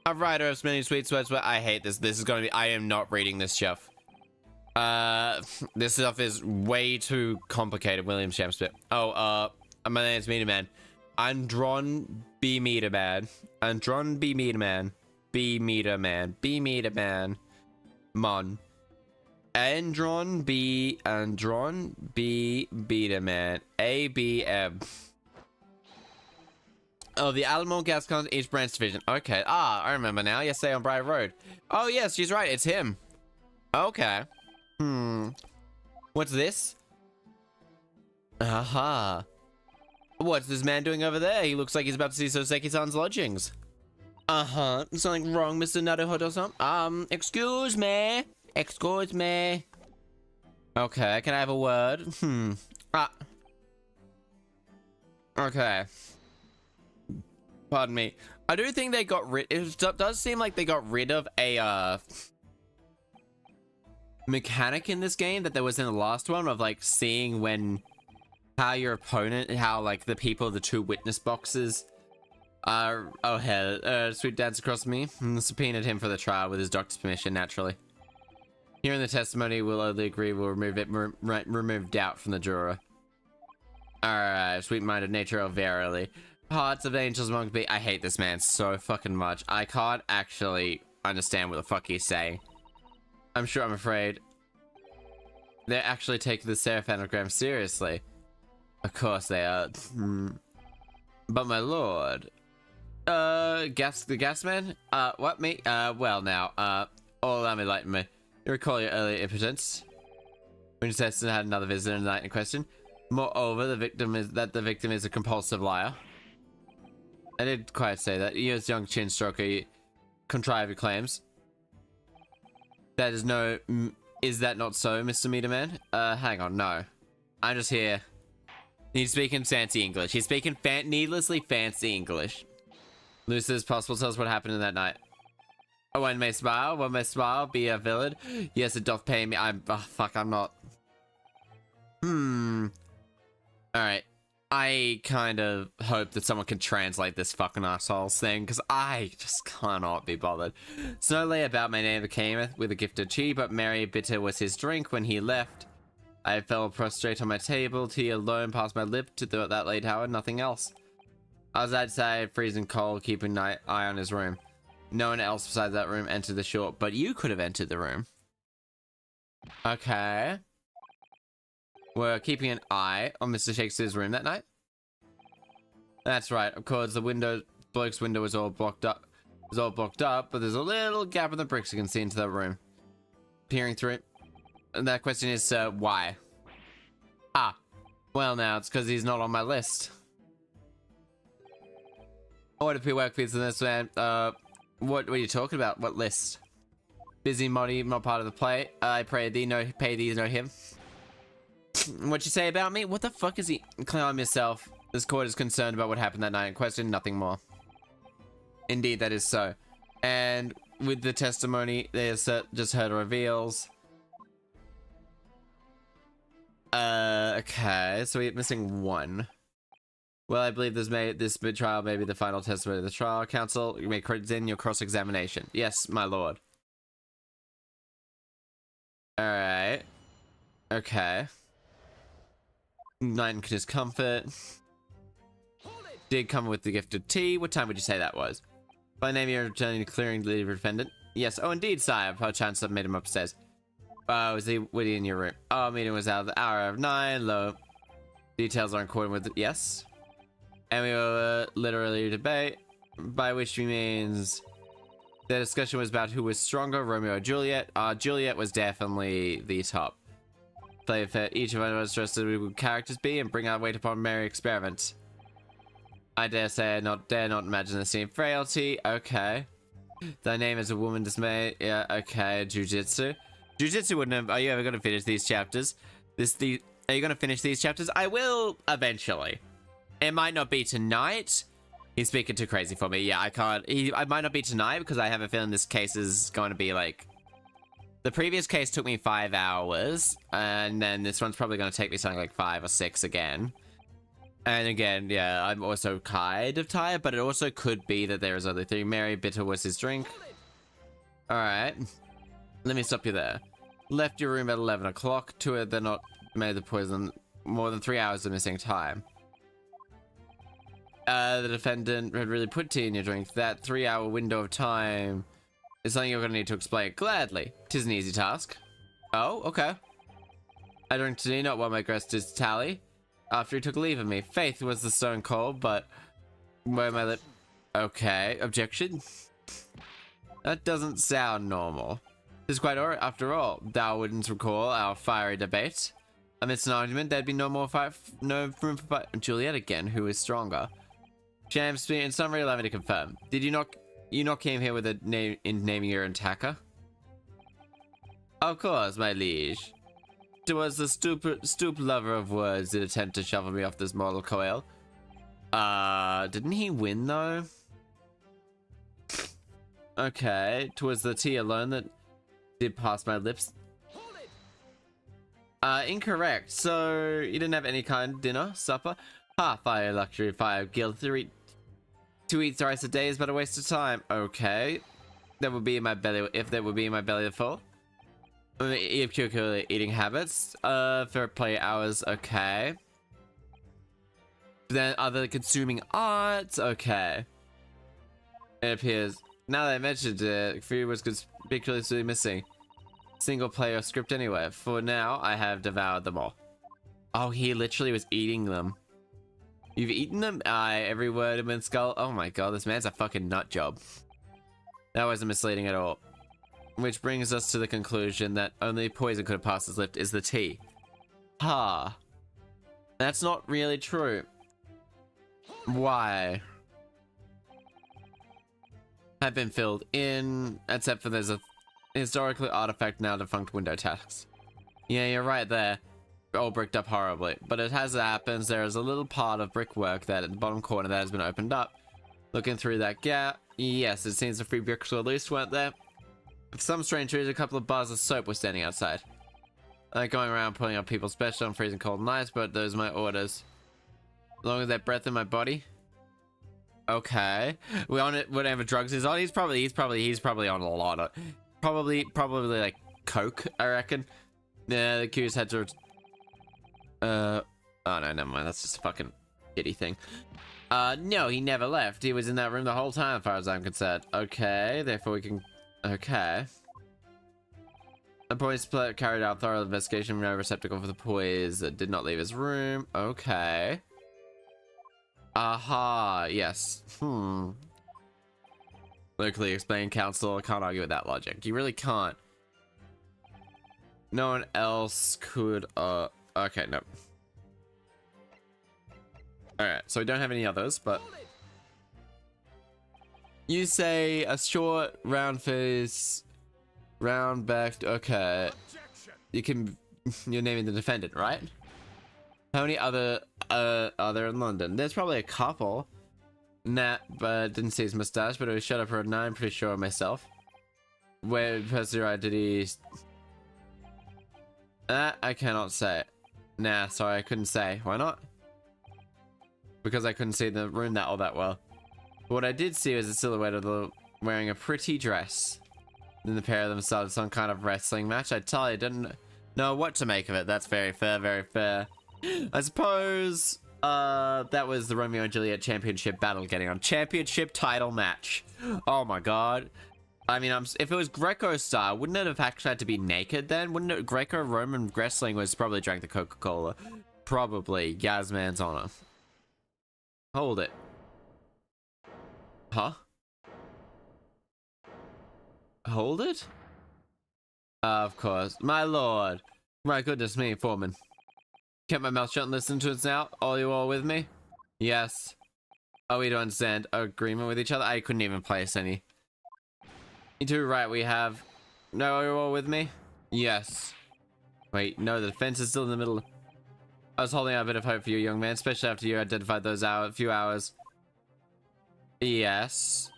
A writer of many sweet sweats, but I hate this. This is gonna be... I am not reading this stuff. This stuff is way too complicated, William Chaster. Oh, my name's Meter Man. Andron B. Meter Man. Andron B. Meter Man. B. Meter Man. B. Meter Man. Mon. Andron B. Meter Man. ABM. Oh, the Alamo Gas Cons East Branch Division. Okay. Ah, I remember now. Yesterday on Bright Road. Oh, yes, she's right. It's him. Okay. What's this? Aha. What's this man doing over there? He looks like he's about to see Soseki-san's lodgings. Something wrong, Mr. Naruhodo or something? Excuse me. Excuse me. Okay, can I have a word? Okay. Pardon me. I do think they got rid... It does seem like they got rid of a, mechanic in this game that there was in the last one of, like, seeing when... How your opponent... How, like, the people of the two witness boxes... Oh, hell. Sweet dance across from me. Subpoenaed him for the trial with his doctor's permission, naturally. Hearing the testimony, we'll only agree we'll remove doubt from the juror. Alright, sweet-minded nature, oh, verily. Hearts of angels among me. I hate this man so fucking much. I can't actually understand what the fuck he's saying. I'm afraid. They're actually taking the Seraphanogram seriously. Of course they are. But my lord. The gas man? What, me? Well now, allow me to enlighten me. You recall your earlier impotence when Chaster had another visitor in the night in question. Moreover, the victim is a compulsive liar. I did quite say that. You as young chin stroker contrive your claims. That is no... Is that not so, Mr. Meter Man? Hang on, no. I'm just here. He's speaking fancy English. He's speaking needlessly fancy English. Lucid as possible, tell us what happened in that night. One may smile, be a villain. Yes, it doth pay me. Fuck, I'm not. Alright. I kind of hope that someone can translate this fucking assholes thing, because I just cannot be bothered. Snow lay about my neighbor came with a gift of tea, but merry bitter was his drink when he left. I fell prostrate on my table, tea alone passed my lip to that late hour, nothing else. I was outside, freezing cold, keeping an eye on his room. No one else besides that room entered the shop, but you could have entered the room. Okay. We're keeping an eye on Mr. Shakespeare's room that night. That's right, of course, the bloke's window was all blocked up. But there's a little gap in the bricks you can see into that room. Peering through it. And that question is, why? Ah, well now, it's because he's not on my list. What if we work for this man? What are you talking about? What list? Busy Moddy, not part of the play. I pray thee, pay thee, know him. What you say about me? What the fuck is he? Calm yourself. This court is concerned about what happened that night in question, nothing more. Indeed, that is so. And with the testimony, there's just heard reveals. Okay, so we're missing one. Well, I believe this trial may be the final testimony of the trial. Counsel, you may in your cross-examination. Yes, my lord. Alright. Okay. Night in discomfort. Did come with the gift of tea. What time would you say that was? By name, you're returning to clearing the defendant. Yes. Oh, indeed, sire. Perchance I've made him upstairs. Was he in your room? Oh, meeting was out of the hour of 9. Low. Details are in accordance with it. Yes. And we were literally debate, by which means the discussion was about who was stronger, Romeo or Juliet. Juliet was definitely the top. Play fair. Each of us trusted we would characters be and bring our weight upon merry experiment. I dare say I dare not imagine the scene frailty. Okay. Thy name is a woman dismay. Yeah, okay. Jujitsu. Jujitsu wouldn't have. Are you ever going to finish these chapters? Are you going to finish these chapters? I will eventually. It might not be tonight. He's speaking too crazy for me. Yeah, I can't. I might not be tonight because I have a feeling this case is going to be like. The previous case took me 5 hours, and then this one's probably going to take me something like 5 or 6 again. And again, yeah, I'm also kind of tired, but it also could be that there is other thing. Merry bitter was his drink. Alright. Let me stop you there. Left your room at 11 o'clock. To it, they're not made the poison. More than 3 hours of missing time. The defendant had really put tea in your drink. That 3-hour window of time is something you're going to need to explain. Gladly. 'Tis an easy task. Oh, okay. I drank tea, not while my guest is tally. After he took leave of me. Faith was the stone cold, but where my lip. Okay. Objection? That doesn't sound normal. It's quite alright after all. Thou wouldn't recall our fiery debate. Amidst an argument, there'd be no room for fight. Juliet again, who is stronger? Shams, in summary, allow me to confirm. Did you not came here with a name in naming your attacker? Of course, my liege. It was the stoop lover of words that attempt to shovel me off this mortal coil. Didn't he win though? Okay, 'twas the tea alone that did pass my lips. Incorrect. So you didn't have any kind of dinner, supper? Ha, fire luxury, fire guilt. To eat thrice a day is but a waste of time. Okay. That would be in my belly, if that would be in my belly full. Particularly eating habits. For play hours, okay. Then other consuming arts, okay. It appears, now that I mentioned it, food was conspicuously missing. Single player script anywhere. For now, I have devoured them all. Oh, he literally was eating them. You've eaten them? Aye, every word of my skull. Oh my god, this man's a fucking nut job. That wasn't misleading at all. Which brings us to the conclusion that only poison could have passed his lips is the tea. Ha. That's not really true. Why? Have been filled in, except for there's a historically artifact now defunct window tax. Yeah, you're right there. All bricked up horribly. But as it happens, there is a little part of brickwork that at the bottom corner that has been opened up. Looking through that gap, yes, it seems the free bricks were loose, weren't there? For some strange reason, a couple of bars of soap were standing outside. Like going around pulling up people's special on freezing cold nights, but those are my orders. As long as that breath in my body. Okay. We on it. Whatever drugs he's on. He's probably on a lot of. Probably like coke. I reckon. Yeah, the accused had to. Oh no, never mind. That's just a fucking shitty thing. No, he never left. He was in that room the whole time, as far as I'm concerned. Okay, therefore we can. Okay. The police carried out thorough investigation. No receptacle for the poison. Did not leave his room. Okay. Aha, yes. Locally explained, counsel. I can't argue with that logic. You really can't. No one else could, okay, no. Alright, so we don't have any others, but... You say a short, round face, round backed, okay. You can, you're naming the defendant, right? How many other are there in London? There's probably a couple. Nah, but didn't see his mustache, but it was shut up for a 9, pretty sure of myself. Where person right did he... I cannot say. Nah, sorry, I couldn't say. Why not? Because I couldn't see the room that all that well. What I did see was a silhouette of the wearing a pretty dress. Then the pair of them started some kind of wrestling match. I tell you, didn't know what to make of it. That's very fair, very fair. I suppose that was the Romeo and Juliet championship battle getting on. Championship title match. Oh my god. I mean, if it was Greco style, wouldn't it have actually had to be naked then? Wouldn't it? Greco-Roman wrestling was probably drank the Coca-Cola. Probably. Gazman's honor. Hold it. Huh? Hold it? Of course. My lord. My goodness me, Foreman. Kept my mouth shut and listened to it now. Are you all with me? Yes. Are we to understand agreement with each other? I couldn't even place any. You two, right, we have... No, are you all with me? Yes. Wait, no, the defense is still in the middle. I was holding out a bit of hope for you, young man, especially after you identified those few hours. Yes.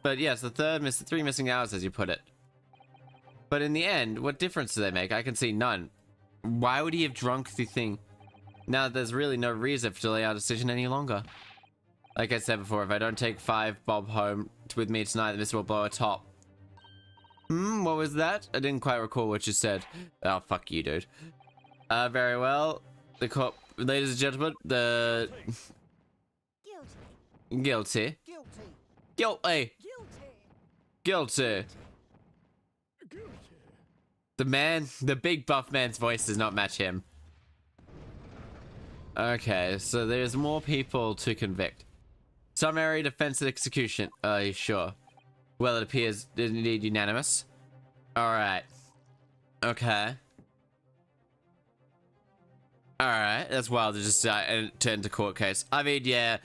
But yes, the 3 missing hours, as you put it. But in the end, what difference do they make? I can see none. Why would he have drunk the thing? Now, there's really no reason to delay our decision any longer. Like I said before, if I don't take 5 bob home with me tonight, this will blow a top. What was that? I didn't quite recall what you said. Oh, fuck you, dude. Very well. The cop, ladies and gentlemen, the... Guilty. Guilty. Guilty. The big buff man's voice does not match him. Okay, so there's more people to convict. Summary defense and execution. You sure? Well, it appears indeed unanimous. Alright. Okay. Alright, that's wild to just turn to court case. I mean, yeah.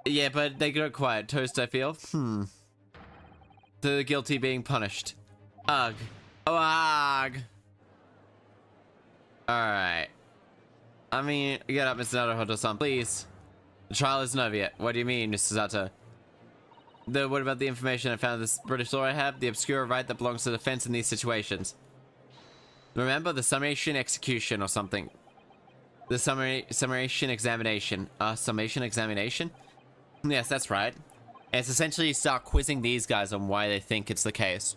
Yeah, but they got quiet. Toast, I feel. The guilty being punished. Ugh. Oh, ugh. Alright. I mean, get up, Mr. Naruhoto-san, please. The trial isn't over yet. What do you mean, Mr. Zato? What about the information I found in this British law I have? The obscure right that belongs to the defense in these situations. Remember the summation execution or something. The summation examination. Summation examination? Yes, that's right. And it's essentially you start quizzing these guys on why they think it's the case.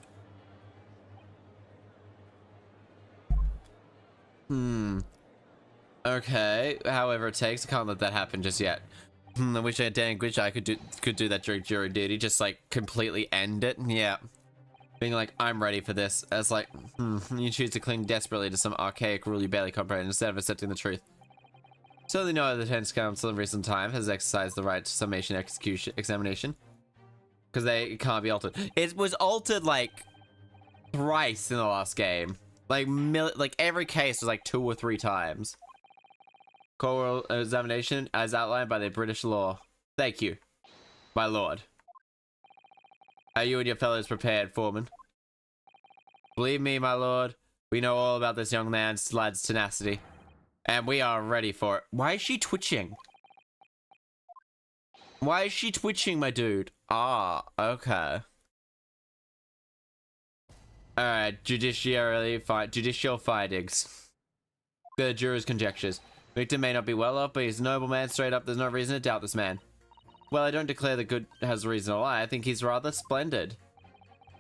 Okay, however it takes. I can't let that happen just yet. I wish I could do that during jury duty. Just like completely end it. Yeah. Being like, I'm ready for this. As like, you choose to cling desperately to some archaic rule you barely comprehend instead of accepting the truth. Certainly no other defense counsel in recent time has exercised the right to summation examination. Because it can't be altered. It was altered like thrice in the last game. Like every case was like 2 or 3 times. Oral examination as outlined by the British law. Thank you, my lord. Are you and your fellows prepared, Foreman? Believe me, my lord, we know all about this young lad's tenacity. And we are ready for it. Why is she twitching? Why is she twitching, my dude? Ah, okay. Alright, judicial findings. The jurors conjectures. Victim may not be well off, but he's a noble man straight up. There's no reason to doubt this man. Well, I don't declare the good has a reason to lie. I think he's rather splendid.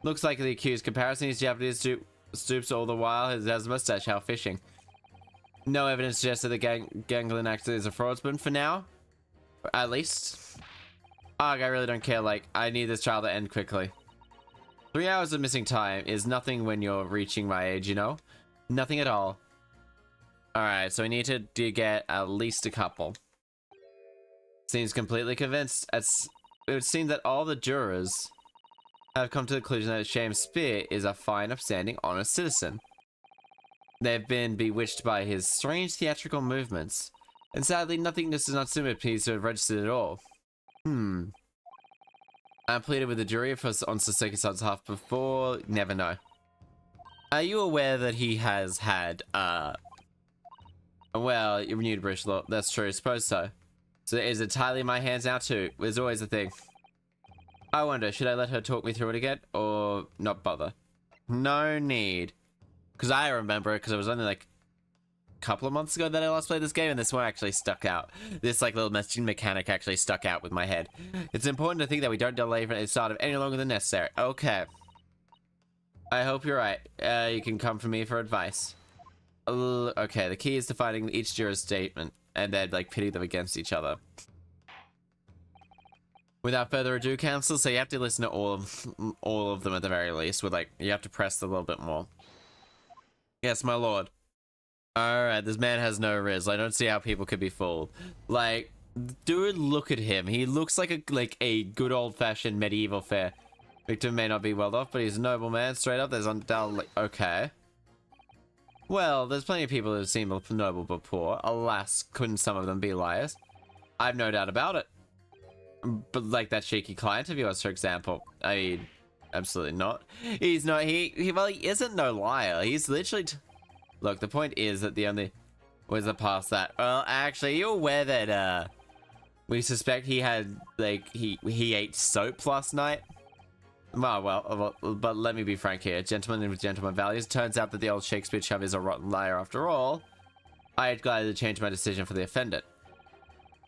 Looks like the accused comparison. He's Japanese stoops all the while. He has a mustache. How fishing. No evidence suggests that the gangling actor is a fraudster for now. At least. Ugh, I really don't care. Like, I need this trial to end quickly. 3 hours of missing time is nothing when you're reaching my age, you know? Nothing at all. Alright, so we need to get at least a couple. Seems completely convinced. It would seem that all the jurors have come to the conclusion that James Spear is a fine, upstanding, honest citizen. They've been bewitched by his strange theatrical movements. And sadly, nothing does not seem to have registered at all. I pleaded with the jury on Soseki's half before. Never know. Are you aware that he has had, well, renewed British law? That's true, I suppose so. So is it entirely in my hands now too? There's always a thing. I wonder, should I let her talk me through it again? Or not bother? No need. Because I remember it, because it was only like couple of months ago that I last played this game, and this one actually stuck out. This like little mechanic actually stuck out with my head. It's important to think that we don't delay the start of any longer than necessary. Okay. I hope you're right. You can come for me for advice. Okay, the key is to finding each juror's statement, and then like pitting them against each other. Without further ado, counsel, so you have to listen to all of them at the very least. With like, you have to press a little bit more. Yes, my lord. Alright, this man has no riz. I don't see how people could be fooled. Like, dude, look at him. He looks like a good old-fashioned medieval fair. Victim may not be well off, but he's a noble man. Straight up, there's undoubtedly... Okay. Well, there's plenty of people who seem noble but poor. Alas, couldn't some of them be liars? I've no doubt about it. But like that cheeky client of yours, for example. I mean, absolutely not. He's not... Well, he isn't no liar. He's literally... Look, the point is that the only... Was it past that? Well, actually, you're aware that, we suspect he had, like, he ate soap last night? Well, but let me be frank here. Gentleman with gentleman values. Turns out that the old Shakespeare chum is a rotten liar after all. I'd gladly change my decision for the offendant.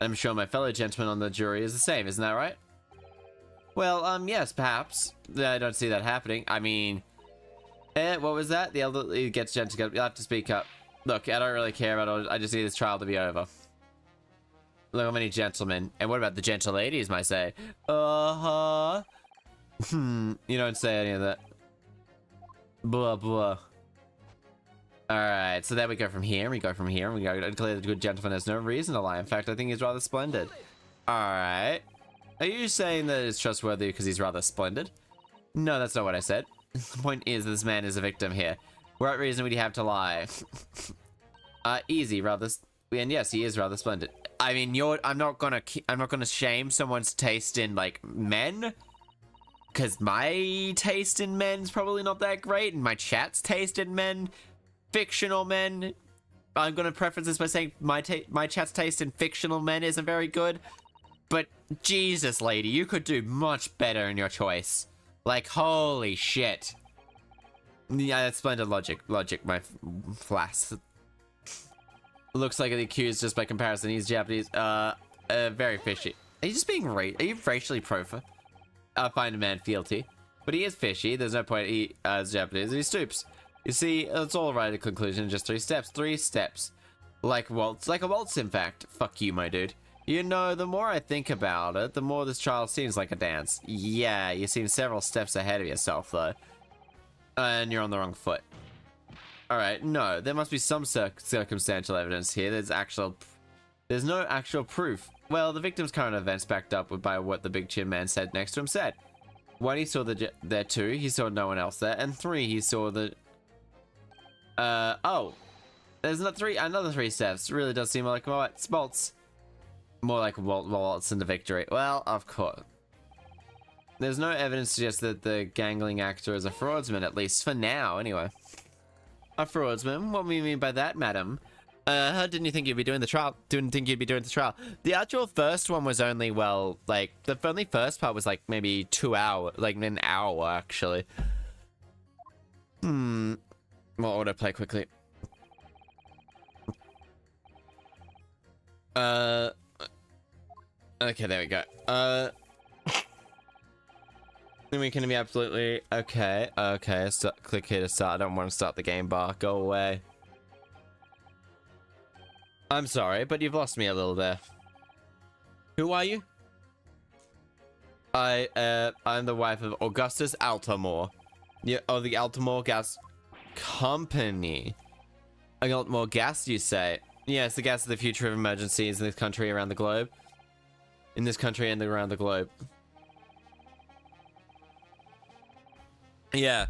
I'm sure my fellow gentleman on the jury is the same, isn't that right? Well, yes, perhaps. I don't see that happening. I mean... what was that? The elderly gets gentle. You'll have to speak up. Look, I don't really care about it. I just need this trial to be over. Look how many gentlemen. And what about the gentle ladies, might say? You don't say any of that. Blah, blah. Alright, so then we go from here, we go from here, and we go. Clearly the good gentleman has no reason to lie. In fact, I think he's rather splendid. Alright. Are you saying that it's trustworthy because he's rather splendid? No, that's not what I said. The point is this man is a victim here. What reason would he have to lie? Easy, rather. And yes, he is rather splendid. I mean, I'm not gonna shame someone's taste in like men, because my taste in men's probably not that great, and my chat's taste in men, fictional men. I'm gonna preface this by saying my chat's taste in fictional men isn't very good. But Jesus, lady, you could do much better in your choice. Like, holy shit. Yeah, that's splendid logic, my flass. Looks like the accused, just by comparison, he's Japanese. Very fishy. Are you just being are you racially profile? I find a man fealty. But he is fishy, there's no point he is Japanese, he stoops. You see, it's all right at conclusion in just 3 steps. 3 steps. Like a waltz, in fact. Fuck you, my dude. You know, the more I think about it, the more this trial seems like a dance. Yeah, you seem several steps ahead of yourself, though. And you're on the wrong foot. Alright, no, there must be some circumstantial evidence here. There's no actual proof. Well, the victim's current events backed up by what the big chin man said next to him said. 1, he saw there. 2, he saw no one else there. And 3, he saw the... oh. There's another 3 steps. It really does seem like waltz. More like waltz into victory. Well, of course. There's no evidence to suggest that the gangling actor is a fraudsman, at least for now, anyway. A fraudsman? What do you mean by that, madam? How didn't you think you'd be doing the trial? Didn't think you'd be doing the trial. The actual first one was only, well, like, the only first part was like maybe 2 hours, like an hour, actually. We'll autoplay quickly. Uh, okay, there we go. Then we can be absolutely okay. Okay, click here to start. I don't want to start the game bar. Go away. I'm sorry, but you've lost me a little there. Who are you? I'm the wife of Augustus Altamore. Yeah, oh, the Altamore Gas Company. Altamore Gas, you say? Yes, the gas of the future of emergencies in this country around the globe. In this country and around the globe. Yeah,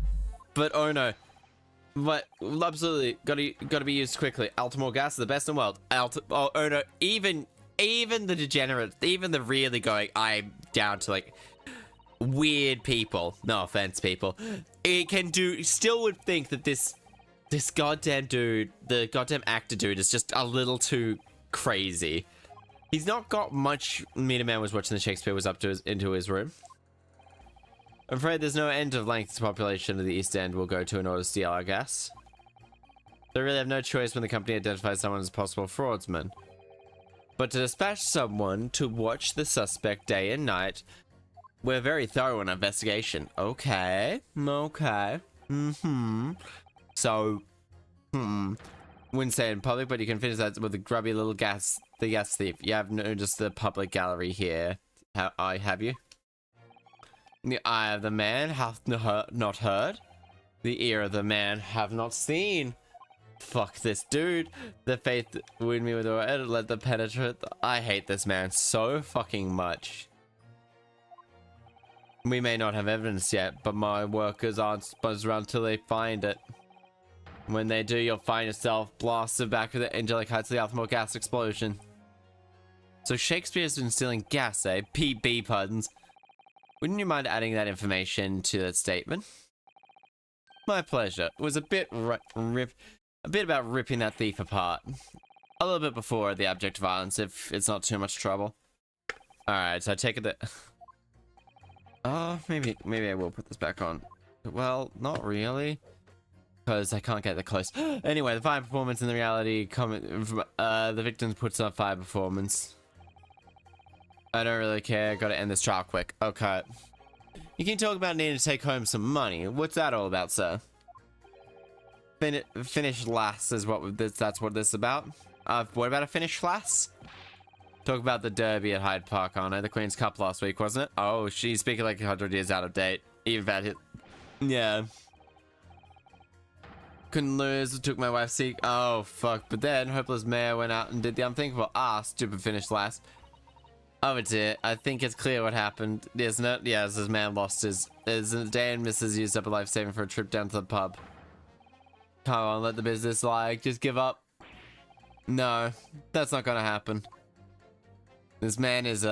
but oh no. But absolutely gotta be used quickly. Altamore Gas is the best in the world. Oh no, even the degenerate, even the really going, I'm down to like weird people. No offense, people. It can do. Still would think that this goddamn dude, the goddamn actor dude, is just a little too crazy. He's not got much. Me and man was watching the Shakespeare was up to into his room. I'm afraid there's no end of length the population of the East End will go to in order to steal our gas. They really have no choice when the company identifies someone as a possible fraudsman. But to dispatch someone to watch the suspect day and night, we're very thorough in our investigation. Okay. Okay. So, wouldn't say in public, but you can finish that with the grubby little gas thief. You have noticed the public gallery here. Have you? The eye of the man hath not heard. The ear of the man have not seen. Fuck this dude. The faith wound me with the word, let the penetrate. I hate this man so fucking much. We may not have evidence yet, but my workers aren't supposed to run till they find it. When they do, you'll find yourself blasted back with the angelic heights of the Altamore gas explosion. So Shakespeare's been stealing gas, eh? PB puns. Wouldn't you mind adding that information to that statement? My pleasure. It was a bit about ripping that thief apart. A little bit before the abject violence, if it's not too much trouble. Alright, so I take it that... Oh, maybe I will put this back on. Well, not really. Because I can't get that close. Anyway, the fire performance in the reality the victim puts up fire performance. I don't really care. Gotta end this trial quick. Okay. You can talk about needing to take home some money. What's that all about, sir? Finish last is that's what this is about. What about a finish last? Talk about the derby at Hyde Park, aren't I? The Queen's Cup last week, wasn't it? Oh, she's speaking like 100 years out of date. Even bad hit. Yeah. Couldn't lose. Took my wife's seat. Oh, fuck. But then, hopeless mayor went out and did the unthinkable. Ah, stupid finish last. Oh dear, I think it's clear what happened, isn't it? Yes, this man lost his day and Mrs. used up a life saving for a trip down to the pub. Come on, let the business lie. Just give up. No, that's not gonna happen. This man is 3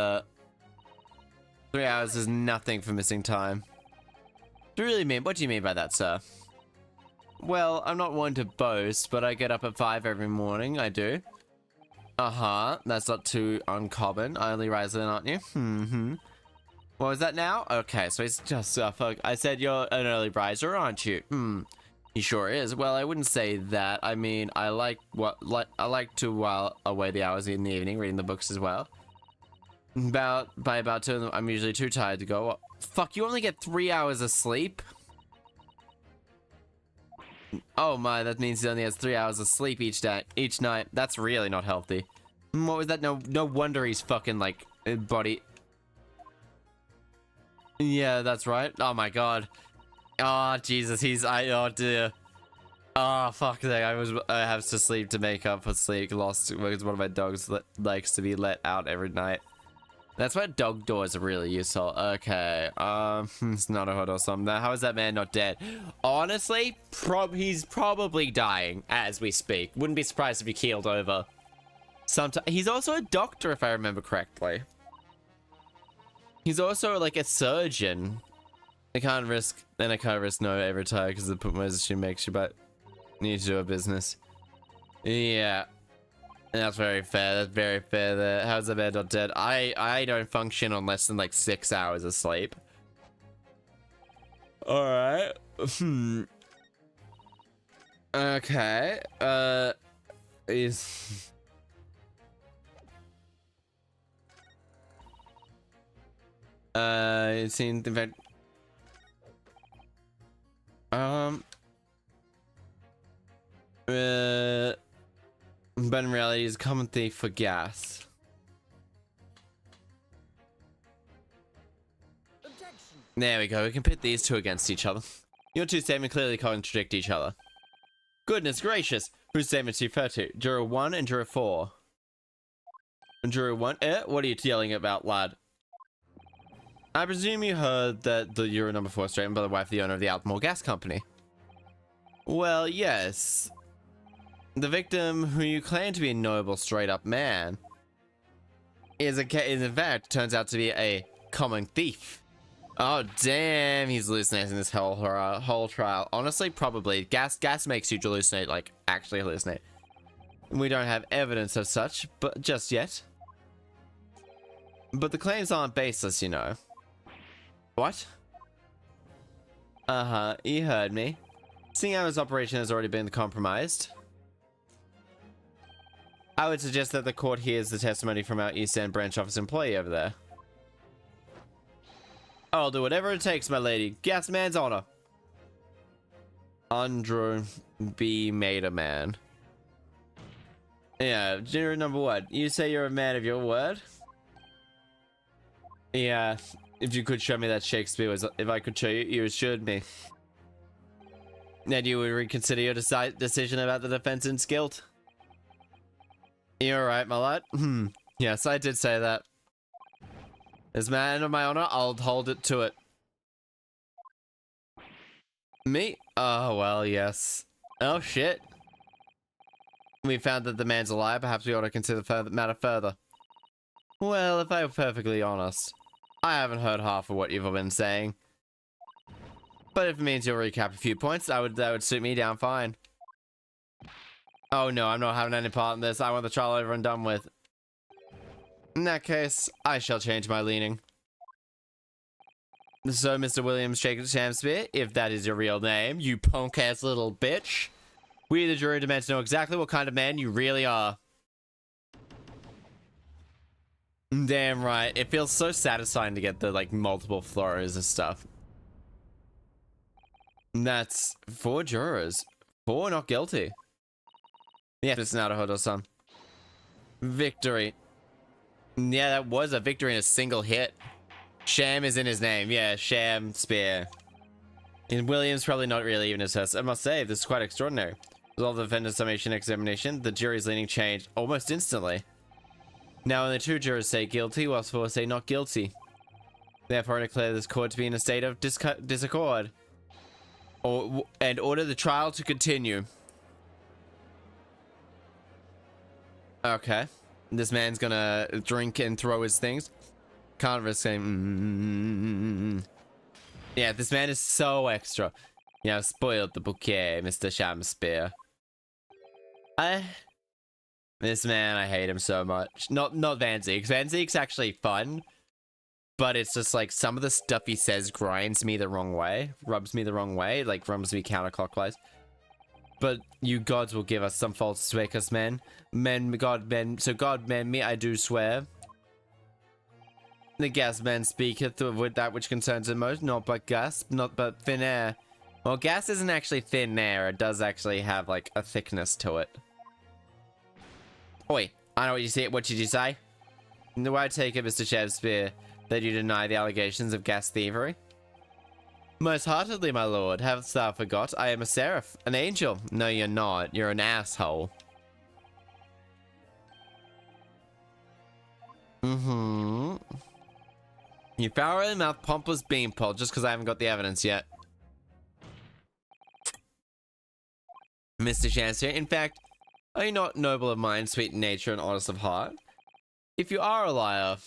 hours is nothing for missing time. What do you really mean? What do you mean by that, sir? Well, I'm not one to boast, but I get up at 5 every morning. I do. That's not too uncommon. I only rise then, aren't you? What was that now? Okay, so it's just fuck. I said you're an early riser, aren't you? He sure is. Well, I wouldn't say that. I mean, I like to while away the hours in the evening reading the books as well. By about 2, I'm usually too tired to go. Fuck, you only get 3 hours of sleep? Oh my, that means he only has 3 hours of sleep each night. That's really not healthy. What was that? No wonder he's fucking like body. Yeah, that's right. Oh my god. Oh Jesus, oh dear. Oh fuck that. I have to sleep to make up for sleep lost because one of my dogs likes to be let out every night. That's why dog doors are really useful. Okay, it's not a hood or something. How is that man not dead? Honestly, he's probably dying as we speak. Wouldn't be surprised if he keeled over. He's also a doctor, if I remember correctly. He's also like a surgeon. I can't risk no every time because the position makes you, but need to do a business. Yeah. That's very fair. That's very fair there. How's the man not dead? I don't function on less than like 6 hours of sleep. Alright. Okay. It seemed in fact. But in reality, is a common thief for gas. Objection. There we go. We can pit these two against each other. Your two statements clearly contradict each other. Goodness gracious! Whose statements do you refer to? Juror 1 and Juror 4. Juror 1? What are you yelling about, lad? I presume you heard that the Juror number 4 statement by the wife of the owner of the Altamore Gas Company. Well, yes. The victim, who you claim to be a noble, straight-up man, is in fact turns out to be a common thief. Oh damn, he's hallucinating this whole trial. Honestly, probably. Gas makes you hallucinate, like actually hallucinate. We don't have evidence of such, but just yet. But the claims aren't baseless, you know. What? Uh-huh, you heard me. Seeing how his operation has already been compromised, I would suggest that the court hears the testimony from our East End branch office employee over there. I'll do whatever it takes, my lady. Gas man's honor. Andrew B. made a man. Yeah, juror number 1. You say you're a man of your word? Yeah, if you could show me that Shakespeare was... If I could show you, you assured me. Then you would reconsider your decision about the defendant's guilt? You're right, my lad. Yes, I did say that. As man of my honor, I'll hold it to it. Me? Oh, well, yes. Oh, shit. We found that the man's a liar. Perhaps we ought to consider the matter further. Well, if I'm perfectly honest, I haven't heard half of what you've been saying. But if it means you'll recap a few points, that would suit me down fine. Oh no, I'm not having any part in this. I want the trial over and done with. In that case, I shall change my leaning. So, Mr. Williams Shakespeare, if that is your real name, you punk-ass little bitch, we the jury demand to know exactly what kind of man you really are. Damn right. It feels so satisfying to get the, like, multiple throws and stuff. That's 4 jurors. 4 not guilty. Yeah, it's not a hood or some. Victory. Yeah, that was a victory in a single hit. Sham is in his name. Yeah, Sham Spear. And Williams probably not really even his first. I must say, this is quite extraordinary. With all the defendant's summation examination, the jury's leaning changed almost instantly. Now only 2 jurors say guilty, whilst 4 say not guilty. Therefore, I declare this court to be in a state of disaccord. And order the trial to continue. Okay. This man's gonna drink and throw his things. Can't risk saying. Yeah, this man is so extra. You know, spoiled the bouquet, Mr. Shakespeare. This man, I hate him so much. Not Van Zeek. Van Zeek's actually fun. But it's just like some of the stuff he says grinds me the wrong way. Rubs me the wrong way. Like rubs me counterclockwise. But you gods will give us some faults to make us men. So God mend me, I do swear. The gas man speaketh with that which concerns him most, not but gas, not but thin air. Well, gas isn't actually thin air, it does actually have like a thickness to it. Oi, I know what you say. What did you say? Do I take it, Mr. Shakespeare, that you deny the allegations of gas thievery? Most heartedly, my lord. Hast thou forgot? I am a seraph, an angel. No, you're not. You're an asshole. You foul-mouthed pompous beanpole just because I haven't got the evidence yet. Mr. Chaster, in fact, are you not noble of mind, sweet in nature, and honest of heart? If you are a liar,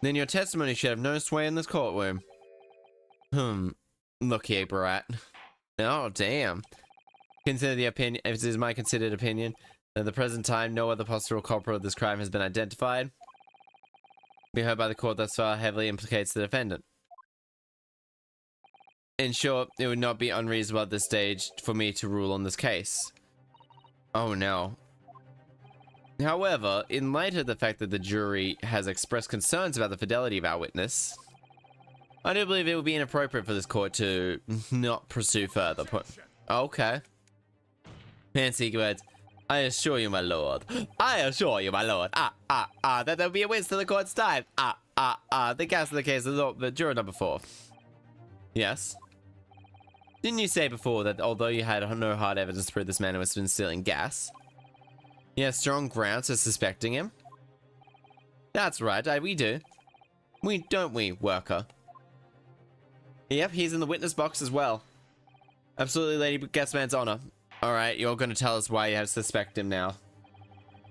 then your testimony should have no sway in this courtroom. Look here, brat. Oh, damn. Consider the opinion, if it is my considered opinion, that at the present time no other possible culprit of this crime has been identified. Be heard by the court thus far heavily implicates the defendant. In short, it would not be unreasonable at this stage for me to rule on this case. Oh no. However, in light of the fact that the jury has expressed concerns about the fidelity of our witness, I do believe it would be inappropriate for this court to not pursue further. Okay. Fancy words. I assure you, my lord. I assure you, my lord. That there will be a witness to the court's time. The gas in the case of the juror number 4. Yes. Didn't you say before that although you had no hard evidence to prove this man was been stealing gas, you have strong grounds for suspecting him? That's right, we do. Don't we, worker? Yep, he's in the witness box as well. Absolutely, Lady Gasman's honor. Alright, you're gonna tell us why you have to suspect him now.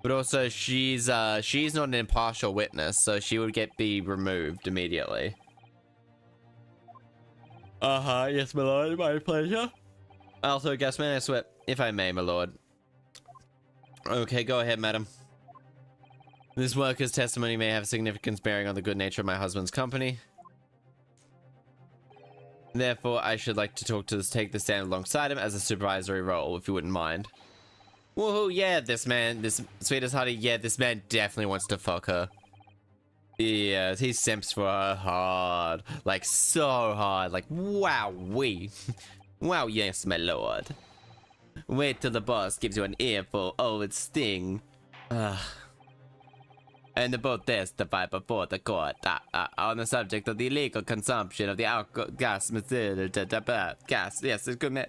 But also, she's not an impartial witness, so she would be removed immediately. Yes, my lord, my pleasure. Also, Gasman, I swear, if I may, my lord. Okay, go ahead, madam. This worker's testimony may have significant bearing on the good nature of my husband's company. Therefore, I should like to take the stand alongside him as a supervisory role, if you wouldn't mind. Woohoo, yeah, this sweetest honey, yeah, this man definitely wants to fuck her. Yeah, he simps for her hard. Like, so hard. Like, wow-wee. Wow, yes, my lord. Wait till the boss gives you an earful. Oh, it's sting. And the both testify before the court on the subject of the illegal consumption of the alcohol gas. Gas. Yes, it's good.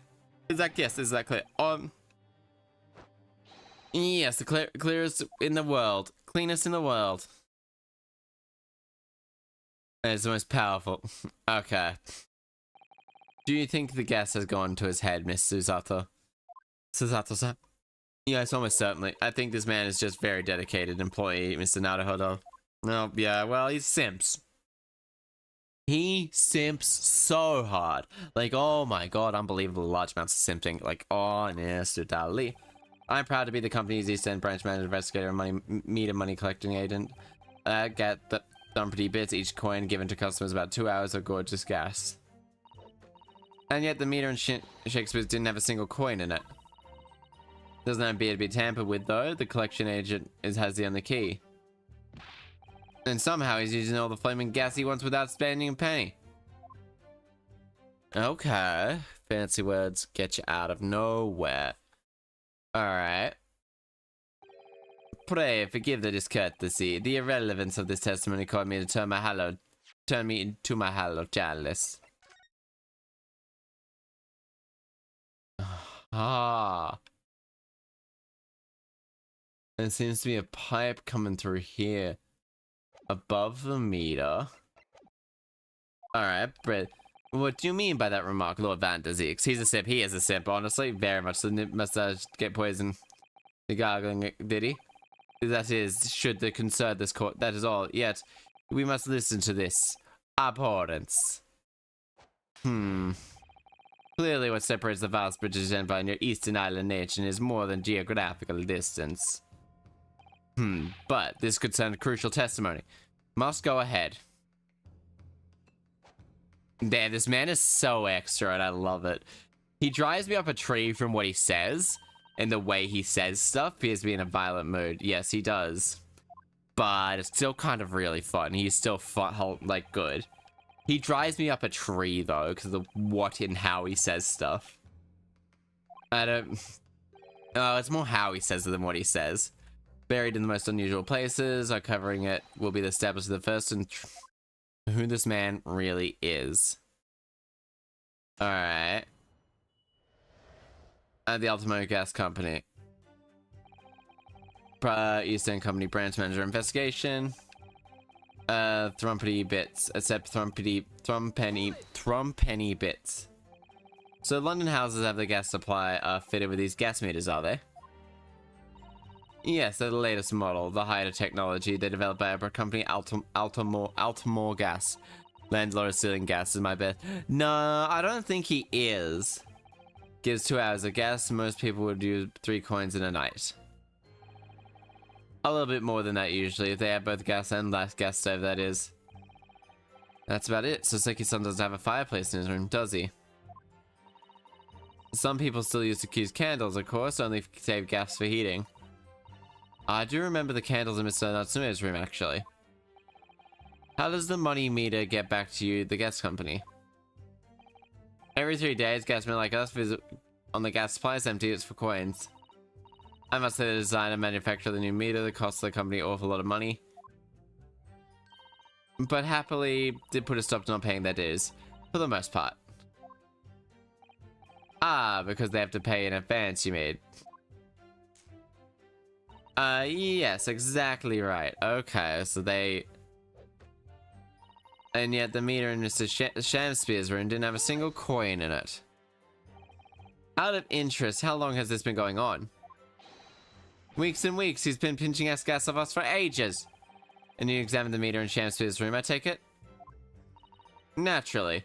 Is that clear? Yes, the clearest in the world, cleanest in the world. And it's the most powerful. Okay. Do you think the gas has gone to his head, Miss Susato? Susato-san? Yes, almost certainly. I think this man is just very dedicated employee, Mr. Naruhodo. No, yeah, well, he simps. He simps so hard. Like, oh my god, unbelievable large amounts of simping. Like, honest totally. I'm proud to be the company's East End branch manager, investigator, and money collecting agent. I get the thumpity bits, each coin given to customers about 2 hours of gorgeous gas. And yet the meter in Shakespeare's didn't have a single coin in it. Doesn't appear to be tampered with though. The collection agent has the only key. And somehow he's using all the flaming gas he wants without spending a penny. Okay. Fancy words get you out of nowhere. Alright. Pray forgive the discourtesy. The irrelevance of this testimony caused me to turn me into my hallowed chalice. Ah. There seems to be a pipe coming through here. Above the meter. Alright, but what do you mean by that remark, Lord Van der Zeeks? He's a simp. He is a simp, honestly. Very much. The mustache get poisoned. The gargling, did he? That is, should the concern this court. That is all. Yet, we must listen to this. Abhorrence. Clearly what separates the vast British Empire and your Eastern Island nation is more than geographical distance. But this could send crucial testimony. Must go ahead. Damn, this man is so extra and I love it. He drives me up a tree from what he says and the way he says stuff. He appears to be in a violent mood. Yes, he does. But it's still kind of really fun. He's still fun, like, good. He drives me up a tree though because of what and how he says stuff. I don't... Oh, it's more how he says it than what he says. Buried in the most unusual places, uncovering it will be the establishment of the first and who this man really is. Alright. The Ultimo Gas Company. Eastern Company Branch Manager Investigation. Thrumpety bits. Except Thrumpeny bits. So London houses have the gas supply fitted with these gas meters, are they? Yes, they're the latest model, the higher technology they developed by a company, Altamore Gas. Landlord is stealing gas is my bet. No, I don't think he is. Gives 2 hours of gas, most people would use 3 coins in a night. A little bit more than that usually, if they have both gas and last gas stove, that is. That's about it. Soseki-san doesn't have a fireplace in his room, does he? Some people still use accused candles, of course, only save gas for heating. I do remember the candles in Mr. Natsume's room, actually. How does the money meter get back to you, the gas company? Every 3 days, gasmen like us visit on the gas supply is empty. It's for coins. I must say the design and manufacture of the new meter that costs the company an awful lot of money. But happily did put a stop to not paying their dues. For the most part. Ah, because they have to pay in advance, you mean? Yes, exactly right. Okay, so they... And yet the meter in Mr. Shamspear's room didn't have a single coin in it. Out of interest, how long has this been going on? Weeks and weeks, he's been pinching gas off us for ages. And you examined the meter in Shamspear's room, I take it? Naturally.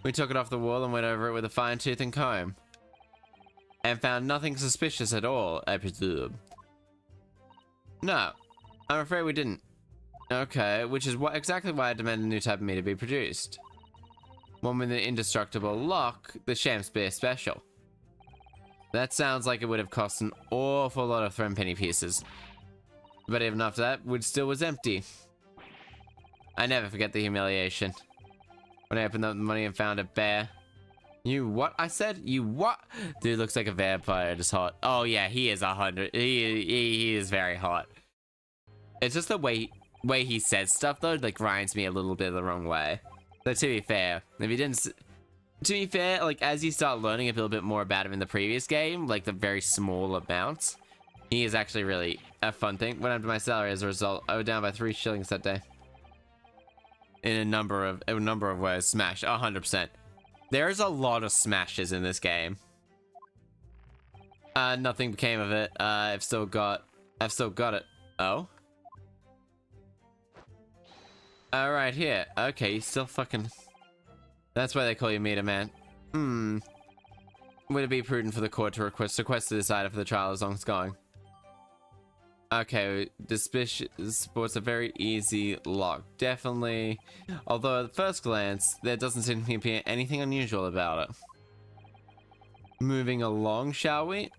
We took it off the wall and went over it with a fine-tooth and comb. And found nothing suspicious at all, I presume. No, I'm afraid we didn't. Okay, which is exactly why I demand a new type of meter be produced. One with an indestructible lock, the Shamspear Special. That sounds like it would have cost an awful lot of thread penny pieces. But even after that, it still was empty. I never forget the humiliation. When I opened up the money and found it bare. You what? I said? You what? Dude looks like a vampire, just hot. Oh yeah, he is 100. He is very hot. It's just the way he says stuff though, like grinds me a little bit the wrong way. But to be fair, if he didn't... To be fair, like as you start learning a little bit more about him in the previous game, like the very small amounts, he is actually really a fun thing. Went up to my salary as a result. I was down by 3 shillings that day. In a number of ways. Smash, 100%. There's a lot of smashes in this game. Nothing became of it. I've still got it. Oh? Right here. Okay, you still fucking... That's why they call you Meter Man. Would it be prudent for the court to request to decide for the trial as long as it's going? Okay, suspicious sports a very easy lock. Definitely. Although at first glance, there doesn't seem to be anything unusual about it. Moving along, shall we?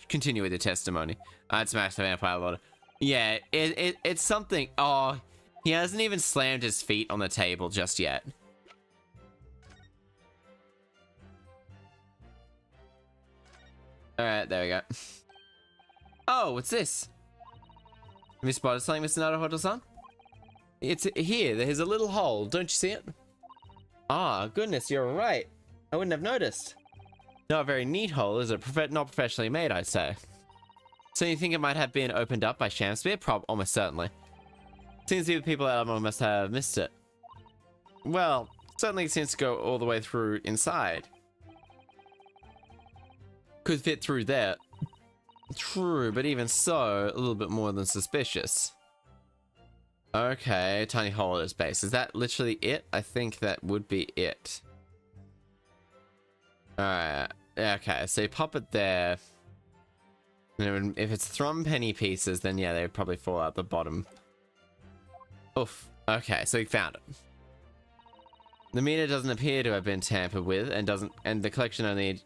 Continue with the testimony. I'd smash the vampire lord. Yeah, it's something. Oh, he hasn't even slammed his feet on the table just yet. Alright, there we go. Oh, what's this? Have you spotted something, Mr. Naruhodo-san? It's here. There's a little hole. Don't you see it? Ah, goodness, you're right. I wouldn't have noticed. Not a very neat hole, is it? Not professionally made, I'd say. So you think it might have been opened up by Shamspear? Almost certainly. Seems the people at Alamo must have missed it. Well, certainly seems to go all the way through inside. Could fit through there. True, but even so, a little bit more than suspicious. Okay, tiny hole at its base. Is that literally it? I think that would be it. Alright, okay, so you pop it there. And if it's thrum penny pieces, then yeah, they would probably fall out the bottom. Oof. Okay, so we found it. The meter doesn't appear to have been tampered with, and the collection only,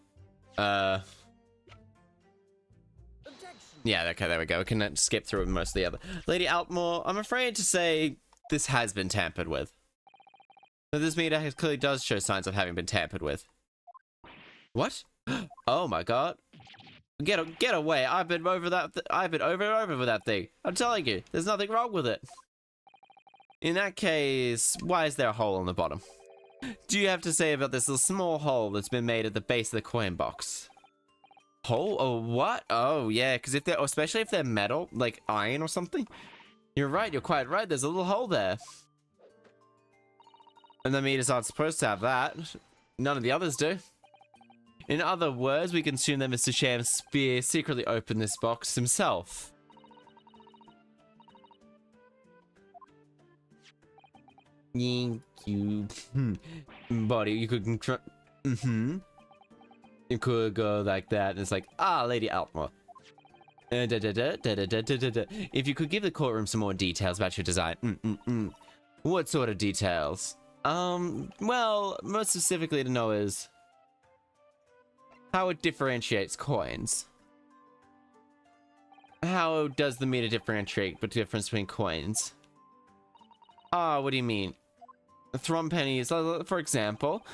yeah, okay, there we go. We can skip through most of the other. Lady Altmore, I'm afraid to say this has been tampered with. But this meter clearly does show signs of having been tampered with. What? Oh my god. Get away. I've been over that. I've been over and over with that thing. I'm telling you, there's nothing wrong with it. In that case, why is there a hole on the bottom? Do you have to say about this little small hole that's been made at the base of the coin box? Hole? Oh, what? Oh, yeah, because if they're, especially if they're metal, like iron or something. You're right, you're quite right, there's a little hole there. And the meters aren't supposed to have that. None of the others do. In other words, we can assume that Mr. Shamspear secretly opened this box himself. You buddy, you could you could go like that, and it's like, ah, Lady Altmore. If you could give the courtroom some more details about your design. What sort of details? Well, most specifically to know is how it differentiates coins. How does the meter differentiate the difference between coins? Oh, what do you mean? Thrum pennies, for example.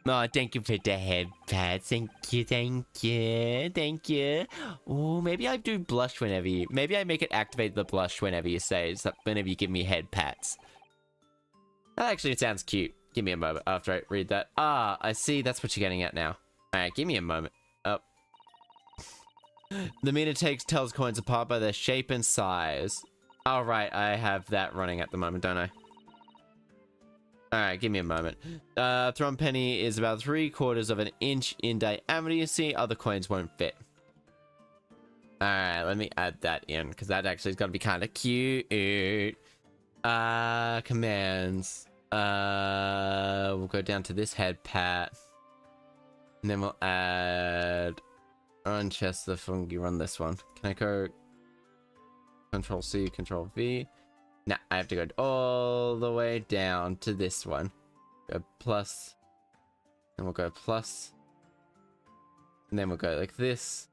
Oh, thank you for the head pats. Thank you, thank you, thank you. Oh, maybe I do blush whenever you... Maybe I make it activate the blush whenever you say... Whenever you give me head pats. That actually sounds cute. Give me a moment after I read that. Ah, I see. That's what you're getting at now. Alright, give me a moment. Oh. The meter tells coins apart by their shape and size. Alright, I have that running at the moment, don't I? Alright, give me a moment. Thrum penny is about 3/4 of an inch in diameter. You see, other coins won't fit. Alright, let me add that in, because that actually is going to be kind of cute. Commands. We'll go down to this head pat. And then we'll add... Run Chaster, fungi, run this one. Can I go... Control C, Control V? Nah, I have to go all the way down to this one. Go plus. Then we'll go plus. And then we'll go like this.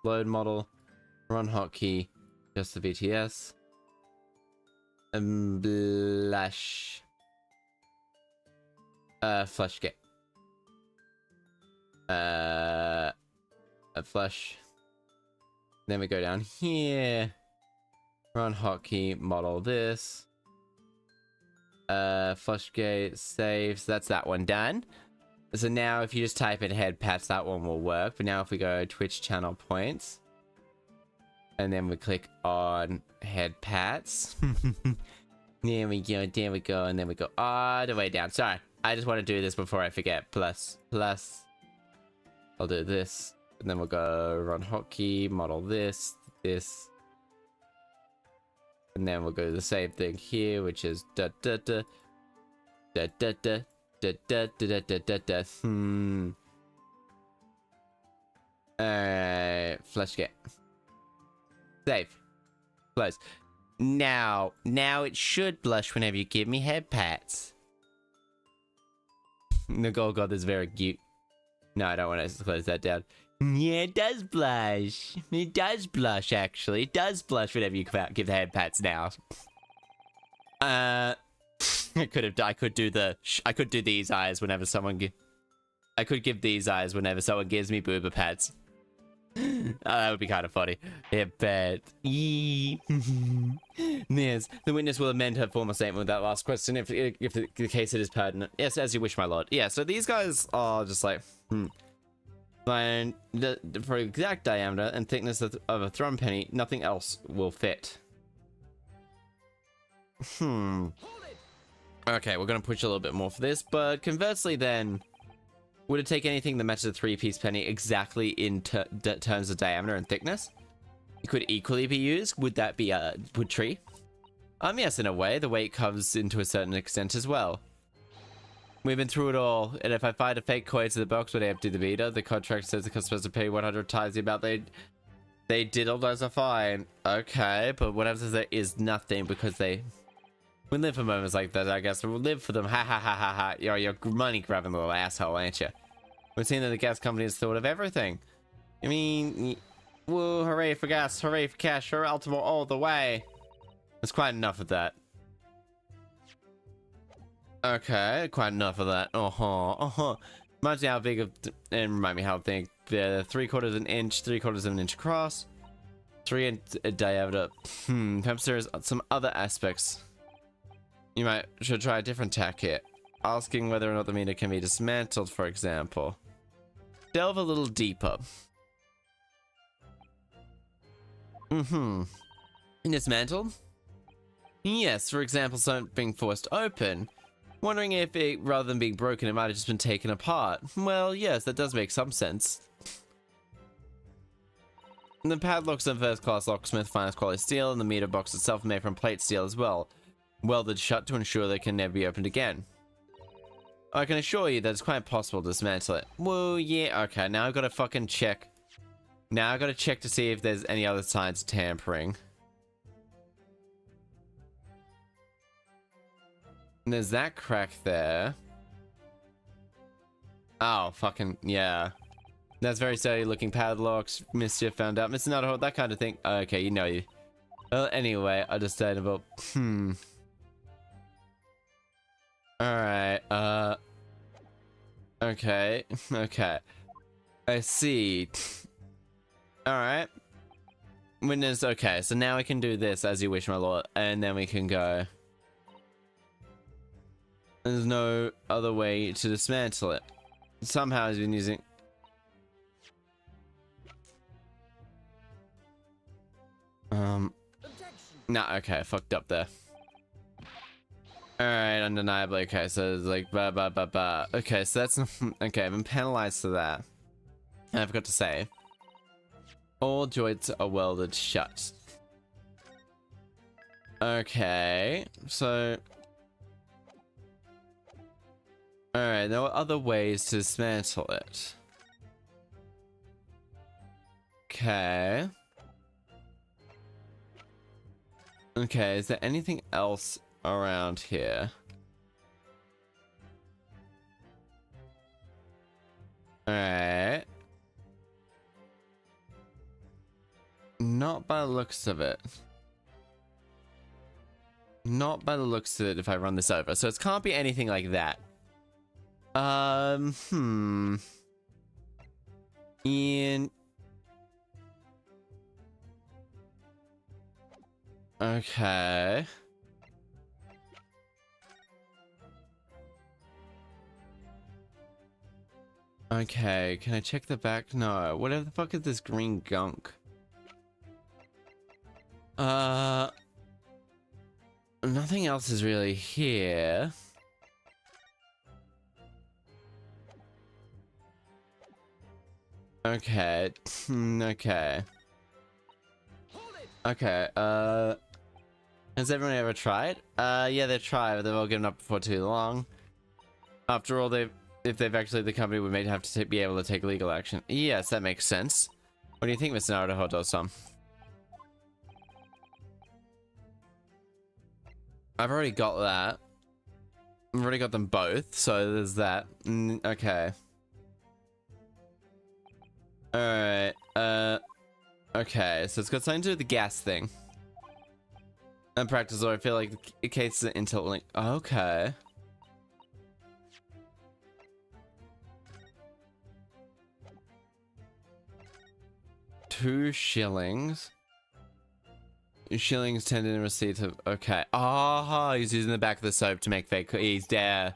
Load model. Run hotkey. Just the BTS. And blush. Flush get. A flush. Then we go down here. Run hotkey, model this. Flush gate, saves. That's that one done. So now if you just type in head pats, that one will work. But now if we go Twitch channel points. And then we click on head pats. There we go, there we go. And then we go all the way down. Sorry, I just want to do this before I forget. Plus. I'll do this. And then we'll go run hotkey, model this. And then we'll go the same thing here, which is da da da da da da da da da da da da. Alright, flush get. Save. Close. Now it should blush whenever you give me head pats. The gold god is very cute. No, I don't want to close that down. Yeah, it does blush. It does blush, actually. It does blush whenever you give the head pats now. I could do these eyes whenever someone I could give these eyes whenever someone gives me booba pats. That would be kind of funny. Yeah, but... Yes. The witness will amend her formal statement with that last question if the case it is pertinent. Yes, as you wish, my lord. Yeah, so these guys are just like... And for exact diameter and thickness of a thrum penny, nothing else will fit. Okay, we're gonna push a little bit more for this, but conversely then, would it take anything that matches a 3-piece penny exactly in terms of diameter and thickness? It could equally be used. Would that be a wood tree? Yes, in a way, the weight comes into a certain extent as well. We've been through it all, and if I find a fake coin to the box when I empty the meter, the contract says the customer has to pay 100 times the amount they diddled as a fine. Okay, but what happens if there is nothing because we live for moments like that, I guess. We'll live for them. Ha ha ha ha ha. You're money grabbing little asshole, ain't you? We've seen that the gas company has thought of everything. I mean, woo, hooray for gas, hooray for cash, hooray ultimate all the way. There's quite enough of that. Okay, quite enough of that. Reminds me how big of, and remind me how big. 3/4 of an inch, 3/4 of an inch across, 3 in diameter. Perhaps there's some other aspects. You should try a different tack here. Asking whether or not the meter can be dismantled, for example. Delve a little deeper. Dismantled? Yes, for example, something being forced open. Wondering if it, rather than being broken, it might have just been taken apart. Well, yes, that does make some sense. And the padlocks are first-class locksmith, finest quality steel, and the meter box itself made from plate steel as well. Welded shut to ensure they can never be opened again. I can assure you that it's quite possible to dismantle it. Whoa, yeah, okay, now I've got to fucking check. Now I've got to check to see if there's any other signs of tampering. And there's that crack there. Oh, fucking, yeah. That's very sturdy looking padlocks. Mischief found out. Missing out a hold, that kind of thing. Okay, you know you. Well, anyway, understandable. Alright, okay, okay. I see. Alright. Witness, okay, so now we can do this as you wish, my lord, and then we can go. There's no other way to dismantle it. Somehow he's been using... Nah, okay, fucked up there. Alright, undeniably, okay, so it's like, okay, so that's, okay, I've been penalized for that. And I forgot to say, all joints are welded shut. Okay, so... Alright, there are other ways to dismantle it. Okay. Okay, is there anything else around here? Alright. Not by the looks of it. Not by the looks of it if I run this over. So it can't be anything like that. Ian. Okay. Okay, can I check the back? No. Whatever the fuck is this green gunk? Nothing else is really here. Okay. Okay. Okay, has everyone ever tried? Yeah, they've tried, but they've all given up before too long. After all, if they've actually, the company would have to be able to take legal action. Yes, that makes sense. What do you think, Mr. Naruto-san? I've already got that. I've already got them both, so there's that. Okay. Alright, okay, so it's got something to do with the gas thing. And practice, or I feel like the case is interlink. Okay. $2. Shillings tended in receipt of... Okay. Oh, he's using the back of the soap to make fake... He's there.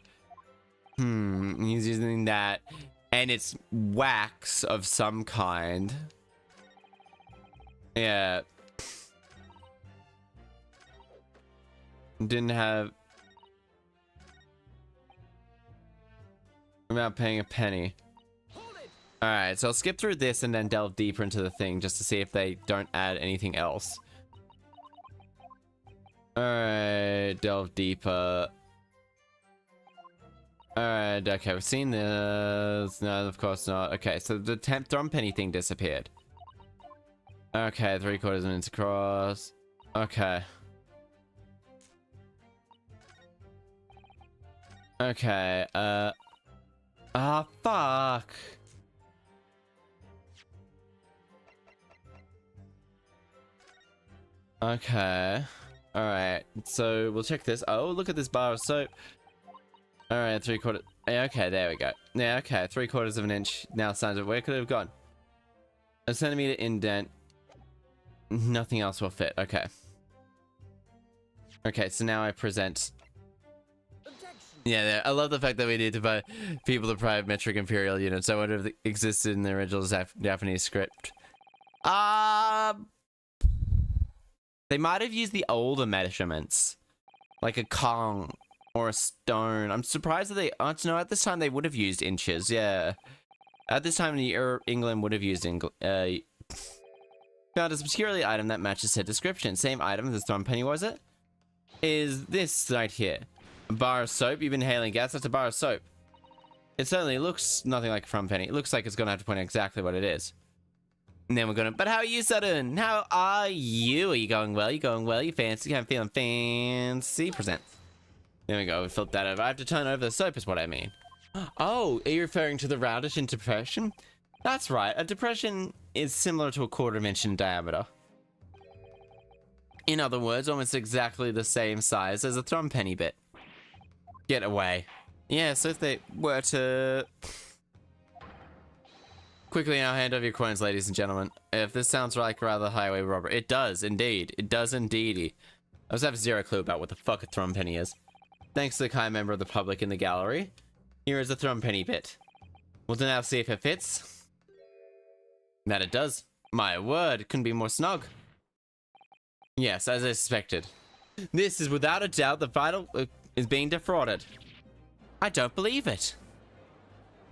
He's using that. And it's wax of some kind. Yeah. Didn't have... Without paying a penny. Alright, so I'll skip through this and then delve deeper into the thing just to see if they don't add anything else. Alright, delve deeper. Alright, okay, we've seen this. No, of course not. Okay, so the drum penny thing disappeared. Okay, 3/4 of an inch across. Okay. Okay, fuck. Okay. Alright, so we'll check this. Oh, look at this bar of soap. Alright, 3/4. Yeah, okay, there we go. Yeah, okay, 3/4 of an inch. Now signs of where could it have gone? A centimeter indent. Nothing else will fit. Okay. Okay, so now I present. Yeah, I love the fact that we need to buy people to provide metric imperial units. I wonder if it existed in the original Japanese script. They might have used the older measurements, like a Kong or a stone. I'm surprised that they. No, at this time they would have used inches. Yeah, at this time England would have used found a obscurely item that matches said description. Same item as the thrum penny, was it? Is this right here? A bar of soap? You've been inhaling gas? That's a bar of soap. It certainly looks nothing like a thrum penny. It looks like it's gonna have to point out exactly what it is. And then we're gonna. But how are you, Sudden? How are you? Are you going well? You going well? You fancy? I'm feeling fancy. Present. There we go. We flipped that over. I have to turn over the soap, is what I mean. Oh, are you referring to the roundish in depression? That's right. A depression is similar to a 1/4 inch in diameter. In other words, almost exactly the same size as a thrum penny bit. Get away. Yeah, so if they were to... Quickly now hand over your coins, ladies and gentlemen. If this sounds like rather highway robbery, it does indeed. It does indeedy. I just have zero clue about what the fuck a thrum penny is. Thanks to the kind member of the public in the gallery. Here is the thrum penny bit. We'll now see if it fits. That it does. My word, it couldn't be more snug. Yes, as I suspected. This is without a doubt the vital is being defrauded. I don't believe it.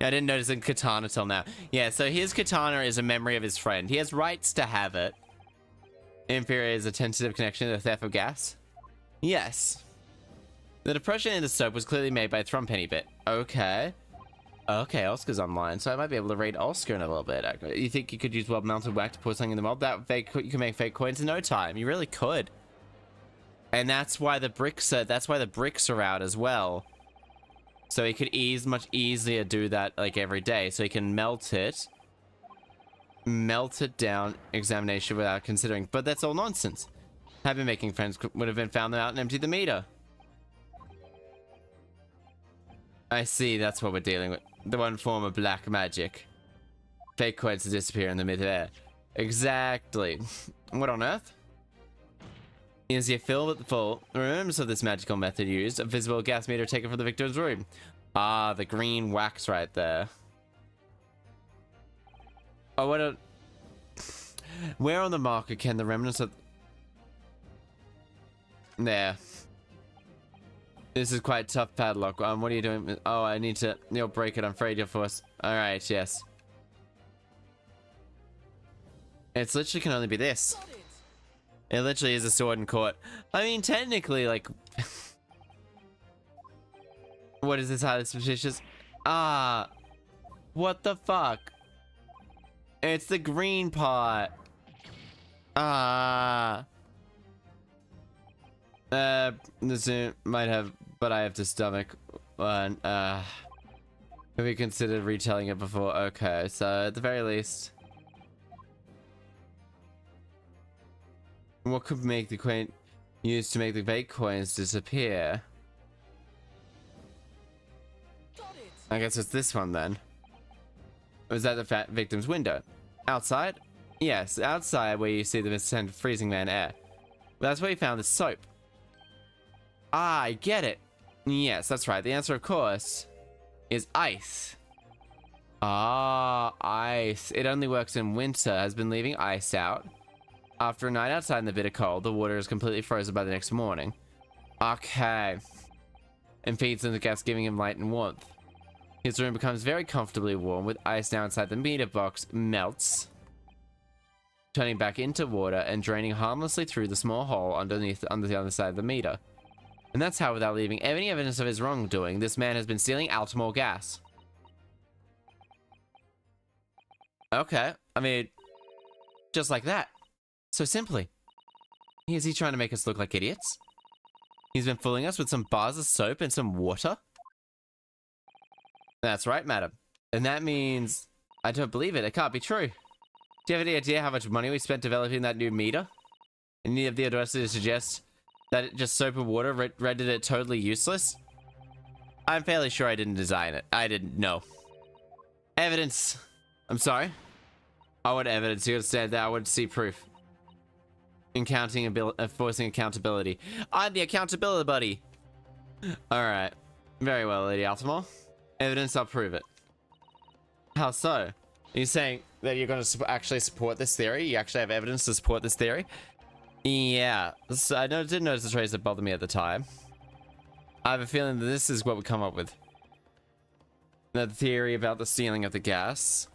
I didn't notice a katana till now. Yeah, so his katana is a memory of his friend. He has rights to have it. Inferior is a tentative connection to the theft of gas. Yes. The depression in the soap was clearly made by Thrum Penny Bit. Okay. Okay, Oscar's online, so I might be able to read Oscar in a little bit. You think you could use well-mounted whack to put something in the mold? That fake, you can make fake coins in no time. You really could. And that's why the bricks are out as well. So he could much easier do that like every day. So he can melt it down, examination without considering. But that's all nonsense. Having making friends would have been found them out and emptied the meter. I see, that's what we're dealing with. The one form of black magic. Fake coins to disappear in the mid-air. Exactly. What on earth? As you fill it full, remembrance of this magical method used, a visible gas meter taken from the victim's room. Ah, the green wax right there. Oh, what a... Where on the marker can the remnants of... There. This is quite tough padlock. What are you doing? Oh, I need to... You'll break it. I'm afraid you're forced. Alright, yes. It's literally can only be this. It literally is a sword in court. I mean, technically, like... What is this highly suspicious? Ah! What the fuck? It's the green part. Ah! This might have... But I have to stomach one. Have we considered retelling it before? Okay, so at the very least... What could make the coin used to make the fake coins disappear? I guess it's this one then. Was that the victim's window? Outside? Yes, outside where you see the descent of freezing man air. That's where you found the soap. Ah, I get it. Yes, that's right. The answer, of course, is ice. Ah, ice. It only works in winter. Has been leaving ice out. After a night outside in the bitter cold, the water is completely frozen by the next morning. Okay. And feeds in the gas, giving him light and warmth. His room becomes very comfortably warm with ice now inside the meter box melts, turning back into water and draining harmlessly through the small hole underneath on the other side of the meter. And that's how, without leaving any evidence of his wrongdoing, this man has been stealing Altamore gas. Okay, I mean, just like that. So simply. Is he trying to make us look like idiots? He's been fooling us with some bars of soap and some water? That's right, madam. And that means... I don't believe it. It can't be true. Do you have any idea how much money we spent developing that new meter? Any of the audacity to suggest that it just soap and water rendered it totally useless? I'm fairly sure I didn't design it. I didn't know. Evidence. I'm sorry? I want evidence. You understand that? I want to see proof. Forcing accountability. I'm the accountability buddy. Alright. Very well, Lady Altamore. Evidence, I'll prove it. How so? Are you saying that you're going to actually support this theory? You actually have evidence to support this theory? Yeah. So I did notice the traits that bothered me at the time. I have a feeling that this is what we come up with. The theory about the stealing of the gas.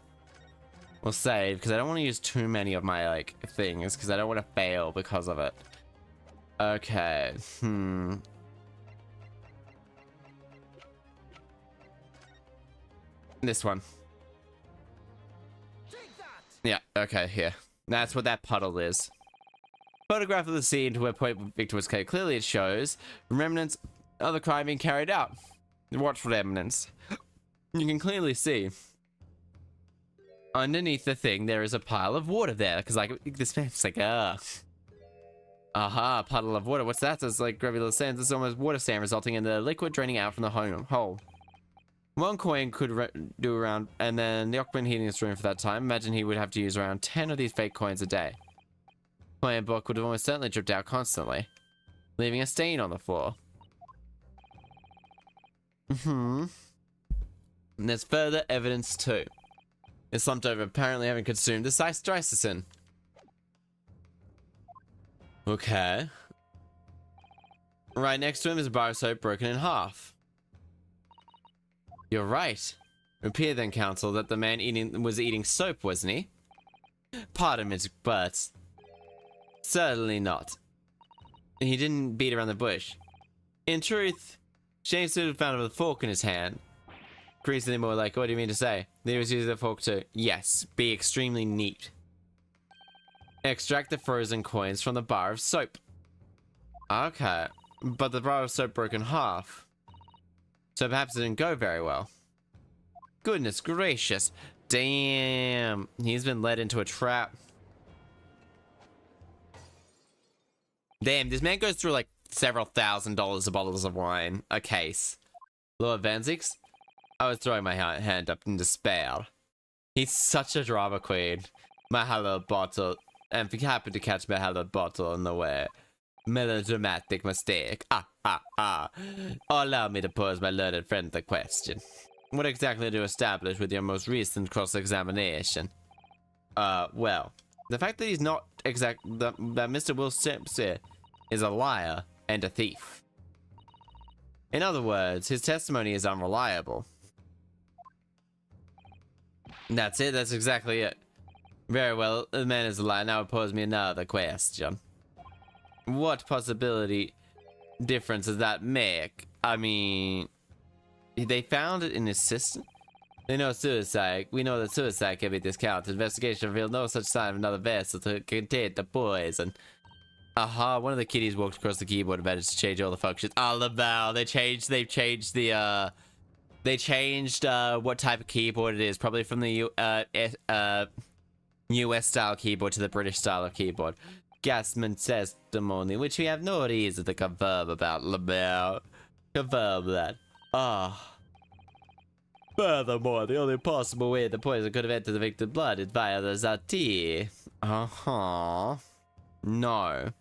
We'll save, because I don't want to use too many of my, like, things, because I don't want to fail because of it. Okay. This one. Yeah, okay, here. That's what that puddle is. Photograph of the scene to where point Victor was carried. Clearly it shows remnants of the crime being carried out. Watch for remnants. You can clearly see underneath the thing there is a pile of water there, because like this man's like Aha, puddle of water. What's that? It's like granular sand. It's almost water sand, resulting in the liquid draining out from the hole. One coin could do around, and then the occupant heating his room for that time. Imagine he would have to use around 10 of these fake coins a day. Coin book would have almost certainly dripped out constantly, leaving a stain on the floor. And there's further evidence too. It's slumped over, apparently having consumed the Cistricin. Okay. Right next to him is a bar of soap broken in half. You're right. It appeared then, counsel, that the man was eating soap, wasn't he? Pardon me, but certainly not. He didn't beat around the bush. In truth, Shane stood and found him with a fork in his hand. Increasingly more like, what do you mean to say? He was using the fork to, yes, be extremely neat. Extract the frozen coins from the bar of soap. Okay, but the bar of soap broke in half. So perhaps it didn't go very well. Goodness gracious. Damn, he's been led into a trap. Damn, this man goes through like several $1,000s of bottles of wine a case. Lord Vanzix? I was throwing my hand up in despair. He's such a drama queen. My hallowed bottle, and if you happen to catch my hallowed bottle in the way, melodramatic mistake. Allow me to pose my learned friend the question. What exactly to establish with your most recent cross-examination? Well, the fact that he's not that Mr. Will Simpson is a liar and a thief. In other words, his testimony is unreliable. That's it, that's exactly it. Very well, the man is a liar. Now pose me another question. What possibility difference does that make? I mean, they found it in his system. They know suicide. We know that suicide can be discounted. Investigation revealed no such sign of another vessel to contain the poison. Aha, one of the kiddies walked across the keyboard and managed to change all the functions. All about they've changed the what type of keyboard it is. Probably from the US style keyboard to the British style of keyboard. Gasman testimony, which we have no reason to confirm about. LaBelle. Confirm that. Furthermore, the only possible way the poison could have entered the victim's blood is via the Zati. No.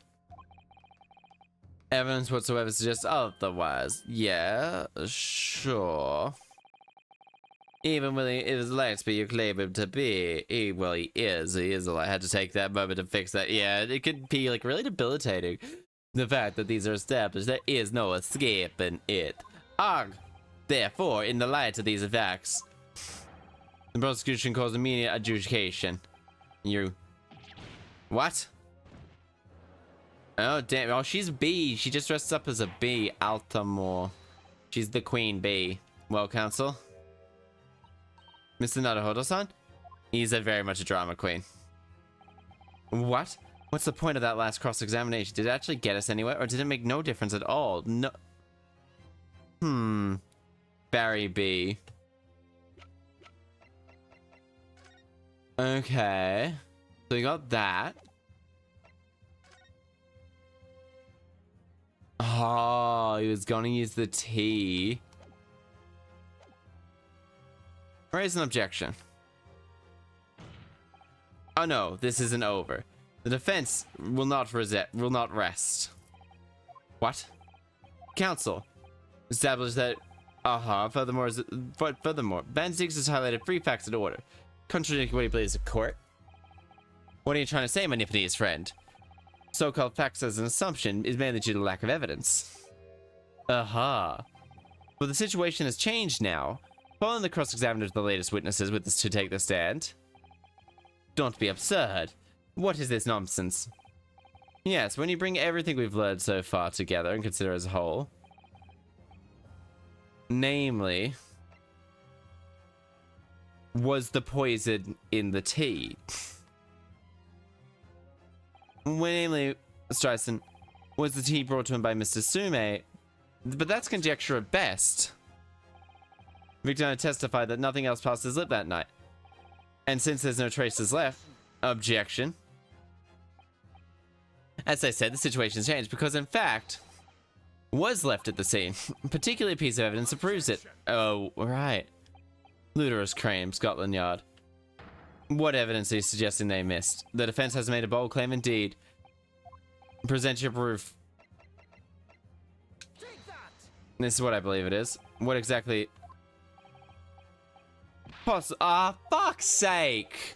Evidence whatsoever suggests otherwise. Yeah, sure. Even when he is late, but you claim him to be. He is. I had to take that moment to fix that. Yeah, it could be like really debilitating. The fact that these are established, there is no escaping it. Therefore, in the light of these facts, the prosecution calls immediate adjudication. What? Oh, damn. Oh, she's B. She just dressed up as a B. Altamore. She's the queen bee. Well, counsel? Mr. Naruhodo-san? He's very much a drama queen. What? What's the point of that last cross-examination? Did it actually get us anywhere, or did it make no difference at all? No. Barry B. Okay. So we got that. Oh, he was gonna use the T. Raise an objection. Oh no, this isn't over. The defense will not rest. What? Counsel established that. Furthermore, Vanzix has highlighted 3 facts in order, contradicting what he believes in court. What are you trying to say, my Nipponese friend? So-called facts as an assumption is mainly due to lack of evidence. But the situation has changed now. Following the cross-examiners of the latest witnesses with us to take the stand. Don't be absurd. What is this nonsense? Yes, when you bring everything we've learned so far together and consider as a whole. Namely, was the poison in the tea? Namely, Streisand, was the tea brought to him by Mr. Sume? But that's conjecture at best. Victor testified that nothing else passed his lip that night. And since there's no traces left, objection. As I said, the situation's changed because, in fact, was left at the scene. Particularly a piece of evidence that proves it. Oh, right. Luterous crime, Scotland Yard. What evidence are you suggesting they missed? The defense has made a bold claim indeed. Present your proof. This is what I believe it is. What exactly... fuck's sake!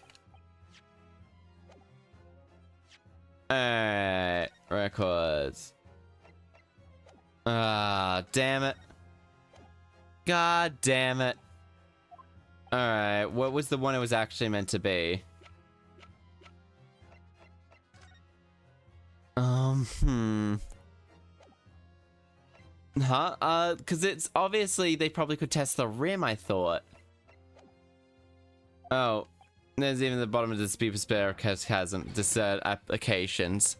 Alright, records. Damn it. God damn it. Alright, what was the one it was actually meant to be? Because it's obviously they probably could test the rim, I thought. Oh, there's even the bottom of the speed spare chasm, desert applications.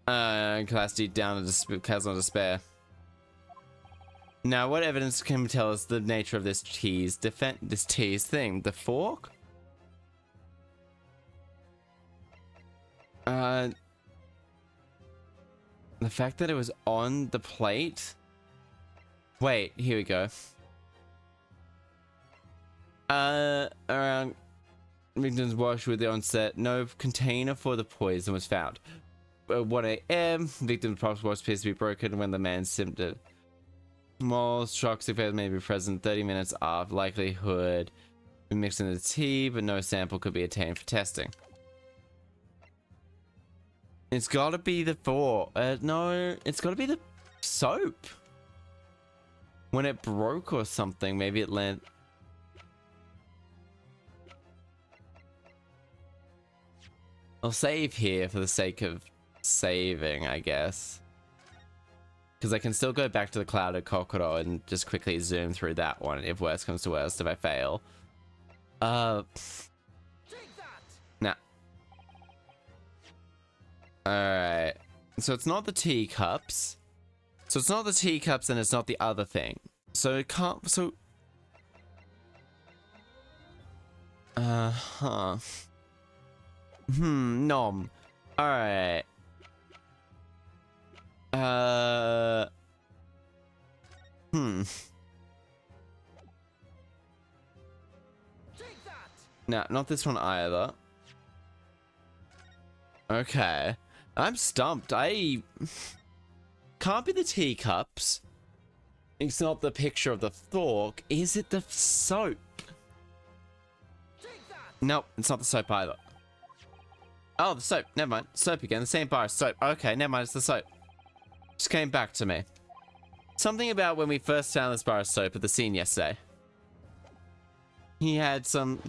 Capacity down to the chasm of despair. Now, what evidence can tell us the nature of this tease thing? The fork? The fact that it was on the plate? Wait, here we go. Around victims washed with the onset, no container for the poison was found. 1 a.m., victim's props was appears to be broken when the man symptomed. Small shocks effect may be present 30 minutes after likelihood. We mixed in the tea, but no sample could be obtained for testing. It's gotta be the no, it's gotta be the soap. When it broke or something, maybe it landed. I'll save here for the sake of saving, I guess. Because I can still go back to the clouded cockroach and just quickly zoom through that one if worst comes to worst if I fail. Nah. Alright. So it's not the teacups. So it's not the teacups and it's not the other thing. So it can't, so... Nom. Alright. No, not this one either. Okay. I'm stumped. I can't be the teacups. It's not the picture of the fork. Is it the soap? Nope, it's not the soap either. Oh, the soap. Never mind. Soap again. The same bar as soap. Okay, never mind. It's the soap. Just came back to me. Something about when we first found this bar of soap at the scene yesterday. He had some...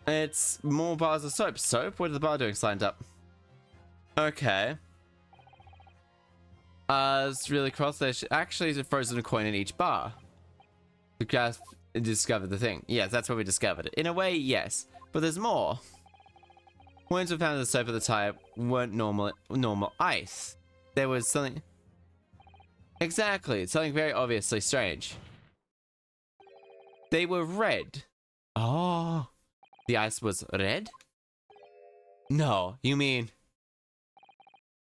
It's more bars of soap. Soap? What are the bar doing signed up? Okay. It's really cross. There's actually a frozen coin in each bar. The guys discovered the thing. Yes, that's what we discovered. In a way, yes. But there's more. Coins we found in the soap at the time weren't normal ice. There was something... Exactly. Something very obviously strange. They were red. Oh. The ice was red? No, you mean...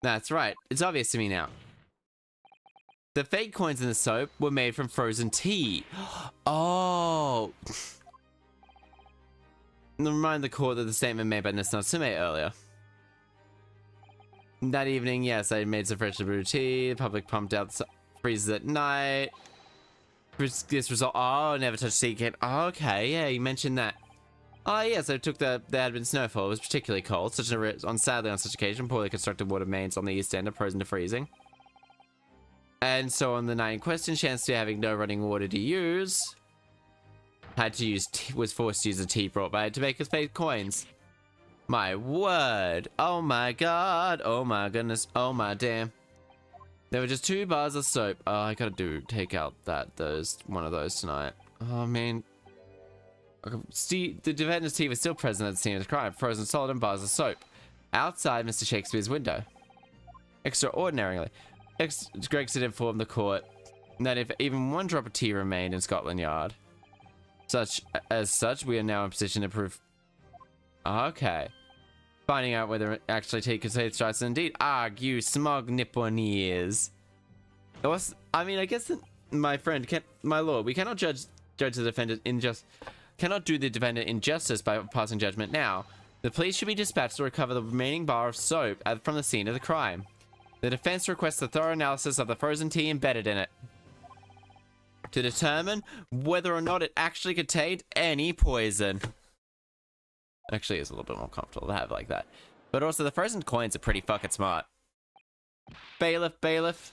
That's right. It's obvious to me now. The fake coins in the soap were made from frozen tea. Oh. Remind the court that the statement made by Natsume earlier. That evening, yes, I made some freshly brewed tea. The public pumped out the freezers at night. This result. Oh, never touched tea again. Oh, okay, yeah, you mentioned that. Oh, yes, I took there had been snowfall. It was particularly cold. Sadly, on such occasion, poorly constructed water mains on the east end are frozen to freezing. And so on the night in question, chance to having no running water to use, was forced to use a tea brought by to make us fake coins. My word. Oh my god. Oh my goodness. Oh my damn. There were just 2 bars of soap. Oh, I gotta take out one of those tonight. Oh man. The defendant's tea was still present at the scene of the crime, frozen solid in bars of soap, outside Mr. Shakespeare's window. Extraordinarily, Gregson informed the court that if even 1 drop of tea remained in Scotland Yard, we are now in position to prove Okay. Finding out whether it actually take his strikes indeed. You smug Nipponese. I mean, I guess that my friend, my lord, we cannot judge the defendant cannot do the defendant injustice by passing judgment now. The police should be dispatched to recover the remaining bar of soap from the scene of the crime. The defense requests a thorough analysis of the frozen tea embedded in it to determine whether or not it actually contained any poison. Actually, it's a little bit more comfortable to have like that. But also, the frozen coins are pretty fucking smart. Bailiff.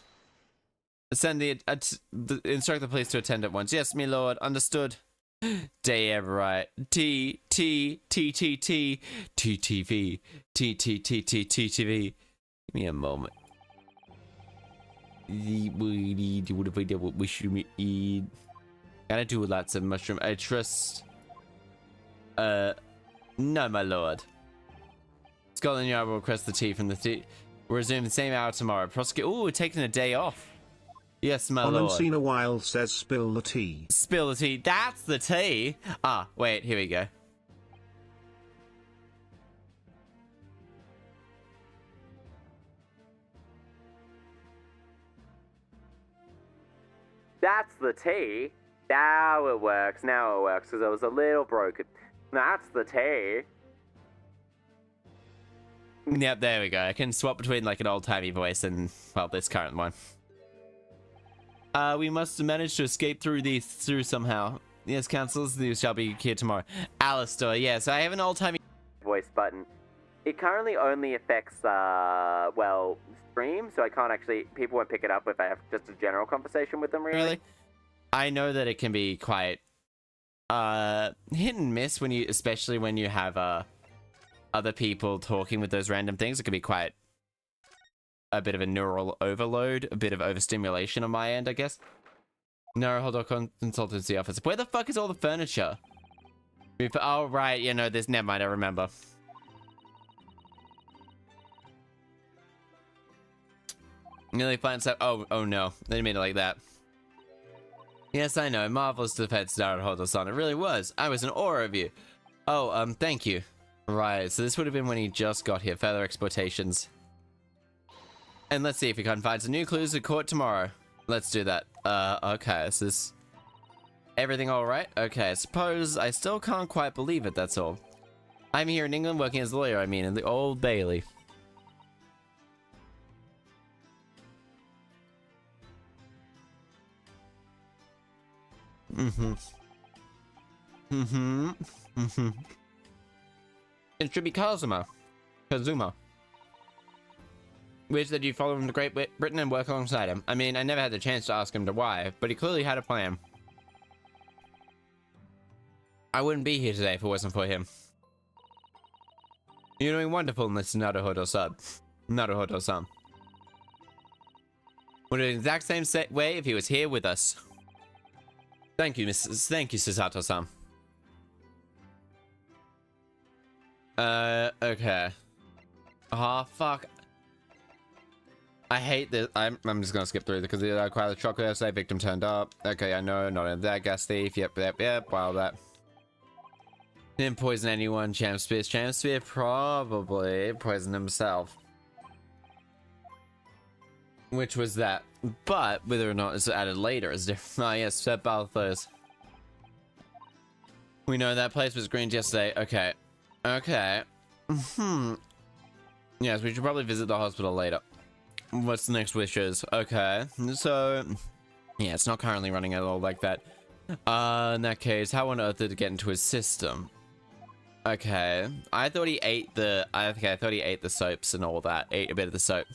Instruct the police to attend at once. Yes, me lord. Understood. Damn right. TTV. Give me a moment. We should eat. Gotta do lots of mushroom. I trust. No, my lord. Scotland Yard will request the tea from the tea. We'll resume the same hour tomorrow. Prosecute. Ooh, we're taking a day off. Yes, my lord. Unseen a while says spill the tea. Spill the tea. That's the tea. Wait, here we go. That's the tea. Now it works. Now it works because I was a little broken. That's the tea. Yep, there we go. I can swap between like an old-timey voice and, well, this current one. We must manage to escape through somehow. Yes, councils, you shall be here tomorrow. Alistair, yes, I have an old-timey voice button. It currently only affects, well, stream, so I can't actually, people won't pick it up if I have just a general conversation with them, really. I know that it can be quite, hit and miss when especially when you have, other people talking with those random things. It can be quite a bit of a neural overload, a bit of overstimulation on my end, I guess. No, hold on, consultancy office. Where the fuck is all the furniture? Oh, right, you know, never mind, I remember. Nearly find stuff. Oh no, I didn't mean it like that. Yes, I know, marvelous defense, Naruhodo-san. It really was. I was in awe of you. Oh, thank you. Right, so this would have been when he just got here. Further exploitations. And let's see if we can find some new clues to court tomorrow. Let's do that. Okay, is this everything all right? Okay, I suppose I still can't quite believe it, that's all. I'm here in England working as a lawyer, in the Old Bailey. It should be Kazuma. Wish that you follow him to Great Britain and work alongside him. I mean, I never had the chance to ask him to why, but he clearly had a plan. I wouldn't be here today if it wasn't for him. You're doing wonderful in this Naruhodo-san. Naruhodo-san. Would do it the exact same way if he was here with us. Thank you, Susato-san. Okay. Oh, fuck. I hate this. I'm just gonna skip through because I acquired the chocolate yesterday. Victim turned up. Okay, I know. Not in that. Gas thief. Yep. Wow, that. Didn't poison anyone. Champspear probably poisoned himself. Which was that. But whether or not it's added later is different. Oh, yes. Set Balthus. We know that place was greened yesterday. Okay. Yes, we should probably visit the hospital later. What's the next wishes? Okay, so yeah, it's not currently running at all like that. In that case, how on earth did it get into his system? Okay, I thought he ate the. I thought he ate the soaps and all that. Ate a bit of the soap.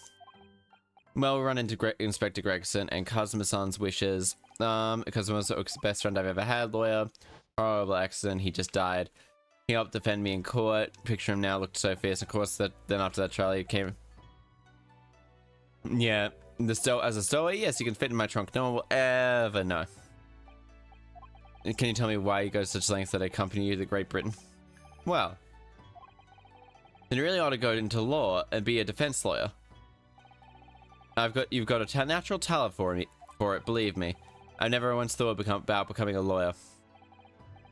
Well, we run into Inspector Gregson and Kazuma-san's wishes. Kazuma's the best friend I've ever had. Lawyer, horrible accident. He just died. He helped defend me in court. Picture him now, looked so fierce. Of course, then after that trial, he came. Yeah, as a stowaway, yes, you can fit in my trunk. No one will ever know. Can you tell me why you go to such lengths that I accompany you to Great Britain? Well, then you really ought to go into law and be a defense lawyer. You've got a natural talent for it, believe me. I never once thought about becoming a lawyer.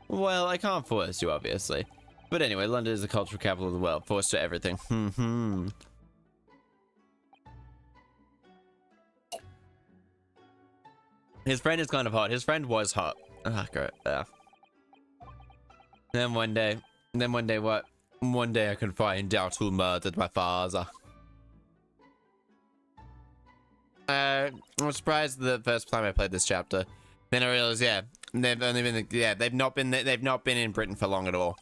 Well, I can't force you, obviously. But anyway, London is the cultural capital of the world, forced to everything. His friend is kind of hot. His friend was hot. Ah, great. Yeah. Then one day what? One day I can find out who murdered my father. I was surprised the first time I played this chapter. Then I realized, yeah, they've only been, yeah, they've not been in Britain for long at all.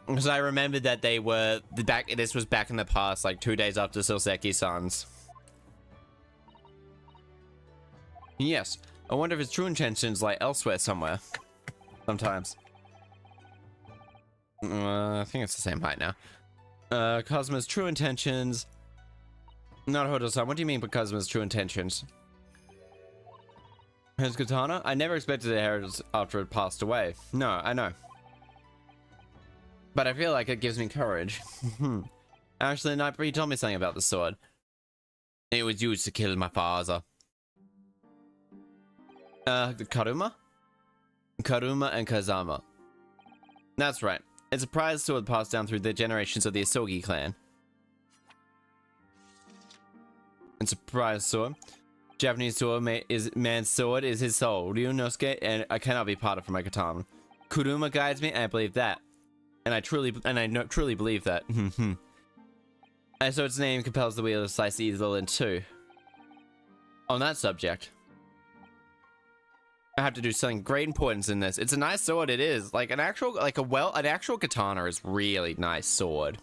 Because I remembered that they were this was back in the past, like 2 days after Soseki Sans. Yes, I wonder if his true intentions lie elsewhere somewhere. Sometimes. I think it's the same height now. Cosmo's true intentions. Not Hodo-san. What do you mean by Cosmo's true intentions? His katana? I never expected to inherit after it passed away. No, I know. But I feel like it gives me courage. Actually, Nightbreed told me something about the sword. It was used to kill my father. The Karuma? Karuma and Kazama. That's right. It's a prized sword passed down through the generations of the Asogi clan. It's a prized sword. Japanese sword man's sword is his soul. Ryunosuke, and I cannot be parted from my katana. Kuruma guides me, and I believe that. And I truly believe that. And so its name compels the wheel to slice evil in two. On that subject, I have to do something great importance in this. It's a nice sword, it is. Like an actual katana is really nice sword.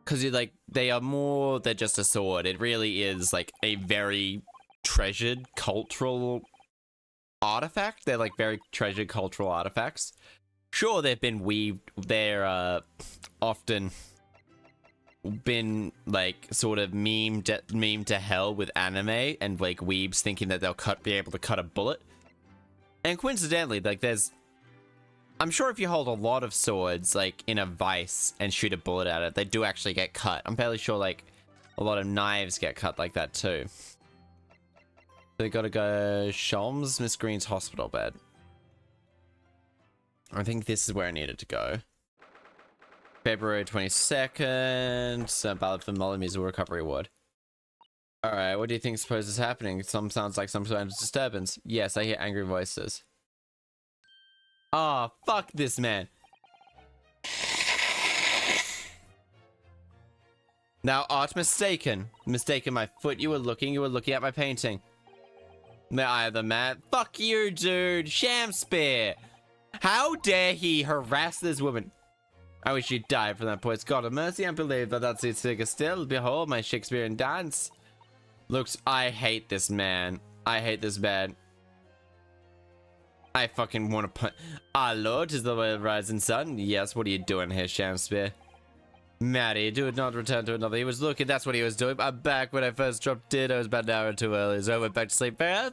Cause they are more than just a sword. It really is like a very treasured cultural artifact. They're like very treasured cultural artifacts. Sure, they've been weaved, they're often been like sort of memed to hell with anime and like weebs thinking that they'll be able to cut a bullet. And coincidentally, like I'm sure if you hold a lot of swords like in a vice and shoot a bullet at it, they do actually get cut. I'm fairly sure like a lot of knives get cut like that too. They gotta go Sholmes, Miss Green's hospital bed. I think this is where I needed to go. February 22nd, ballot for Molly Musical Recovery Award. Alright, what do you think suppose is happening? Sounds like some sort of disturbance. Yes, I hear angry voices. Ah, fuck this man. Thou art mistaken. Mistaken my foot, you were looking at my painting. I am the man. Fuck you, dude. Shamspear. How dare he harass this woman? I wish you died from that point. God of mercy, I believe that that's its figure still. Behold my Shakespearean dance. Looks, I hate this man. I hate this man. I fucking want to put. Our Lord is the way of the rising sun. Yes, what are you doing here, Shamspear? Maddie, do it not return to another. He was looking, that's what he was doing. I'm back when I first dropped in. I was about an hour too early, so I went back to sleep. Fair.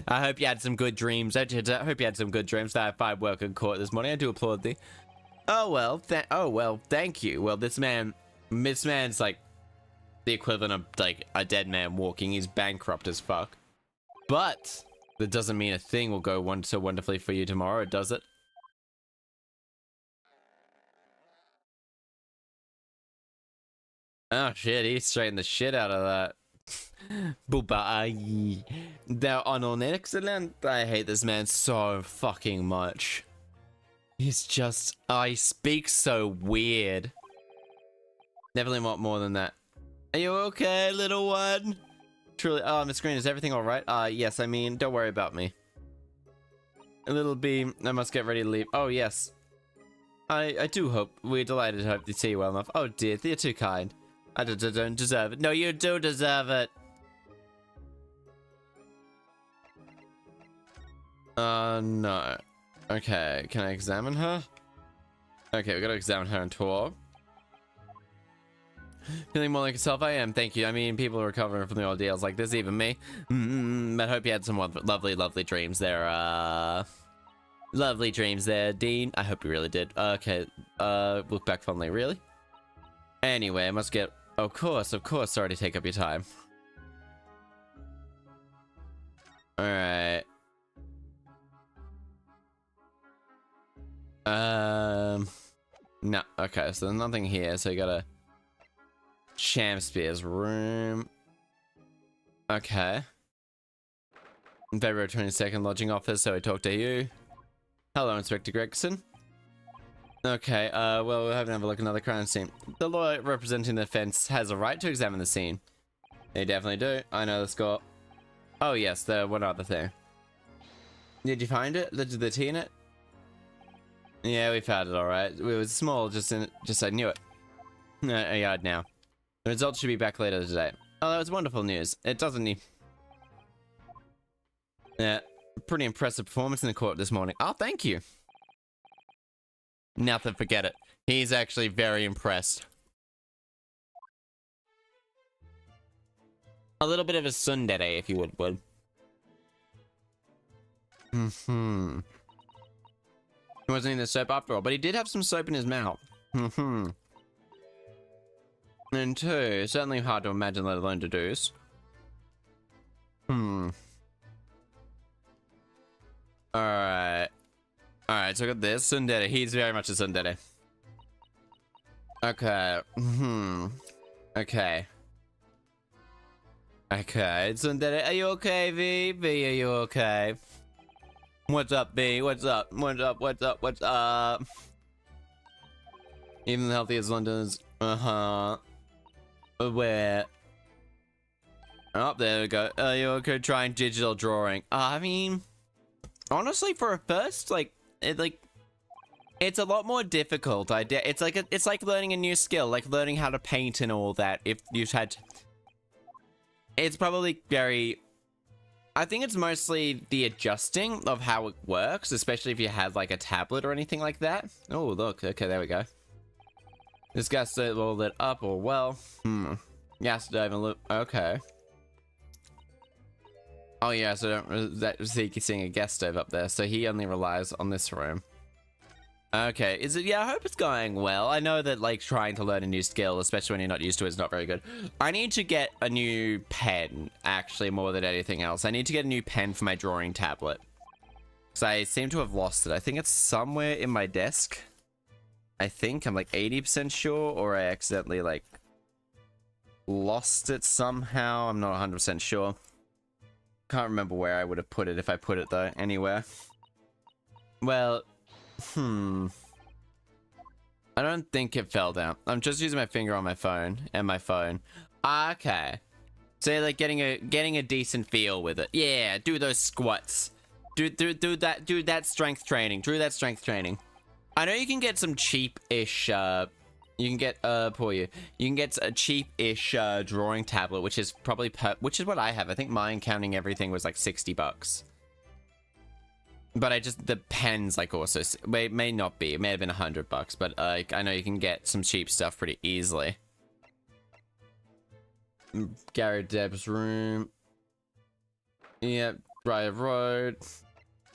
I hope you had some good dreams. I hope you had some good dreams. That I find work in court this morning. I do applaud thee. Oh well, thank you. Well, this man's like the equivalent of like a dead man walking. He's bankrupt as fuck. But that doesn't mean a thing will go so wonderfully for you tomorrow, does it? Oh shit, he straightened the shit out of that. Booba. They're on an excellent. I hate this man so fucking much. He's just, he speaks so weird. Definitely want more than that. Are you okay, little one? Truly, Miss Green, is everything alright? Yes, I mean, don't worry about me. A little beam, I must get ready to leave. Oh, yes. I do hope, we're delighted to hope to see you well enough. Oh dear, you're too kind. I don't deserve it. No, you do deserve it. No. Okay, can I examine her? Okay, we gotta examine her and tour. Feeling more like yourself? I am, thank you. I mean, people are recovering from the ordeals like this, even me. I hope you had some lovely dreams there, lovely dreams there, Dean. I hope you really did. Okay, look back fondly, really? Anyway, I must get... Of course, sorry to take up your time. Alright. No. Okay, so there's nothing here. So you got a Chaster's room. Okay. February 22nd, lodging office. So I talk to you. Hello, Inspector Gregson. Okay, well, we're hoping to have a look at another crime scene. The lawyer representing the offense has a right to examine the scene. They definitely do. I know the score. Oh, yes, the one other thing. Did you find it? The tea in it? Yeah, we found it, alright. It was small, just I knew it. A yard now. The results should be back later today. Oh, that was wonderful news. It doesn't need... Yeah, pretty impressive performance in the court this morning. Oh, thank you. Nothing, forget it. He's actually very impressed. A little bit of a tsundere, if you would. He wasn't in the soap after all, but he did have some soap in his mouth. And two, certainly hard to imagine, let alone deduce. Alright. Alright, so I got this. Tsundere. He's very much a tsundere. Okay. Okay. Okay, tsundere. Are you okay, V? V, are you okay? What's up, B? What's up? What's up? What's up? What's up? Even the healthiest Londoners. Where? Oh, there we go. Are you okay trying digital drawing? I mean, honestly, for a first, it's a lot more difficult. It's like learning a new skill, like learning how to paint and all that. If you've had, it's probably very. I think it's mostly the adjusting of how it works, especially if you had like a tablet or anything like that. Oh, look. Okay, there we go. This guy's still all lit up or well. Yes, don't even look. Okay. Oh yeah, so that Soseki seeing a gas stove up there, so he only relies on this room. Okay, is it? Yeah, I hope it's going well. I know that like trying to learn a new skill, especially when you're not used to it, is not very good. I need to get a new pen, actually, more than anything else. I need to get a new pen for my drawing tablet. So I seem to have lost it. I think it's somewhere in my desk. I think I'm like 80% sure, or I accidentally like lost it somehow. I'm not 100% sure. Can't remember where I would have put it if I put it though. Anywhere. Well. I don't think it fell down. I'm just using my finger on my phone and my phone. Okay. So like getting a decent feel with it. Yeah, do those squats. Do that strength training. Do that strength training. I know you can get some cheap-ish you can get you can get a cheap-ish drawing tablet, which is probably which is what I have. I think mine, counting everything, was like $60. But the pen's like also, it may not be, it may have been $100, but I know you can get some cheap stuff pretty easily. Gary Deb's room. Yep, Briar Road.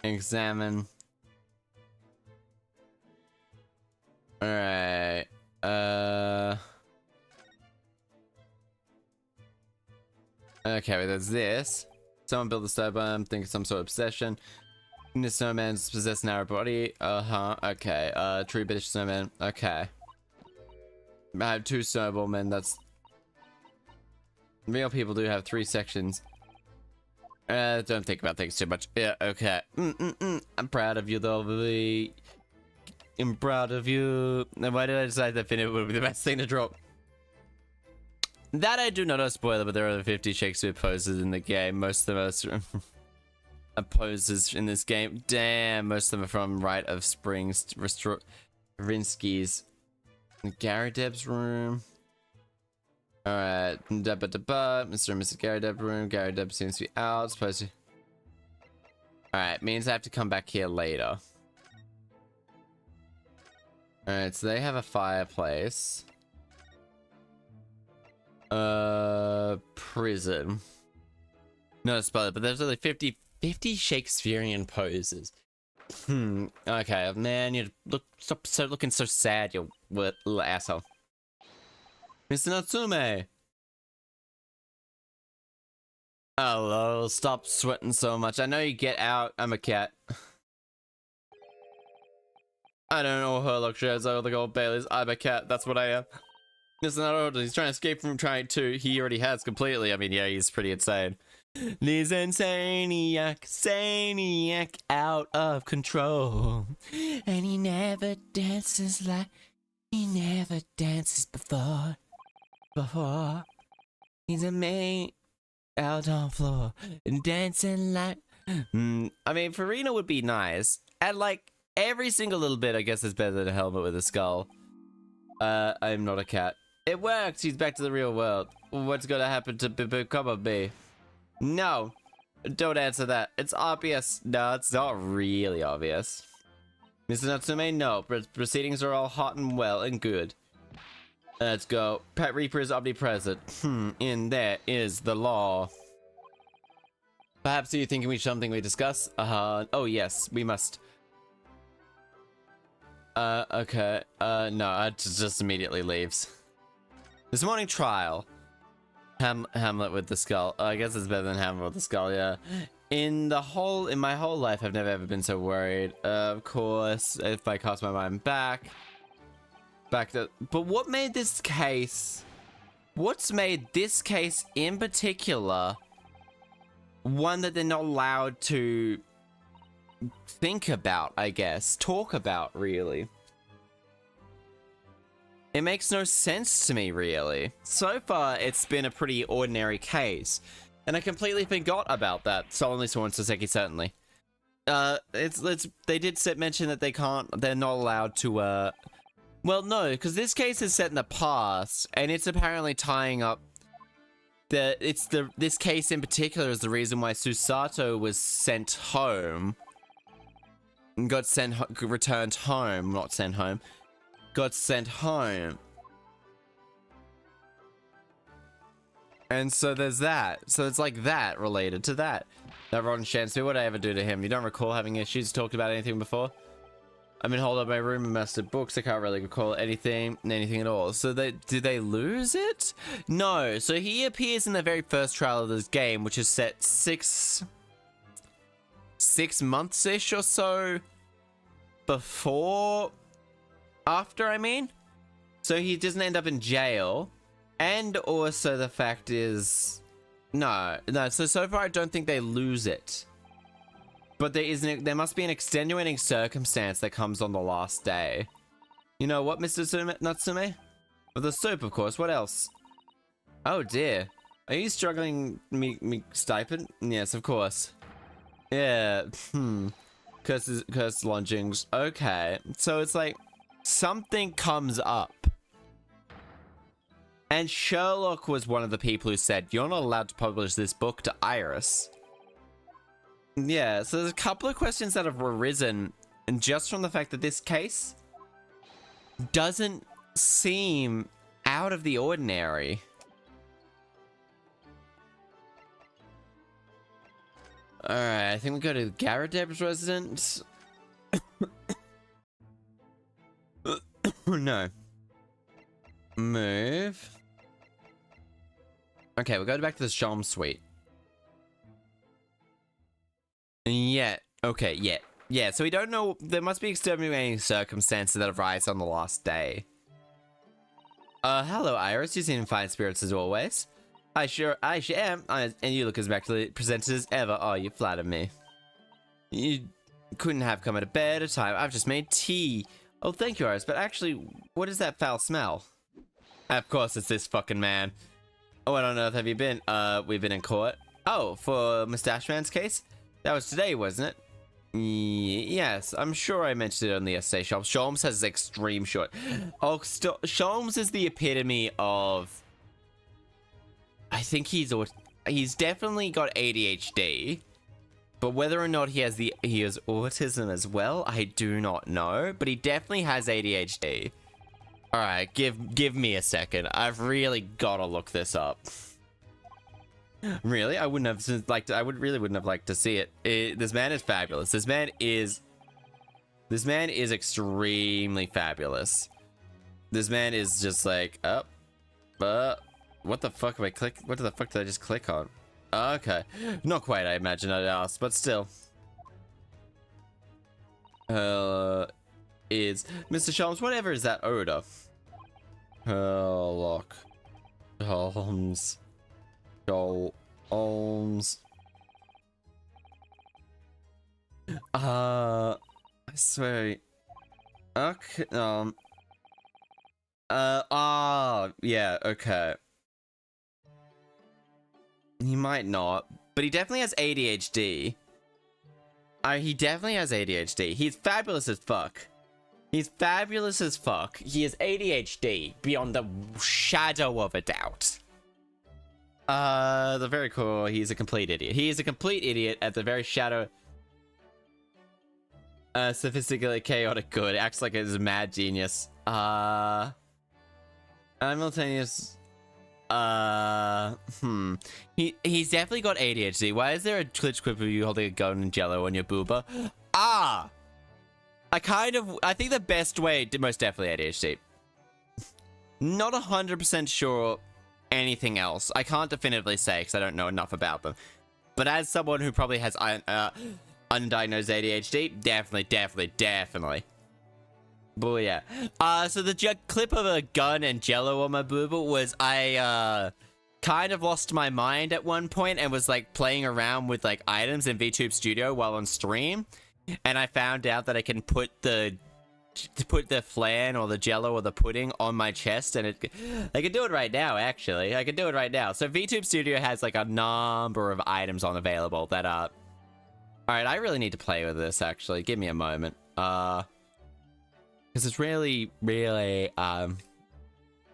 Examine. Alright. Okay, well, there's this. Someone built a stove bomb, think it's some sort of obsession. This snowman's possessed narrow body. Okay. True British snowman. Okay. I have 2 snowballmen. That's. Real people do have 3 sections. Don't think about things too much. Yeah, okay. I'm proud of you, though. I'm proud of you. Why did I decide that Finite would be the best thing to drop? That I do not know, spoiler, but there are 50 Shakespeare poses in the game. Most of them are poses in this game. Damn, most of them are from Rite of Springs, Rinsky's. Gary Deb's room. Alright, Mr. and Mrs. Gary Deb's room. Gary Deb seems to be out. Supposed to. Alright, means I have to come back here later. Alright, so they have a fireplace. Prison. Not a spoiler, but there's only 50 Shakespearean poses. Okay, man, you stop looking so sad, you little asshole. Mr. Natsume! Oh, lol, stop sweating so much. I know you get out. I'm a cat. I don't know her luxuries over the gold Baileys. I'm a cat. That's what I am. It's not order. He's trying to escape from trying to. He already has completely. I mean, yeah, he's pretty insane. He's insaniac, out of control. And he never dances like he never dances before. He's a man out on floor and dancing like. I mean, Farina would be nice. And like every single little bit, I guess, is better than a helmet with a skull. I'm not a cat. It worked. He's back to the real world. What's gonna happen to become me? No, don't answer that. It's obvious. No, it's not really obvious. Mr. Natsume, no. Proceedings are all hot and well and good. Let's go. Pet Reaper is omnipresent. In there is the law. Perhaps you thinking we something we discuss? Oh yes, we must. Okay. No, it just immediately leaves. This morning trial. Hamlet with the skull. I guess it's better than Hamlet with the skull, yeah. In my whole life, I've never ever been so worried. Of course, if I cast my mind back to, but what made this case, what's made this case in particular one that they're not allowed to think about, I guess, talk about, really? It makes no sense to me, really. So far, it's been a pretty ordinary case, and I completely forgot about that. Solemnly sworn, Soseki, certainly. They did mention that they're not allowed to, well, no, because this case is set in the past, and it's apparently tying up this case in particular is the reason why Susato was sent home. Got returned home, not sent home. Got sent home. And so there's that. So it's like that related to that. That rotten Shansby, what did I ever do to him? You don't recall having issues talked about anything before? I'm in hold up my room and messed up books. I can't really recall anything at all. So did they lose it? No. So he appears in the very first trial of this game, which is set six months-ish or so after, I mean. So he doesn't end up in jail. And also the fact is, no. So far I don't think they lose it. But there must be an extenuating circumstance that comes on the last day. You know what, Mr. Natsume? With the soup, of course. What else? Oh dear. Are you struggling me stipend? Yes, of course. Yeah. Cursed lodgings. Okay. So it's like something comes up. And Sherlock was one of the people who said, you're not allowed to publish this book to Iris. Yeah, so there's a couple of questions that have arisen, and just from the fact that this case doesn't seem out of the ordinary. Alright, I think we go to Garadeb's residence. No. Move. Okay, we'll go back to the Shalm suite. Yeah, okay, yeah, so we don't know, there must be extenuating circumstances that arise on the last day. Hello Iris, you seem in fine spirits as always. I sure am, and you look as immaculately presented as ever. Oh, you flatter me. You couldn't have come at a better time. I've just made tea. Oh, thank you, Iris, but actually, what is that foul smell? Of course, it's this fucking man. Oh, what on earth have you been? We've been in court. Oh, for Mustache Man's case? That was today, wasn't it? Yes, I'm sure I mentioned it on the essay. Sholmes has extreme short. Oh, Sholmes is the epitome of... I think he's definitely got ADHD, but whether or not he has autism as well, I do not know. But he definitely has ADHD. All right, give me a second. I've really gotta look this up. Really, I wouldn't have liked to, really wouldn't have liked to see it. This man is fabulous. This man is extremely fabulous. This man is just like, what the fuck what the fuck did I just click on? Okay. Not quite, I imagine I'd ask, but still. is Mr. Sholmes, whatever is that odor? Sherlock Holmes. Holmes. I swear. Okay. Yeah. Okay. He might not, but he definitely has ADHD. He definitely has ADHD. He's fabulous as fuck. He's fabulous as fuck. He has ADHD beyond the shadow of a doubt. The very cool. He's a complete idiot. He is a complete idiot at the very shadow. Sophisticated, chaotic good. Acts like he's a mad genius. Simultaneous. He's definitely got ADHD. Why is there a glitch clip of you holding a gun and jello on your booba? I think the best way, most definitely ADHD. Not 100% sure anything else. I can't definitively say because I don't know enough about them. But as someone who probably has undiagnosed ADHD, definitely. But yeah. So the clip of a gun and jello on my booba was I kind of lost my mind at one point and was like playing around with like items in VTube Studio while on stream. And I found out that I can put the flan or the jello or the pudding on my chest, and I can do it right now. Actually, I can do it right now. So VTube Studio has like a number of items on available that are. All right, I really need to play with this. Actually, give me a moment. Because it's really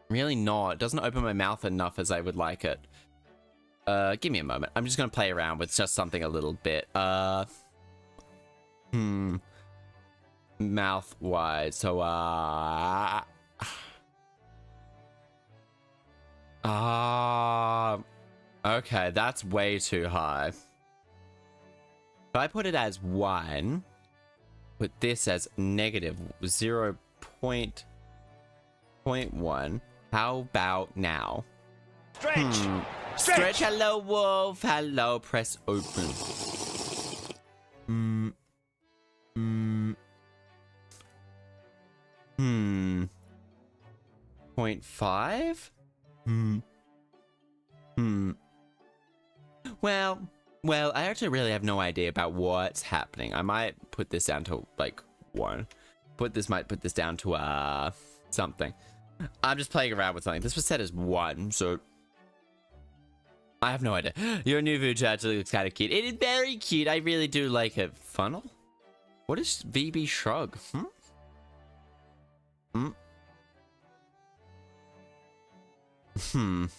not. It doesn't open my mouth enough as I would like it. Give me a moment. I'm just gonna play around with just something a little bit. Mouth wide. So okay, that's way too high. If I put it as 1, put this as negative 0.1, how about now? Stretch. Hello, wolf. Hello, press open. 0.5? Well, I actually really have no idea about what's happening. I might put this down to like 1. Might put this down to something. I'm just playing around with something. This was set as 1, so I have no idea. Your new Vtuber actually looks kind of cute. It is very cute. I really do like it. Funnel? What is VB Shrug?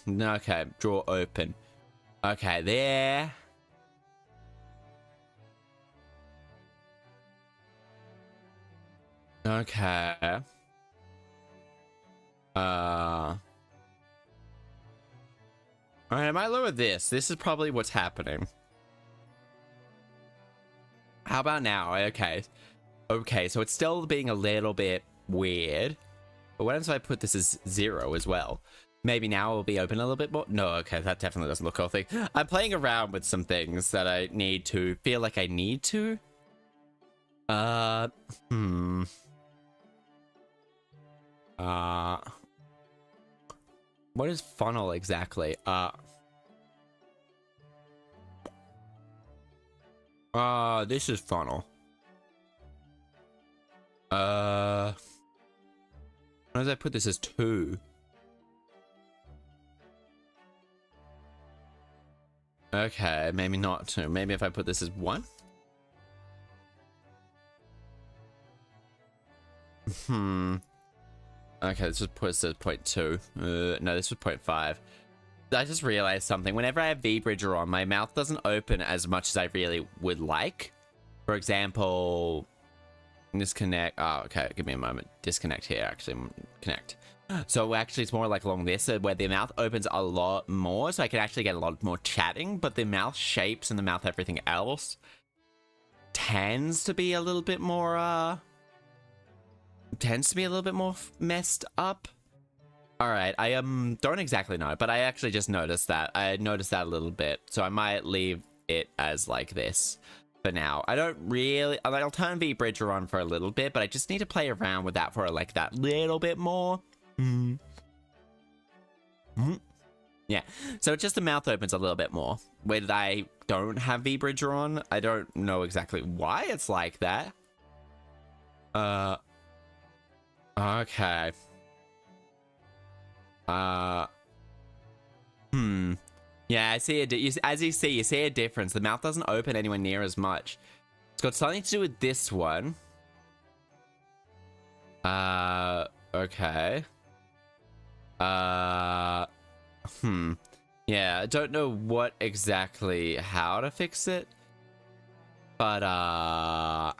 Okay, draw open. Okay, there. Okay. Alright, I might lower this. This is probably what's happening. How about now? Okay. Okay, so it's still being a little bit weird. But what if I put this as 0 as well? Maybe now it will be open a little bit more? No, okay, that definitely doesn't look healthy. I'm playing around with some things that I need to feel like I need to. What is funnel exactly? This is funnel. Why did I put this as 2? Okay, maybe not 2. Maybe if I put this as 1? Okay, let's just put this as 0.2. No, this was 0.5. I just realized something. Whenever I have V-Bridger on, my mouth doesn't open as much as I really would like. For example, disconnect. Oh, okay, give me a moment. Disconnect here, actually. Connect. So actually, it's more like along this, where the mouth opens a lot more, so I can actually get a lot more chatting, but the mouth shapes and the mouth everything else tends to be a little bit more, messed up. All right, I don't exactly know, but I actually just noticed that. I noticed that a little bit, so I might leave it as like this. for now. I don't really, I'll turn V-Bridger on for a little bit, but I just need to play around with that for like that little bit more. Yeah, so just the mouth opens a little bit more. When I don't have V-Bridger on, I don't know exactly why it's like that. Okay. Yeah, I see as you see a difference. The mouth doesn't open anywhere near as much. It's got something to do with this one. Okay. Yeah, I don't know what exactly how to fix it. But alright,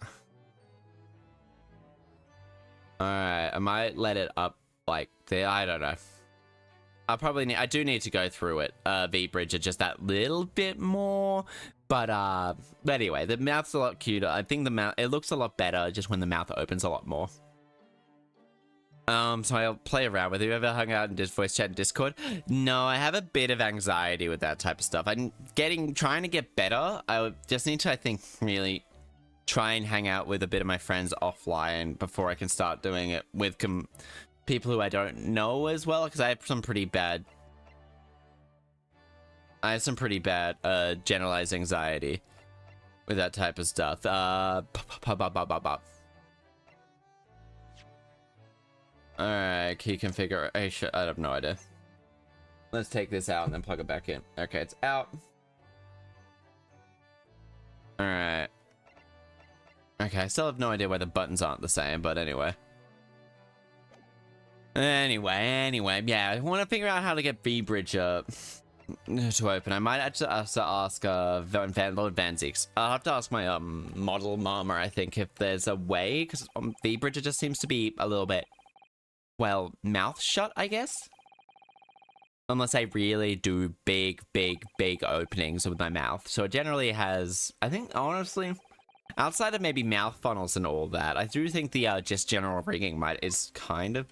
I might let it up like there. I don't know. I do need to go through it, V-Bridger, just that little bit more. But anyway, the mouth's a lot cuter. I think it looks a lot better just when the mouth opens a lot more. So I'll play around with it. Have you ever hung out and did voice chat in Discord? No, I have a bit of anxiety with that type of stuff. I'm trying to get better. I just need to, I think, really try and hang out with a bit of my friends offline before I can start doing it with people who I don't know as well, because I have some pretty bad generalized anxiety with that type of stuff. Alright, key configure. I have no idea. Let's take this out and then plug it back in. Okay, it's out. Alright. Okay, I still have no idea why the buttons aren't the same, but anyway. Anyway, yeah, I want to figure out how to get V-Bridger to open. I might actually also ask Lord Van Zeeks. I'll have to ask my model mama, I think, if there's a way, because V-Bridger just seems to be a little bit, well, mouth shut, I guess? Unless I really do big openings with my mouth. So it generally has, I think, honestly, outside of maybe mouth funnels and all that, I do think the just general rigging is kind of,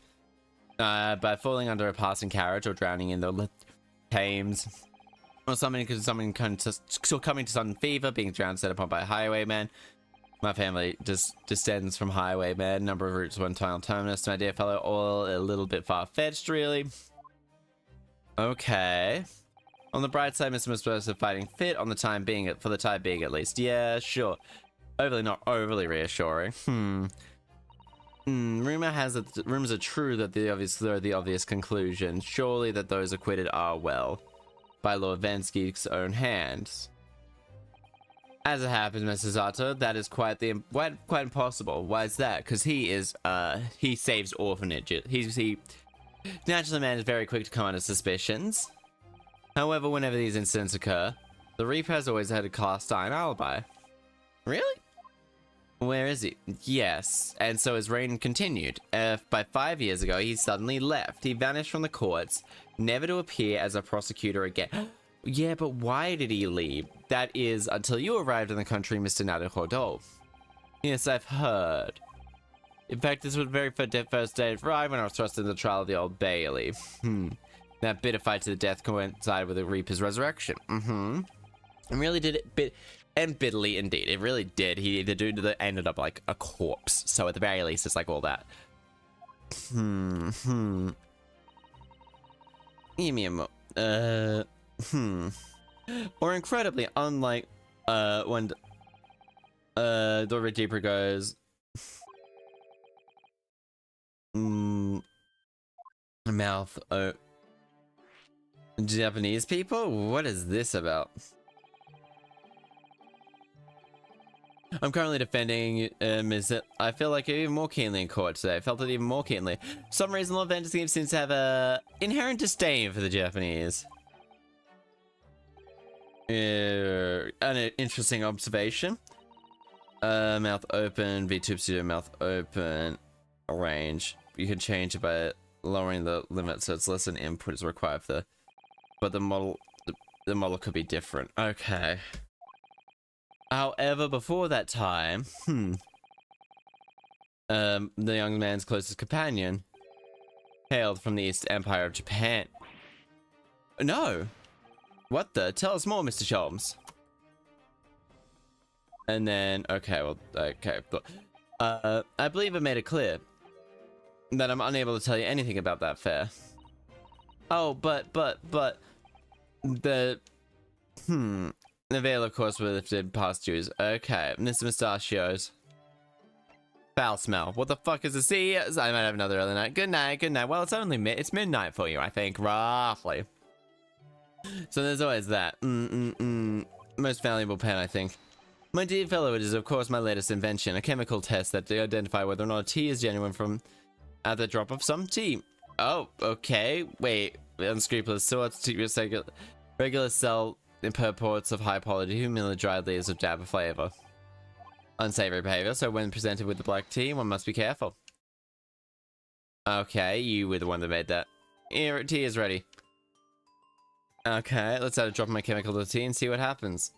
by falling under a passing carriage or drowning in the Thames, or something coming to sudden fever, being drowned set upon by a highwayman. My family just descends from highwayman. Number of routes, one time terminus. My dear fellow, all a little bit far-fetched, really. Okay. On the bright side, Mr. Mispersive fighting fit on the time being, for the time being at least. Yeah, sure. Not overly reassuring. Rumor has that rumors are true that they're the obvious conclusion. Surely that those acquitted are, well, by Lord Vansky's own hands. As it happens, Mr. Zato, that is quite impossible. Why is that? Because he saves orphanages. He naturally, man is very quick to come under suspicions. However, whenever these incidents occur, the Reaper has always had a cast iron alibi. Really? Where is he? Yes, and so his reign continued. By 5 years ago, he suddenly left. He vanished from the courts, never to appear as a prosecutor again. Yeah, but why did he leave? That is, until you arrived in the country, Mr. Naruhodo. Yes, I've heard. In fact, this was the very first day for I when I was thrust into the trial of the Old Bailey. That bitter fight to the death coincided with the Reaper's resurrection. And really did it and bitterly indeed. It really did. The dude that ended up like a corpse. So at the very least, it's like all that. Give me a mo. Or incredibly, unlike when the Reaper goes, mouth. Japanese people? What is this about? I'm currently defending I feel like even more keenly in court today. I felt it even more keenly. For some reason, Lord Vanderstein seems to have a inherent disdain for the Japanese. An interesting observation. Mouth open, VTube studio mouth open, range. You can change it by lowering the limit so it's less than input is required for but the model could be different. Okay. However, before that time, the young man's closest companion hailed from the East Empire of Japan. No. What the? Tell us more, Mr. Sholmes. And then, okay, well, okay. I believe I made it clear that I'm unable to tell you anything about that fair. Oh, but, the veil, of course, were lifted past Jews. Okay, Mr. Mustachios. Foul smell. What the fuck is this? See, I might have another early night. Good night, good night. Well, it's only it's midnight for you, I think, roughly. So there's always that. Most valuable pen, I think. My dear fellow, it is of course my latest invention, a chemical test that to identify whether or not a tea is genuine from at the drop of some tea. Oh, okay. Wait, unscrupulous sorts to regular cell purports of high quality, humidly dried leaves of dab of flavor. Unsavory behavior, so when presented with the black tea, one must be careful. Okay, you were the one that made that. Here, tea is ready. Okay, let's add a drop of my chemical to the tea and see what happens.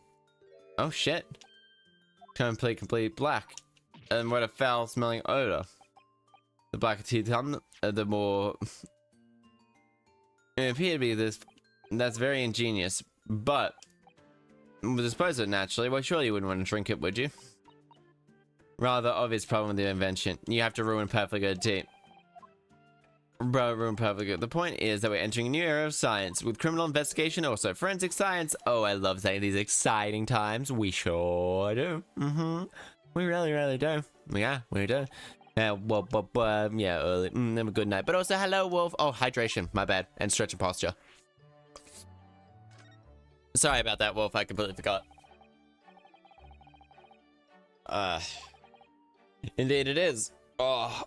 Oh shit. Complete black. And what a foul smelling odor. The blacker tea come, the more... It appeared to be this... That's very ingenious, but... We'll dispose of it naturally. Well, surely you wouldn't want to drink it, would you? Rather obvious problem with the invention. You have to ruin perfectly good tea. Ruin perfectly good. The point is that we're entering a new era of science, with criminal investigation, also forensic science. Oh, I love saying these exciting times. We sure do. We really, really do. Yeah, we do. Yeah, well, yeah, early. Have a good night. But also, hello, Wolf. Oh, hydration. My bad. And stretching posture. Sorry about that, Wolf. I completely forgot. Indeed it is. Oh,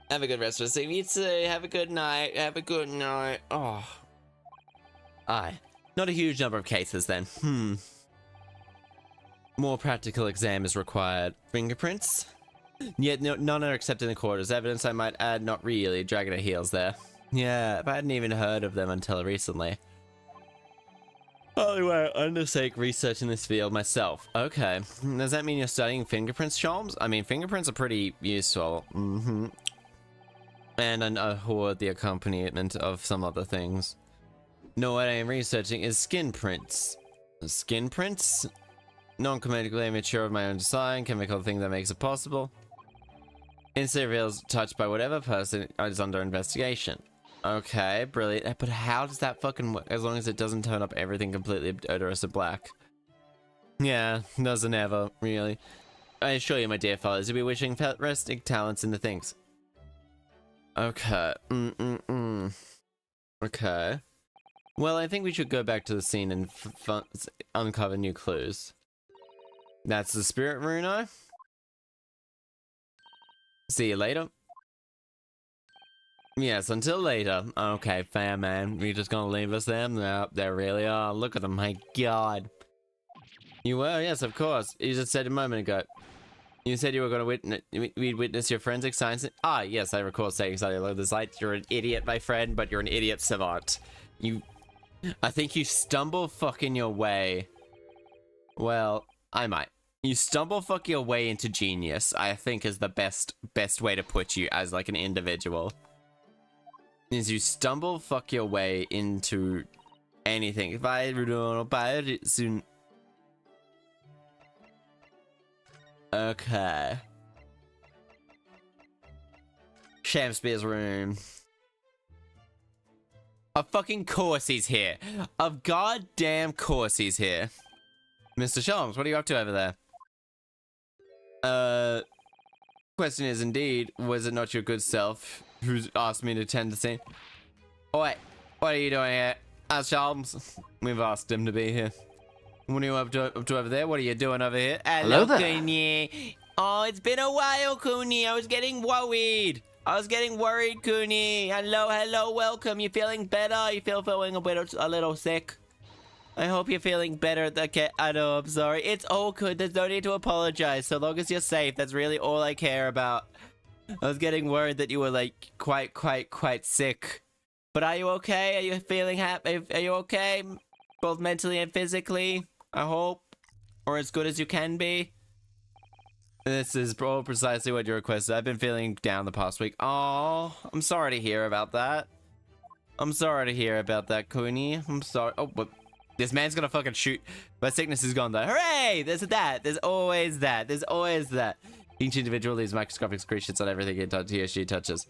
have a good rest of the day. You too. Have a good night. Have a good night. Oh. Aye. Not a huge number of cases then. More practical exam is required. Fingerprints? Yet none are accepted in the court as evidence, I might add. Not really. Dragging her heels there. Yeah, I hadn't even heard of them until recently. Anyway, I undertake research in this field myself. Okay. Does that mean you're studying fingerprints, Sholmes? I mean, fingerprints are pretty useful. And the accompaniment of some other things. No, what I am researching is skin prints. Skin prints? Non-chemically mature of my own design, chemical thing that makes it possible. Instantly reveals touched by whatever person is under investigation. Okay, brilliant. But how does that fucking work? As long as it doesn't turn up everything completely odorous of black. Yeah, doesn't ever, really. I assure you, my dear fellows, you'll be wishing resting talents into things. Okay. Okay. Well, I think we should go back to the scene and uncover new clues. That's the spirit rune. See you later. Yes, until later. Okay, fair man. You're just gonna leave us there? No, they really are. Look at them, my god. You were? Yes, of course. You just said a moment ago. You said you were gonna witness your forensic science. Ah, yes, I recall saying something along this light. You're an idiot, my friend, but you're an idiot savant. I think you stumble fucking your way. Well, I might. You stumble fuck your way into genius, I think is the best way to put you as like an individual. Is you stumble fuck your way into anything. If I don't buy it soon. Okay. Shakespeare's room. Of fucking course he's here. Of goddamn course he's here. Mr. Sholmes, what are you up to over there? Question is indeed, was it not your good self who's asked me to attend the scene? Oh wait, what are you doing here? Sholmes, we've asked him to be here. What are you up to over there? What are you doing over here? Hello there. Cooney. Oh, it's been a while, Cooney. I was getting worried. Cooney. Hello, welcome. You feeling better? You feeling a little sick? I hope you're feeling better. Okay, I know, I'm sorry. It's all good. There's no need to apologize. So long as you're safe, that's really all I care about. I was getting worried that you were, like, quite sick. But are you okay? Are you feeling happy? Are you okay? Both mentally and physically, I hope. Or as good as you can be. This is all precisely what you requested. I've been feeling down the past week. Oh, I'm sorry to hear about that. Cooney. I'm sorry. Oh, but... This man's gonna fucking shoot. My sickness is gone though. Hooray! There's that. There's always that. There's always that. Each individual leaves microscopic screenshots on everything he or she touches.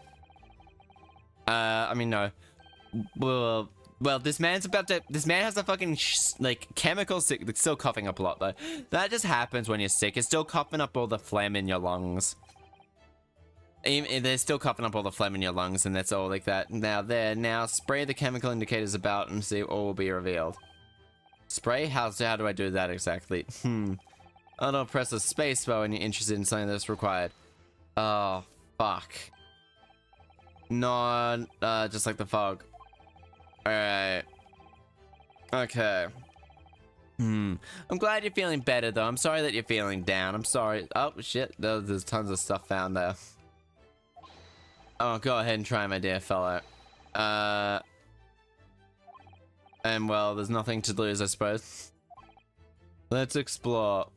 I mean, no. Well, this man's about to. This man has a fucking like chemical sick. It's still coughing up a lot though. That just happens when you're sick. It's still coughing up all the phlegm in your lungs. They're still coughing up all the phlegm in your lungs, and that's all like that. Now spray the chemical indicators about and see all will be revealed. Spray? How do I do that exactly? I don't press the space bar when you're interested in something that's required. Oh, fuck. No, just like the fog. Alright. Okay. I'm glad you're feeling better though. I'm sorry that you're feeling down. I'm sorry. Oh, shit. There's tons of stuff found there. Oh, go ahead and try, my dear fellow. And well, there's nothing to lose, I suppose. Let's explore.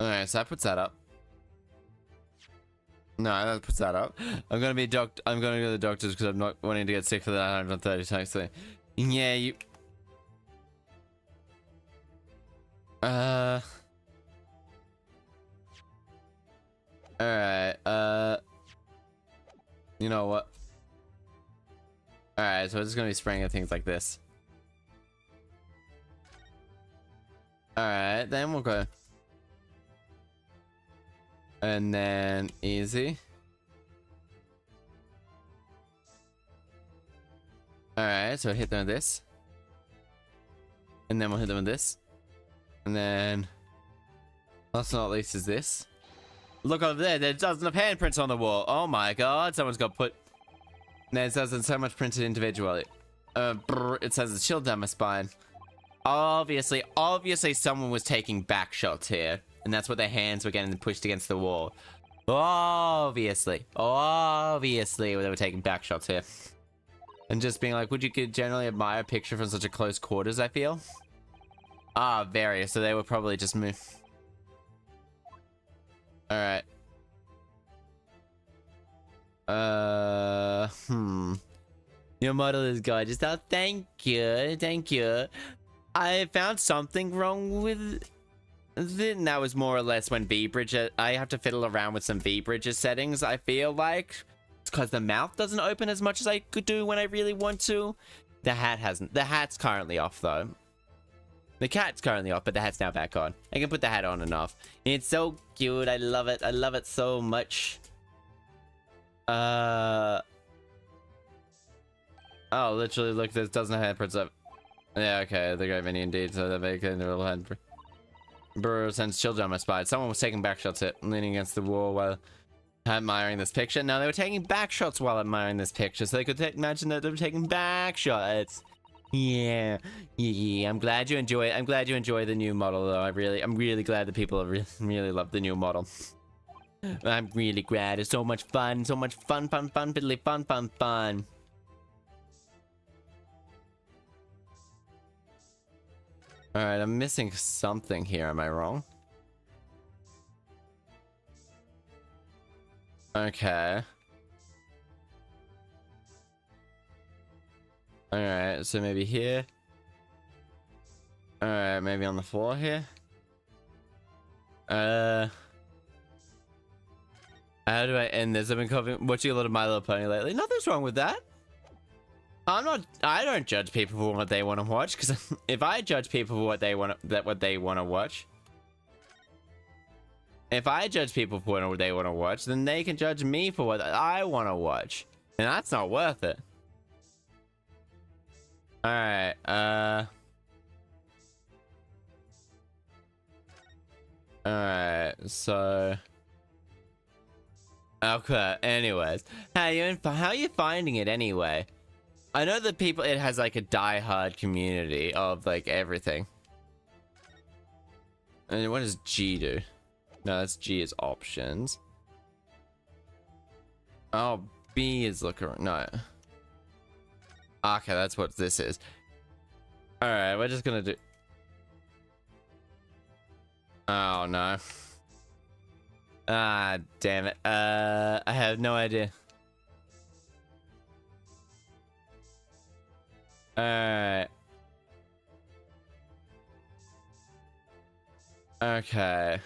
Alright, so that puts that up. No, that puts that up. I'm gonna be I'm gonna go to the doctors because I'm not wanting to get sick for that 130 times thing. Yeah, you. Alright, you know what? Alright, so we're just gonna be spraying at things like this. Alright, then we'll go. And then easy. Alright, so hit them with this. And then we'll hit them with this. And then last but not least is this. Look over there, there's dozens of handprints on the wall. Oh my god, someone's got put. There's so much printed individually. It says a chill down my spine. Obviously someone was taking back shots here. And that's what their hands were getting pushed against the wall. Obviously they were taking back shots here. And just being like, would you generally admire a picture from such a close quarters, I feel? Ah, very. So they were probably just move. Alright. Your model is gorgeous. Oh, thank you. Thank you. I found something wrong with it. And that was more or less when V-bridge. I have to fiddle around with some V-bridges settings, I feel like. It's because the mouth doesn't open as much as I could do when I really want to. The hat hasn't. The hat's currently off, though. The cat's currently off, but the hat's now back on. I can put the hat on and off. It's so cute. I love it. I love it so much. Oh, literally, look, there's doesn't have handprints up. Yeah, okay, the great many indeed. So they make a little handprint. Burrow sends children on my spine. Someone was taking back shots at leaning against the wall while admiring this picture. Now they were taking back shots while admiring this picture, so they could imagine that they were taking back shots. Yeah. I'm glad you enjoy it. I'm glad you enjoy the new model, though. I'm really glad that people have really love the new model. I'm really glad. It's so much fun. So much fun, piddly fun. Alright, I'm missing something here. Am I wrong? Okay. Alright, so maybe here. Alright, maybe on the floor here. How do I end this? I've been watching a lot of My Little Pony lately. Nothing's wrong with that. I don't judge people for what they want to watch, because if I judge people for what they want to watch, if I judge people for what they want to watch, then they can judge me for what I want to watch, and that's not worth it. All right, all right, so okay. Anyways, how are you finding it anyway? I know that it has like a die-hard community of like everything. And what does G do? No, that's G is options. Oh, B is look around. No. Okay, that's what this is. Alright, we're just gonna do. Oh no. Ah, damn it. I have no idea. Alright. Okay.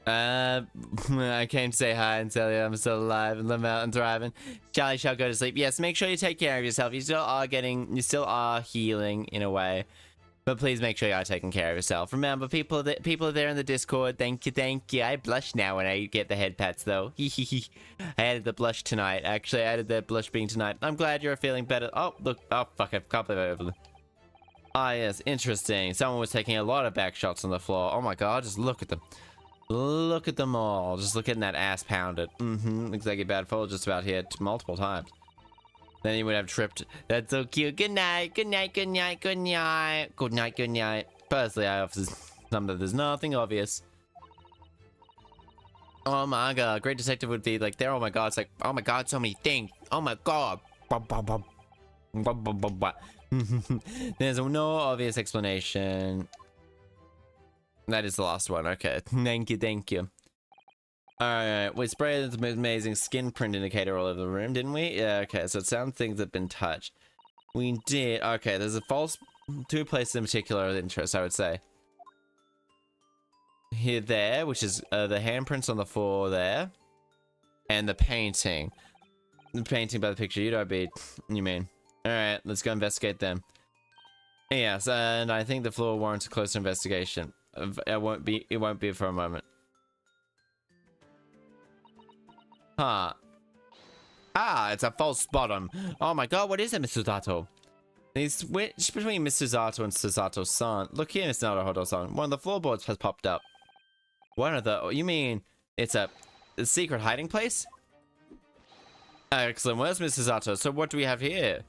I came to say hi and tell you I'm still alive and live out and thriving. Charlie shall go to sleep. Yes, make sure you take care of yourself. You still are healing in a way. But please make sure you are taking care of yourself. Remember, people are there in the Discord. Thank you. I blush now when I get the head pats, though. I added the blush tonight. Actually, I added the blush being tonight. I'm glad you're feeling better. Oh, look. Oh, fuck. I can't believe I overlooked. Ah, yes. Interesting. Someone was taking a lot of back shots on the floor. Oh, my God. Just look at them. Look at them all. Just look at that ass pounded. Looks like a bad fall just about here multiple times. Then he would have tripped. That's so cute. Good night. Good night. Good night. Good night. Good night. Good night. Personally, I offer some that there's nothing obvious. Oh my god. Great detective would be like there. Oh my god. It's like, oh my god, so many things. Oh my god. There's no obvious explanation. That is the last one. Okay. Thank you. Alright, we sprayed the amazing skin print indicator all over the room, didn't we? Yeah, okay, so it sounds things have been touched. We did. Okay, there's a two places in particular of interest, I would say. There, which is the handprints on the floor there. And the painting. The painting by the picture, you mean. Alright, let's go investigate them. Yes, and I think the floor warrants a closer investigation. It won't be for a moment. Huh. Ah, it's a false bottom. Oh my god, what is it, Mr. Zato? He's switched between Mr. Zato and Sasato's-san. Look here, Mr. Naruhodo-san. One of the floorboards has popped up. You mean it's a secret hiding place? Excellent. Where's Mr. Zato? So what do we have here?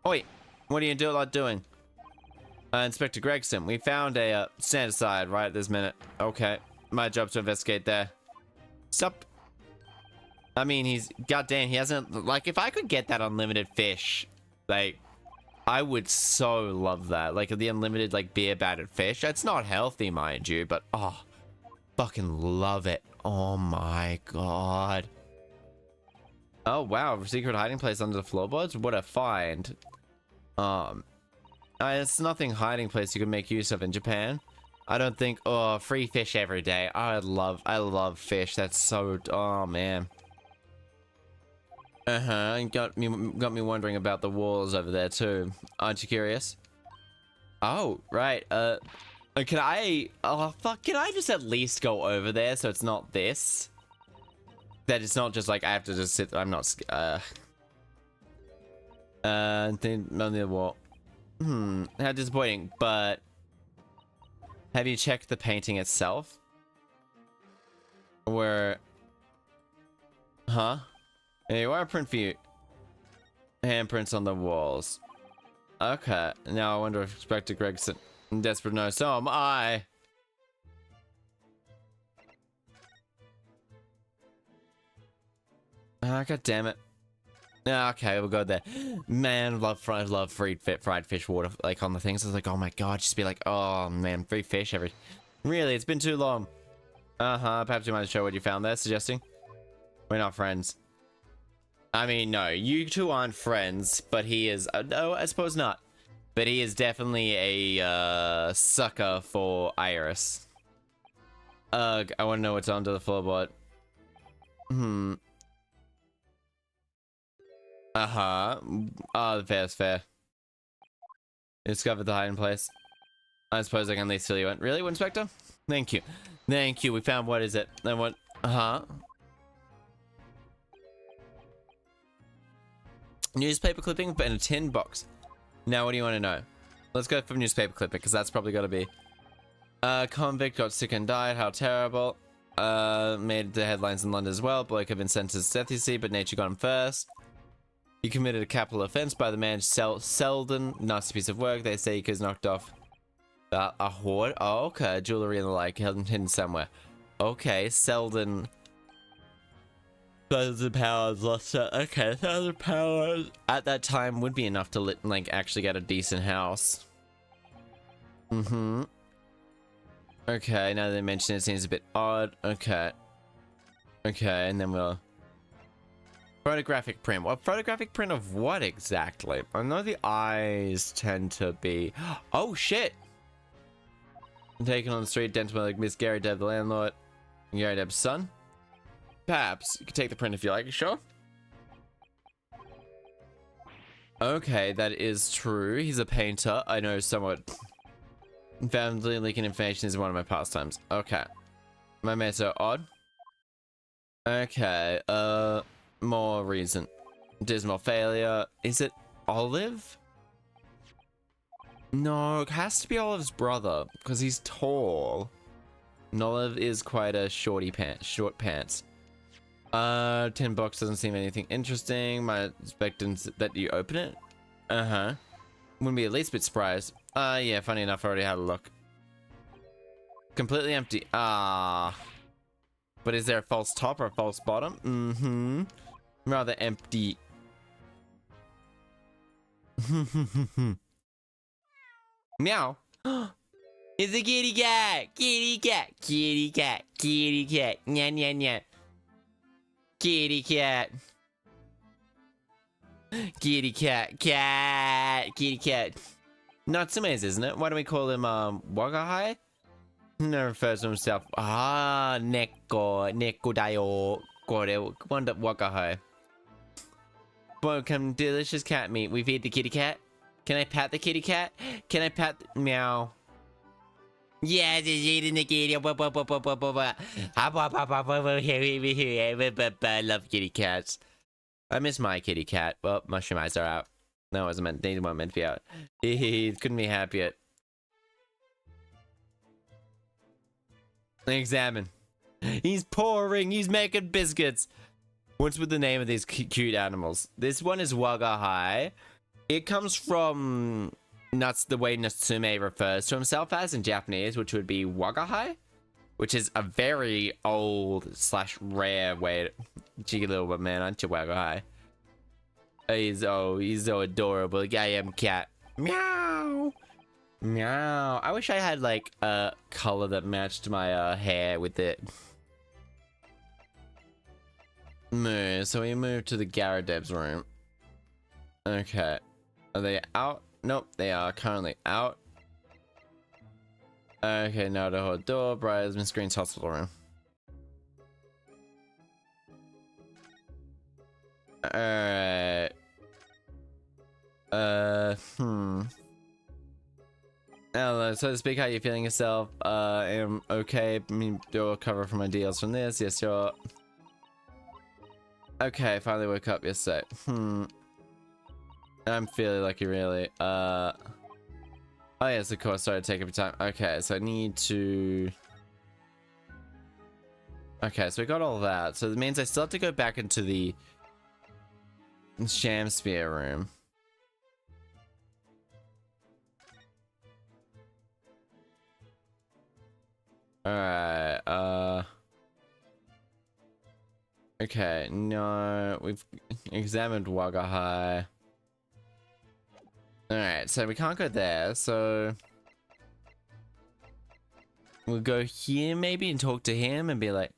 Oi, what are you doing? Inspector Gregson, we found a stand aside right this minute. Okay, my job to investigate there. Stop. I mean, goddamn, he hasn't, like, if I could get that unlimited fish, like, I would so love that. Like, the unlimited, like, beer battered fish. It's not healthy, mind you, but, oh, fucking love it. Oh my god. Oh, wow, secret hiding place under the floorboards? What a find. It's nothing hiding place you can make use of in Japan. I don't think, oh, free fish every day. I love fish. That's so, oh man. You got me wondering about the walls over there too. Aren't you curious? Oh, right. Can I just at least go over there so it's not this? That it's not just like I have to just sit. I'm not. Then on the wall. How disappointing. But have you checked the painting itself? Where? Huh? Hey, why print for you? Handprints on the walls. Okay. Now I wonder if Inspector Gregson. I'm desperate to know. So am I. God damn it. Okay, we'll go there. Man, love fried fish water, like on the things. I was like, oh my god, just be like, oh man, free fish every. Really, it's been too long. Perhaps you might show what you found there, suggesting. We're not friends. I mean, no, you two aren't friends, but he is. No, I suppose not. But he is definitely a sucker for Iris. I want to know what's under the floorboard. Oh, fair's fair. Discovered the hiding place. I suppose I can at least fill you in. Really, Inspector? Thank you. Thank you. We found, what is it? And what? Newspaper clipping and a tin box. Now, what do you want to know? Let's go for newspaper clipping, because that's probably got to be. Convict got sick and died. How terrible. Made the headlines in London as well. Bloke had been sentenced to death, you see, but nature got him first. He committed a capital offense by the man Selden. Nasty piece of work. They say he was knocked off a hoard. Oh, okay. Jewelry and the like hidden somewhere. Okay, Selden. Thousand powers lost. Okay, 1,000 powers at that time would be enough to like actually get a decent house. Okay, now that they mention it, seems a bit odd. Okay. Okay, and then we'll... Photographic print. Well, photographic print of what exactly? I know the eyes tend to be... Oh, shit! Taken on the street, dental like Miss Gary Deb, the landlord. Gary Deb's son. Perhaps. You can take the print if you like, sure? Okay, that is true. He's a painter. I know somewhat. Family leaking information is one of my pastimes. Okay. My mate's so odd. Okay, more reason. Dismal failure. Is it Olive? No, it has to be Olive's brother, because he's tall. And Olive is quite a short pants. 10 bucks doesn't seem anything interesting. My expectance that you open it? Uh-huh. Wouldn't be at least a bit surprised. Yeah, funny enough, I already had a look. Completely empty. Ah. But is there a false top or a false bottom? Mm-hmm. Rather empty. Meow. It's a kitty cat! Kitty cat! Kitty cat! Kitty cat! Nya nya nya. Kitty cat. Kitty cat. Cat! Kitty cat. Natsume's, isn't it? Why do we call him, Wagahai? He refers to himself. Ah, Neko. Neko dayo. Wanda Wagahai. Welcome, delicious cat meat. We feed the kitty cat. Can I pat the kitty cat? Can I pat the... Meow. Yes, it's eating the kitty. I love kitty cats. I miss my kitty cat. Well, mushroom eyes are out. No, it wasn't meant. They weren't meant to be out. He couldn't be happier. Examine. He's pouring. He's making biscuits. What's with the name of these cute animals? This one is Wagahai. It comes from the way Natsume refers to himself as in Japanese, which would be Wagahai, which is a very old / rare way. Cheeky little man, aren't you, Wagahai? He's so adorable. I am cat. Meow. Meow. I wish I had like a color that matched my hair with it. Move. So we move to the Garadeb's room. Okay. Are they out? Nope, they are currently out. Okay, now the whole door. Briar's Miss Green's hospital room. Alright. Hello, so to speak, how you feeling yourself? I am okay. I mean, do a cover for my deals from this. Yes, sure. Okay, finally woke up yesterday. I'm feeling lucky, really. Oh yes, of course. Sorry to take up your time. Okay, so I need to... Okay, so we got all that. So that means I still have to go back into the Shamsphere room. Alright, okay, no, we've examined Wagahai. Alright, so we can't go there, so... We'll go here maybe and talk to him and be like...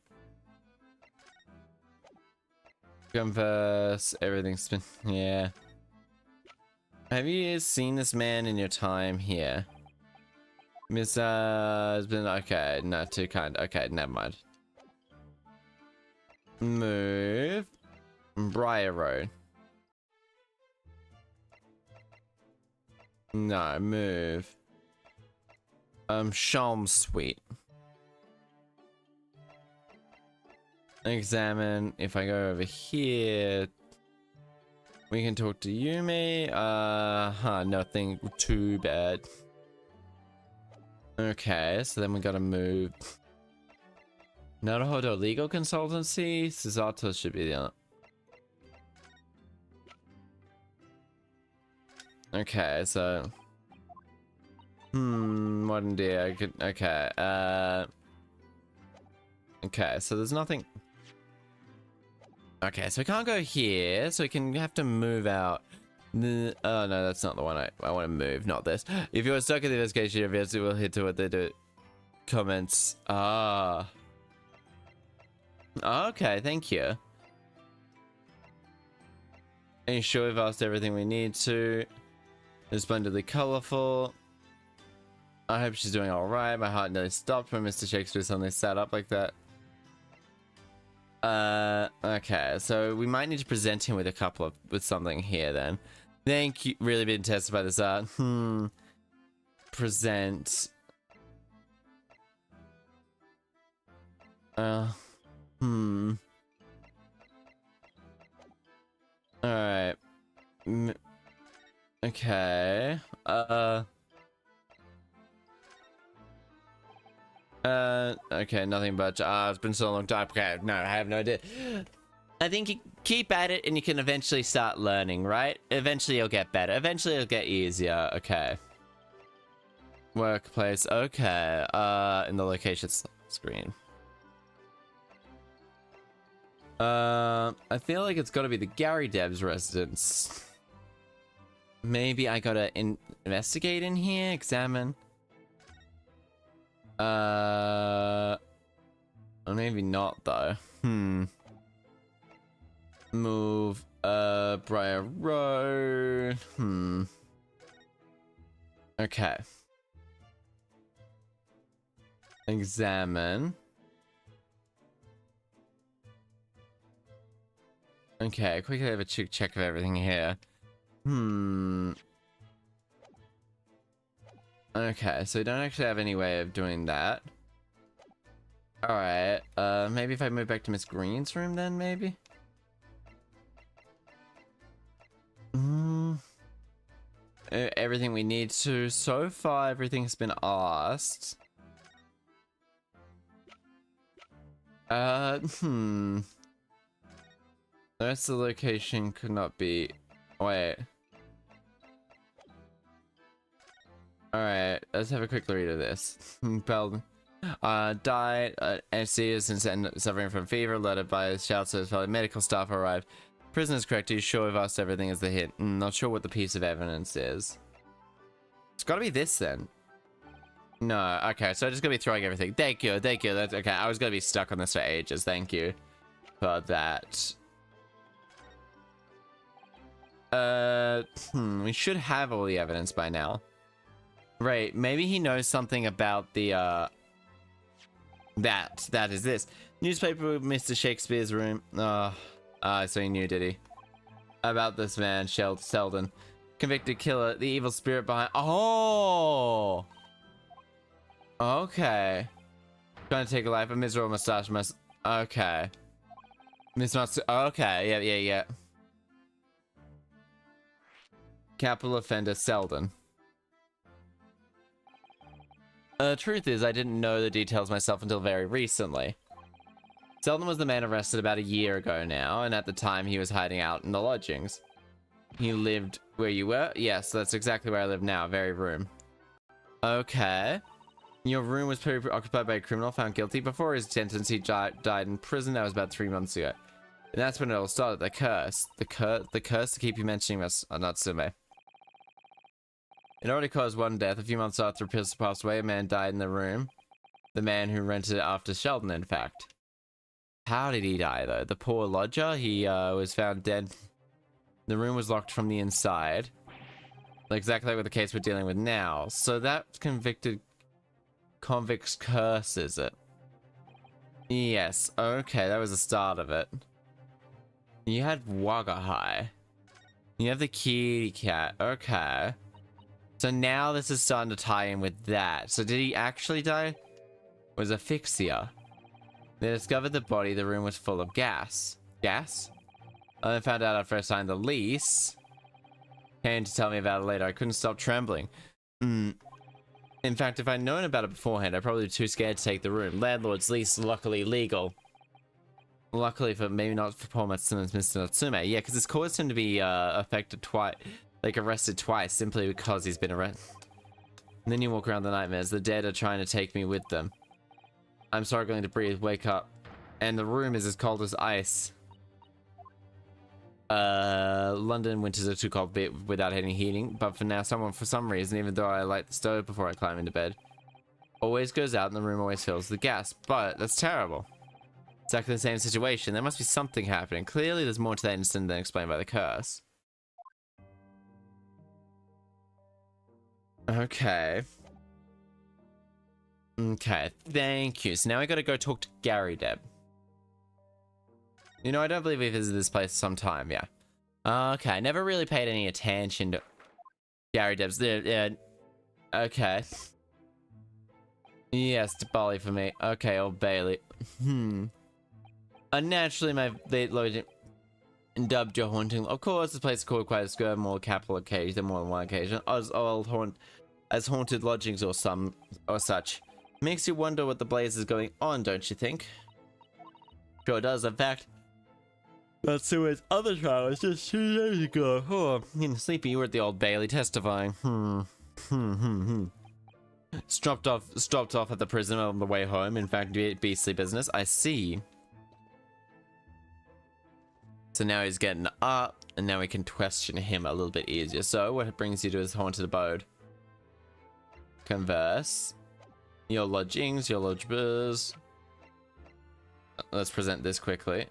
Converse, everything's been... Yeah. Have you seen this man in your time here? Miss, has been... Okay, not too kind. Okay, never mind. Move. Briar Road. No, move. Shalm Suite. Examine. If I go over here, we can talk to Yumi. Nothing too bad. Okay, so then we gotta move. Naruhodo Legal Consultancy. Susato should be the other. Okay, so modern day. I could. Okay, okay, so there's nothing. Okay, so we can't go here, so we can have to move out. Oh no, that's not the one I want to move, not this. If you're stuck in the investigation, obviously we'll hit to what they do. Comments. Okay, thank you. Are you sure we've asked everything we need to? It's splendidly colorful. I hope she's doing alright. My heart nearly stopped when Mr. Shakespeare suddenly sat up like that. Okay, so we might need to present him with with something here then. Thank you. Really been tested by this art. Present. Alright. Okay. Okay, nothing but, it's been so long time. Okay, no, I have no idea. I think you keep at it and you can eventually start learning, right? Eventually you'll get better. Eventually it'll get easier. Okay. Workplace. Okay. In the location screen. I feel like it's gotta be the Gary Deb's residence. Maybe I gotta investigate in here, examine. Or maybe not though. Move, Briar Road. Okay. Examine. Okay, quickly have a check of everything here. Okay, so we don't actually have any way of doing that. Alright, maybe if I move back to Miss Green's room then, maybe? Everything we need to. So far, everything's been asked. The rest of the location could not be... Wait. Alright, let's have a quick read of this. Bell died at Sears and suffering from fever, led by his shouts while medical staff arrived. Prisoner's correct, he's sure we've asked everything as the hit. Not sure what the piece of evidence is. It's gotta be this then. No, okay, so I'm just gonna be throwing everything. Thank you, that's okay. I was gonna be stuck on this for ages, thank you for that. We should have all the evidence by now. Right, maybe he knows something about the, that is this. Newspaper with Mr. Shakespeare's room. So he knew, did he? About this man, Selden. Convicted killer, the evil spirit behind... Oh! Okay. Trying to take a life, a miserable mustache must... Okay. Okay, yeah. Capital offender, Selden. The truth is, I didn't know the details myself until very recently. Selden was the man arrested about a year ago now, and at the time he was hiding out in the lodgings. You lived where you were? Yes, that's exactly where I live now, very room. Okay. Your room was occupied by a criminal found guilty. Before his sentence, he died in prison. That was about 3 months ago. And that's when it all started, the curse. The curse to keep you mentioning Natsume. It already caused one death. A few months after a prisoner passed away, a man died in the room. The man who rented it after Sheldon, in fact. How did he die, though? The poor lodger? He was found dead. The room was locked from the inside. Exactly like the case we're dealing with now. So that convict's curse, is it? Yes. Okay, that was the start of it. You had Wagga High. You have the kitty cat. Okay. So now this is starting to tie in with that. So did he actually die? It was asphyxia. They discovered the body. The room was full of gas. Gas? I found out after I signed the lease. Came to tell me about it later. I couldn't stop trembling. In fact, if I'd known about it beforehand, I'd probably be too scared to take the room. Landlord's lease, luckily legal. Luckily for, maybe not for poor Matsuna's Mr. Natsume. Yeah, because it's caused him to be affected twice. Like arrested twice simply because he's been arrested. And then you walk around the nightmares. The dead are trying to take me with them. I'm struggling to breathe. Wake up. And the room is as cold as ice. London winters are too cold without any heating. But for now, for some reason, even though I light the stove before I climb into bed, always goes out and the room always fills with gas. But that's terrible. Exactly the same situation. There must be something happening. Clearly, there's more to that incident than explained by the curse. Okay. Okay, thank you. So now I gotta go talk to Gary Deb. You know, I don't believe we visited this place sometime, yeah. Okay, I never really paid any attention to Gary Deb's. Yeah. Okay. Yes, to Bali for me. Okay, old Bailey. Naturally, my late lord dubbed your haunting. Of course, this place is called quite a skirt, more capital occasion, more than one occasion, as haunted lodgings or such. Makes you wonder what the blaze is going on, don't you think? Sure does. In fact, that's who his other trial was just 2 days ago. Oh, Sleepy, you were at the Old Bailey testifying. Stopped off at the prison on the way home. In fact, beastly business. I see. So now he's getting up, and now we can question him a little bit easier. So, what brings you to his haunted abode? Converse. Your lodgings, your lodgers. Let's present this quickly.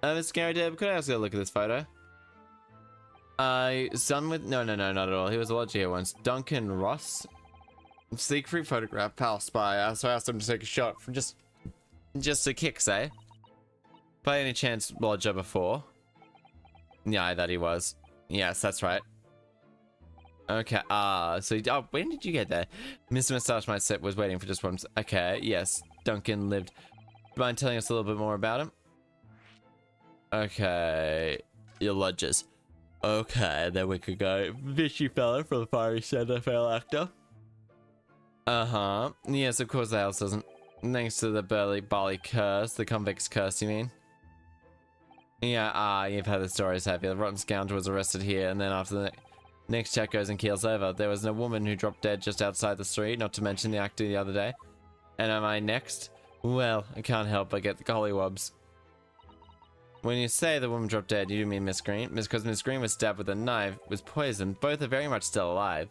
Miss Gary Deb, could I ask you to look at this photo? Son with... No, not at all. He was a lodger here once. Duncan Ross. Secret photograph passed by, so I asked him to take a shot for just a kick, say. By any chance, lodger before? Yeah, that he was. Yes, that's right. Okay, so, when did you get there? Mr. Moustache might set was waiting for just one. Okay, yes, Duncan lived. Mind telling us a little bit more about him? Okay, your lodgers. Okay, then we could go. Fishy fella from the Fiery Center, fail actor. Yes, of course the house doesn't. Thanks to the Bali curse, the convict's curse, you mean? Yeah, you've heard the stories, have you? The rotten scoundrel was arrested here, and then after the next check goes and keels over. There was a woman who dropped dead just outside the street, not to mention the actor the other day. And am I next? Well, I can't help but get the collywobs. When you say the woman dropped dead, you do mean Miss Green? Because Miss Green was stabbed with a knife, was poisoned. Both are very much still alive.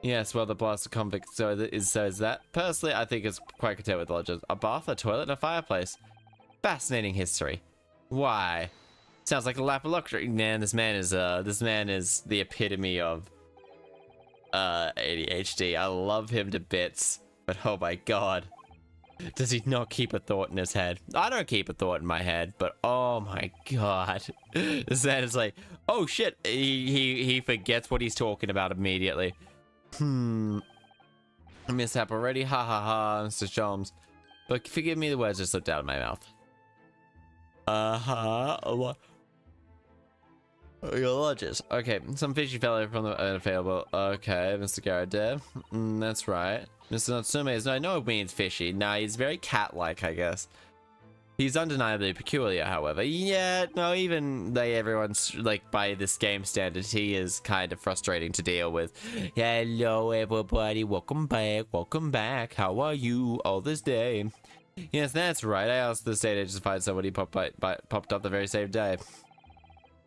Yes, well, the blasted convict so is that. Personally, I think it's quite content with lodgers. A bath, a toilet, and a fireplace. Fascinating history. Why? Sounds like a lap of luxury. Man, this man is the epitome of ADHD. I love him to bits, but oh my god. Does he not keep a thought in his head? I don't keep a thought in my head, but oh my god. This man is like, oh shit, he forgets what he's talking about immediately. Mishap already, ha ha ha, Mr. Sholmes. But forgive me, the words just slipped out of my mouth. What? Your lodges. Okay, some fishy fellow from the unavailable. Okay, Mr. Garrett. That's right. Mr. Natsume is, I know it means fishy. Nah, he's very cat-like, I guess. He's undeniably peculiar, however. Yeah, no, even everyone's, like, by this game standard, he is kind of frustrating to deal with. Hello, everybody. Welcome back. How are you all this day? Yes, that's right. I asked the state agent to find somebody popped up the very same day.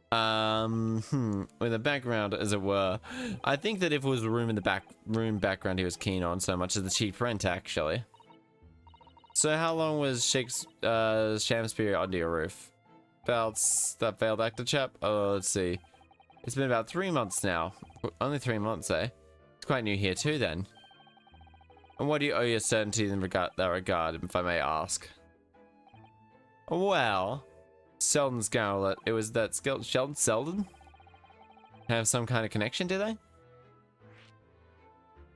With a background, as it were. I think that if it was a room in the room background he was keen on so much as the cheap rent, actually. So how long was Shamspeare under your roof? About that failed actor chap? Oh, let's see. It's been about 3 months now. Only 3 months, eh? It's quite new here too, then. And what do you owe your certainty in that regard, if I may ask? Well, Sheldon Scarlet. It was that Sheldon Selden? Have some kind of connection, do they?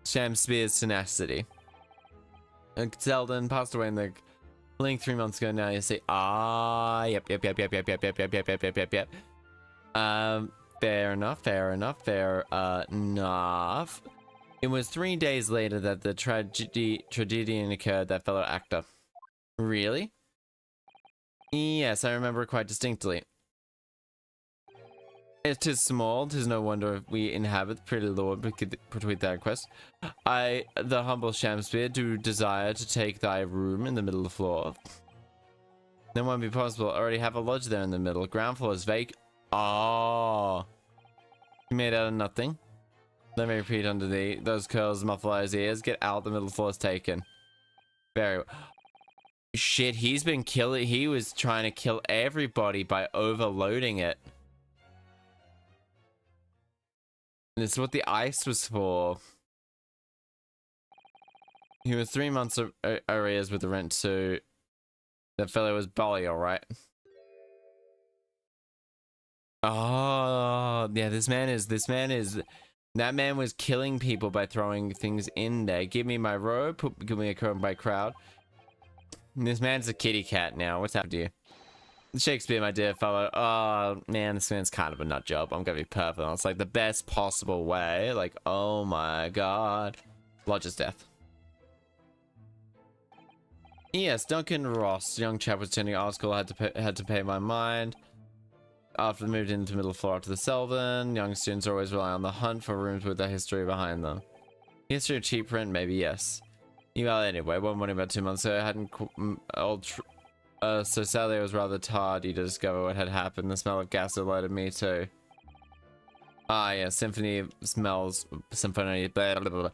Shamspeare's tenacity. And Selden passed away in the blink 3 months ago now, you see. Yep. Fair enough. It was 3 days later that the tragedy occurred, that fellow actor. Really? Yes, I remember quite distinctly. It is small, 'tis no wonder we inhabit pretty lord between that quest. I, the humble Shamspeare, do desire to take thy room in the middle of the floor. That won't be possible. I already have a lodge there in the middle. Ground floor is vacant. Oh. You made out of nothing. Let me repeat under those curls muffle his ears. Get out, the middle floor is taken. Very well. Shit, he's been killing. He was trying to kill everybody by overloading it. This is what the ice was for. He was 3 months arrears with the rent too. That fellow was Bolly, alright. Oh, yeah, that man was killing people by throwing things in there. Give me my rope, give me a crowd. This man's a kitty cat now. What's happened to you? Shakespeare, my dear fellow. Oh, man, this man's kind of a nut job. I'm gonna be perfect. It's like the best possible way. Like, oh my god. Lodge's death. Yes, Duncan Ross. Young chap was attending art school. Had to pay my mind. After moved into middle floor up to the Selvin. Young students always rely on the hunt for rooms with a history behind them. History of cheap rent? Maybe yes. Well, anyway, one morning about 2 months ago, I hadn't so sadly I was rather tardy to discover what had happened. The smell of gas alerted me too. Ah, yeah, symphony smells, symphony, blah, blah, blah, blah.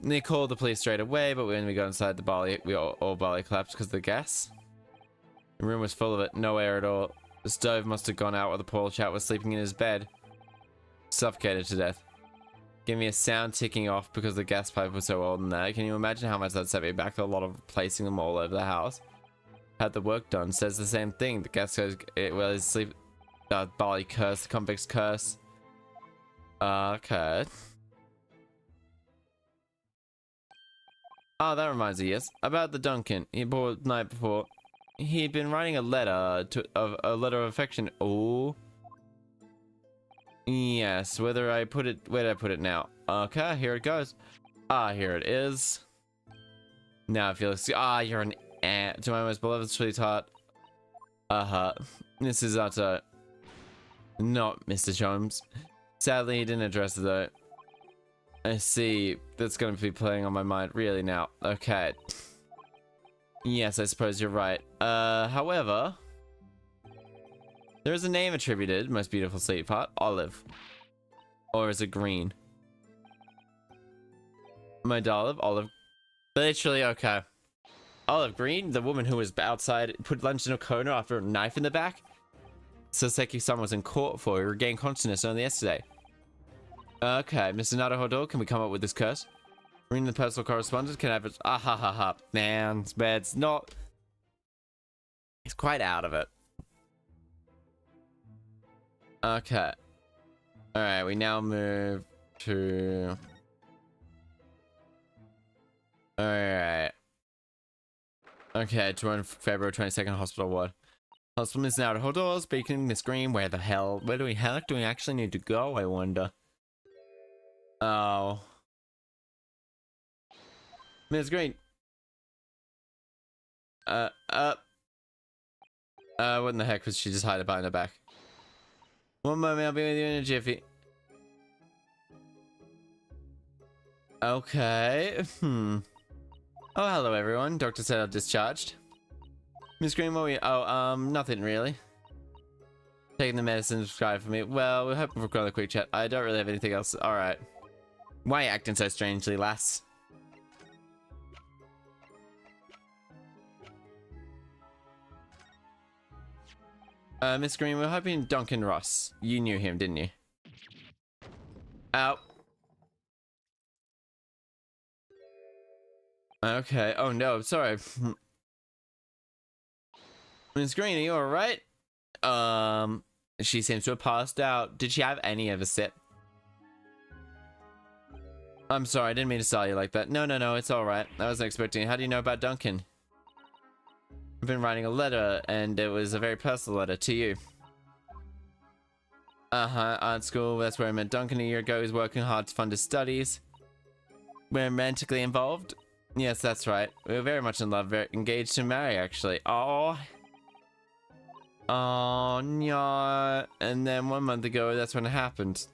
They called the police straight away, but when we got inside the barley, we all barley collapsed because of the gas. The room was full of it, no air at all. The stove must have gone out while the poor chap was sleeping in his bed. Suffocated to death. Give me a sound ticking off because the gas pipe was so old and that. Can you imagine how much that set me back? A lot of placing them all over the house. Had the work done. Says the same thing. The gas goes, well, his sleep, barley curse, the convict's curse. Okay. Oh, that reminds me, yes. About the Duncan. He bought the night before. He'd been writing a letter a letter of affection. Oh. Yes, where did I put it now? Okay, here it goes. Ah, here it is. Now I feel like, you're an ant. To my most beloved sweetheart. This is utter. Not Mr. Jones. Sadly, he didn't address it though. I see. That's going to be playing on my mind really now. Okay. Yes, I suppose you're right. However, there is a name attributed, most beautiful sweetheart, Olive. Or is it green? My darling, Olive. Literally, okay. Olive Green, the woman who was outside, put lunch in a corner after a knife in the back? Soseki-san was in court for. He regained consciousness only yesterday. Okay, Mr. Naruhodo, can we come up with this curse? Reading the personal correspondence, can I have it? Ah ha ha ha. Man, it's not. He's quite out of it. Okay. Alright, we now move to. Alright. Okay, to February 22nd hospital ward. Hospital is now to hold doors, speaking Miss Green. Where the hell do we actually need to go, I wonder? Oh. Miss Green. What in the heck was she just hiding behind her back? One moment, I'll be with you in a jiffy. Okay. Oh, hello everyone. Doctor said I'm discharged. Miss Green, what were you? Oh, nothing really. Taking the medicine prescribed for me. Well, we're hoping for another quick chat. I don't really have anything else. Alright. Why are you acting so strangely, lass? Miss Green, we're hoping Duncan Ross. You knew him, didn't you? Ow. Okay. Oh no, sorry. Miss Green, are you alright? She seems to have passed out. Did she have any of a sip? I'm sorry, I didn't mean to style you like that. No, it's alright. I wasn't expecting it. How do you know about Duncan? I've been writing a letter, and it was a very personal letter to you. Art school, that's where I met Duncan a year ago. He's working hard to fund his studies. We're romantically involved? Yes, that's right. We were very much in love, very engaged to marry, actually. Oh, no. And then 1 month ago, that's when it happened.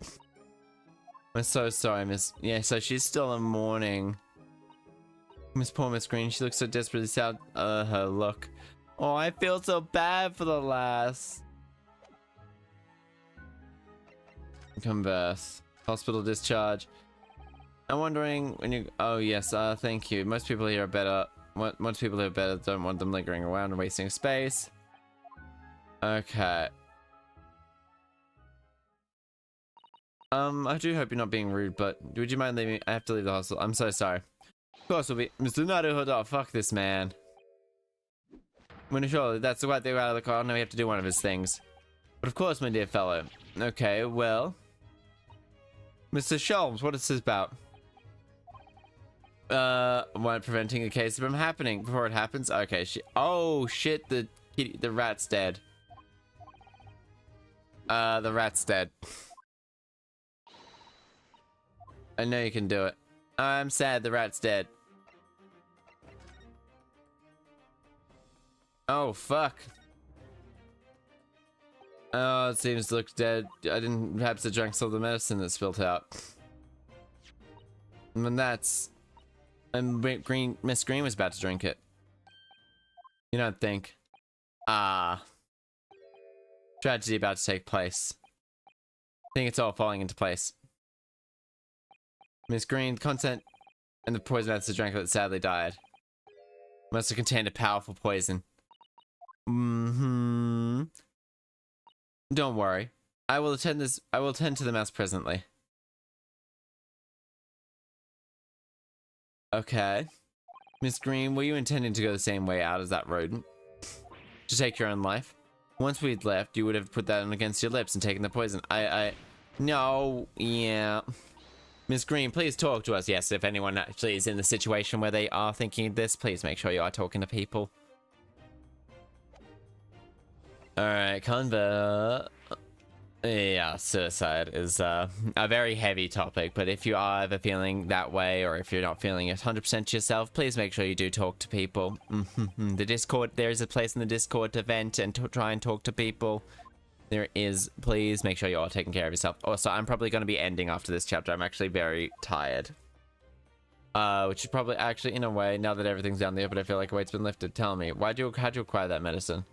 I'm so sorry, Miss. Yeah, so she's still in mourning. Poor Miss Green, she looks so desperately sad. Her look. Oh, I feel so bad for the lass. Converse. Hospital discharge. I'm wondering when you. Oh, yes, thank you. Most people here are better. Once people live better, don't want them lingering around and wasting space. Okay. I do hope you're not being rude, but would you mind leaving? I have to leave the hospital. I'm so sorry. Of course we'll be. Mr. Naruhodo, fuck this man. Surely that's the right thing out of the car. Now we have to do one of his things. But of course, my dear fellow. Okay, well. Mr. Sholmes, what is this about? Why preventing a case from happening before it happens? Okay, oh shit, the rat's dead. The rat's dead. I know you can do it. I'm sad the rat's dead. Oh, fuck. Oh, it seems to look dead. I didn't, perhaps I drank some of the medicine that spilled out. And that's... And Miss Green was about to drink it. You don't think? Ah. Tragedy about to take place. I think it's all falling into place. Miss Green, the content and the poison medicine drank that sadly died. Must have contained a powerful poison. Don't worry. I will attend to the mess presently. Okay. Miss Green, were you intending to go the same way out as that rodent? To take your own life? Once we'd left, you would have put that on against your lips and taken the poison. No, yeah. Miss Green, please talk to us. Yes, if anyone actually is in the situation where they are thinking this, please make sure you are talking to people. Alright, convert. Yeah, suicide is a very heavy topic, but if you are ever feeling that way, or if you're not feeling 100% yourself, please make sure you do talk to people. The Discord, there is a place in the Discord to vent and to try and talk to people. There is. Please make sure you're all taking care of yourself. Also, I'm probably going to be ending after this chapter. I'm actually very tired. Which is probably actually, in a way, now that everything's down there, but I feel like a weight's been lifted. Tell me, how'd you acquire that medicine?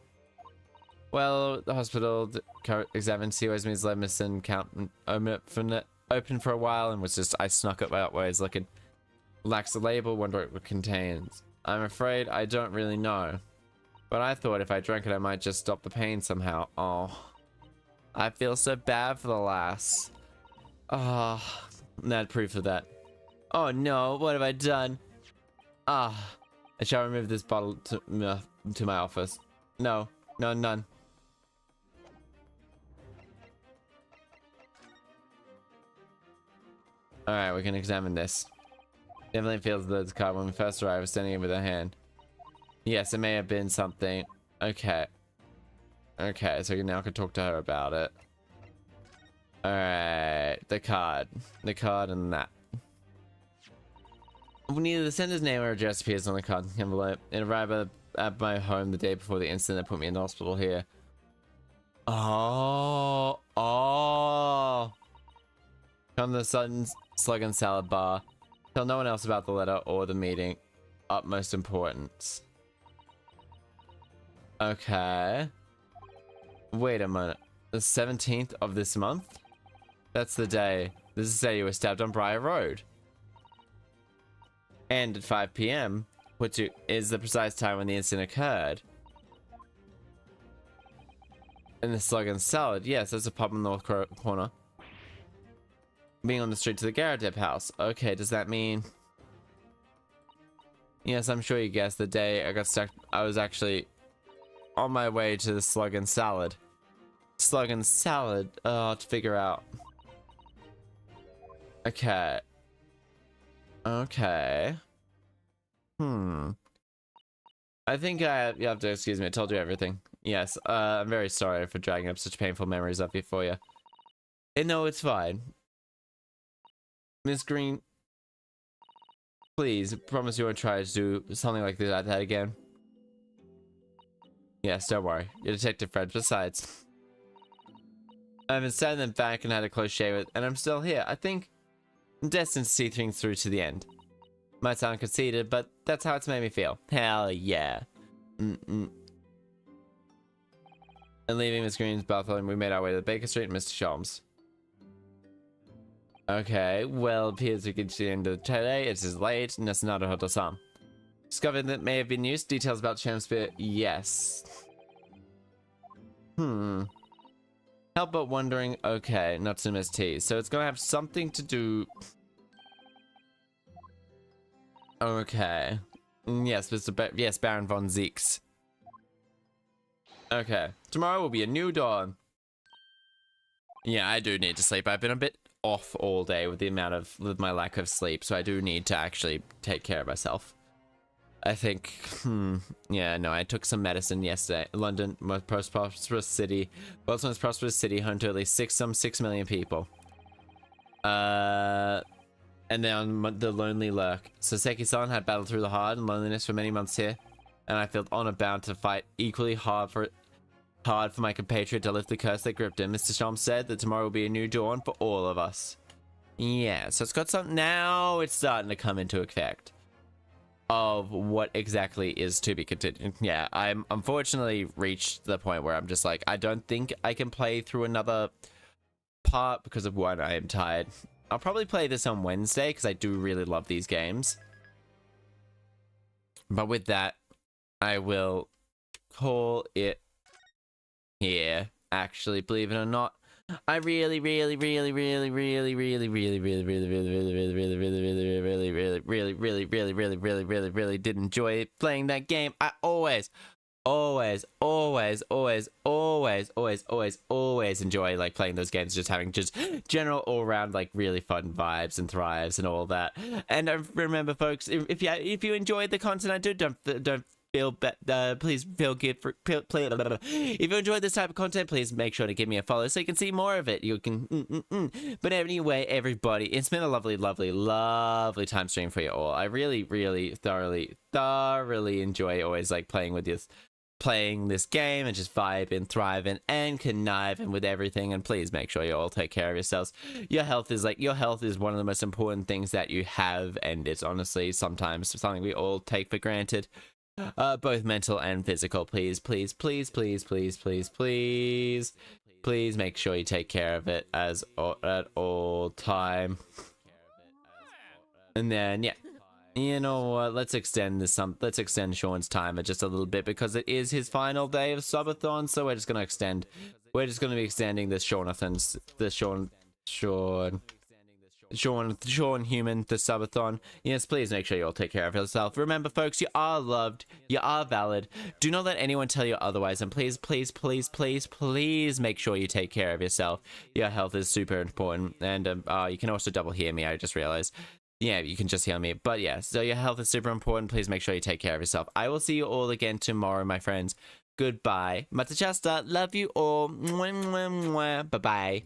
Well, the hospital examined Siwazmi's medicine count open for a while and was just, I snuck it out while I was looking. Lacks a label, wonder what it contains. I'm afraid I don't really know. But I thought if I drank it, I might just stop the pain somehow. Oh. I feel so bad for the lass. Oh, not proof of that. Oh no, what have I done? Ah, I shall remove this bottle to my office. No, none. Alright, we can examine this. Definitely feels the card when we first arrived, standing with her hand. Yes, it may have been something. Okay. Okay, so you now can talk to her about it. Alright, the card. The card and that. Neither the sender's name or address appears on the card envelope. It arrived at my home the day before the incident that put me in the hospital here. Oh. From the sudden slug and salad bar. Tell no one else about the letter or the meeting. Utmost importance. Okay. Wait a minute. The 17th of this month? That's the day. This is the day you were stabbed on Briar Road. And at 5 PM, which is the precise time when the incident occurred. And the slug and salad. Yes, there's a pub in the north corner. Being on the street to the Garadeb house. Okay, does that mean... Yes, I'm sure you guessed the day I got stuck. I was actually on my way to the slug and salad. Slug and salad. To figure out. Okay. Okay. I think you have to excuse me. I told you everything. Yes. I'm very sorry for dragging up such painful memories of you for you. No, it's fine. Miss Green, please promise you won't try to do something like that again. Yes, don't worry. You're detective friend. Besides, I've been sending them back and had a close shave with, and I'm still here. I think I'm destined to see things through to the end. Might sound conceited, but that's how it's made me feel. Hell yeah. And leaving Miss Green's bathroom, we made our way to Baker Street and Mr. Sholmes. Okay, well, it appears we get to the end of the day. It is late, and it's not a hotel. Discovered that may have been used. Details about Chaster. Yes. Help but wondering. Okay, Natsume's tea. So it's gonna have something to do. Okay. Yes, yes, Baron von Zeeks. Okay. Tomorrow will be a new dawn. Yeah, I do need to sleep. I've been a bit off all day with my lack of sleep, so I do need to actually take care of myself. I think, yeah, no, I took some medicine yesterday. London, most prosperous city, world's most prosperous city, home to at least 6 million people. And then the lonely lurk. Soseki-san had battled through the hard and loneliness for many months here, and I felt honor bound to fight equally hard for my compatriot to lift the curse that gripped him. Mr. Shom said that tomorrow will be a new dawn for all of us. Yeah, so it's got something now. It's starting to come into effect of what exactly is to be continued. Yeah, I'm unfortunately reached the point where I'm just like, I don't think I can play through another part because of one, I am tired. I'll probably play this on Wednesday because I do really love these games. But with that, I will call it here. Actually, believe it or not, I really did enjoy playing that game. I always enjoy like playing those games, just having just general all around like really fun vibes and thrives and all that. And remember, folks, if you enjoyed the content I do, don't feel please feel good for if you enjoyed this type of content, please make sure to give me a follow so you can see more of it. You can but anyway, everybody, it's been a lovely time stream for you all. I really thoroughly enjoy always like playing this game and just vibing, thriving, and conniving with everything. And please make sure you all take care of yourselves. Your health is one of the most important things that you have, and it's honestly sometimes something we all take for granted. Both mental and physical. Please make sure you take care of it at all time. And then yeah, you know what, let's extend Sean's time just a little bit because it is his final day of subathon, so we're just gonna be extending this Sean Human, the subathon. Yes, please make sure you all take care of yourself. Remember, folks, you are loved, you are valid. Do not let anyone tell you otherwise, and please make sure you take care of yourself. Your health is super important, and you can also double hear me, I just realized. Yeah, you can just hear me, but yeah, so your health is super important. Please make sure you take care of yourself. I will see you all again tomorrow, my friends. Goodbye. Mata Chaster, love you all. Bye-bye.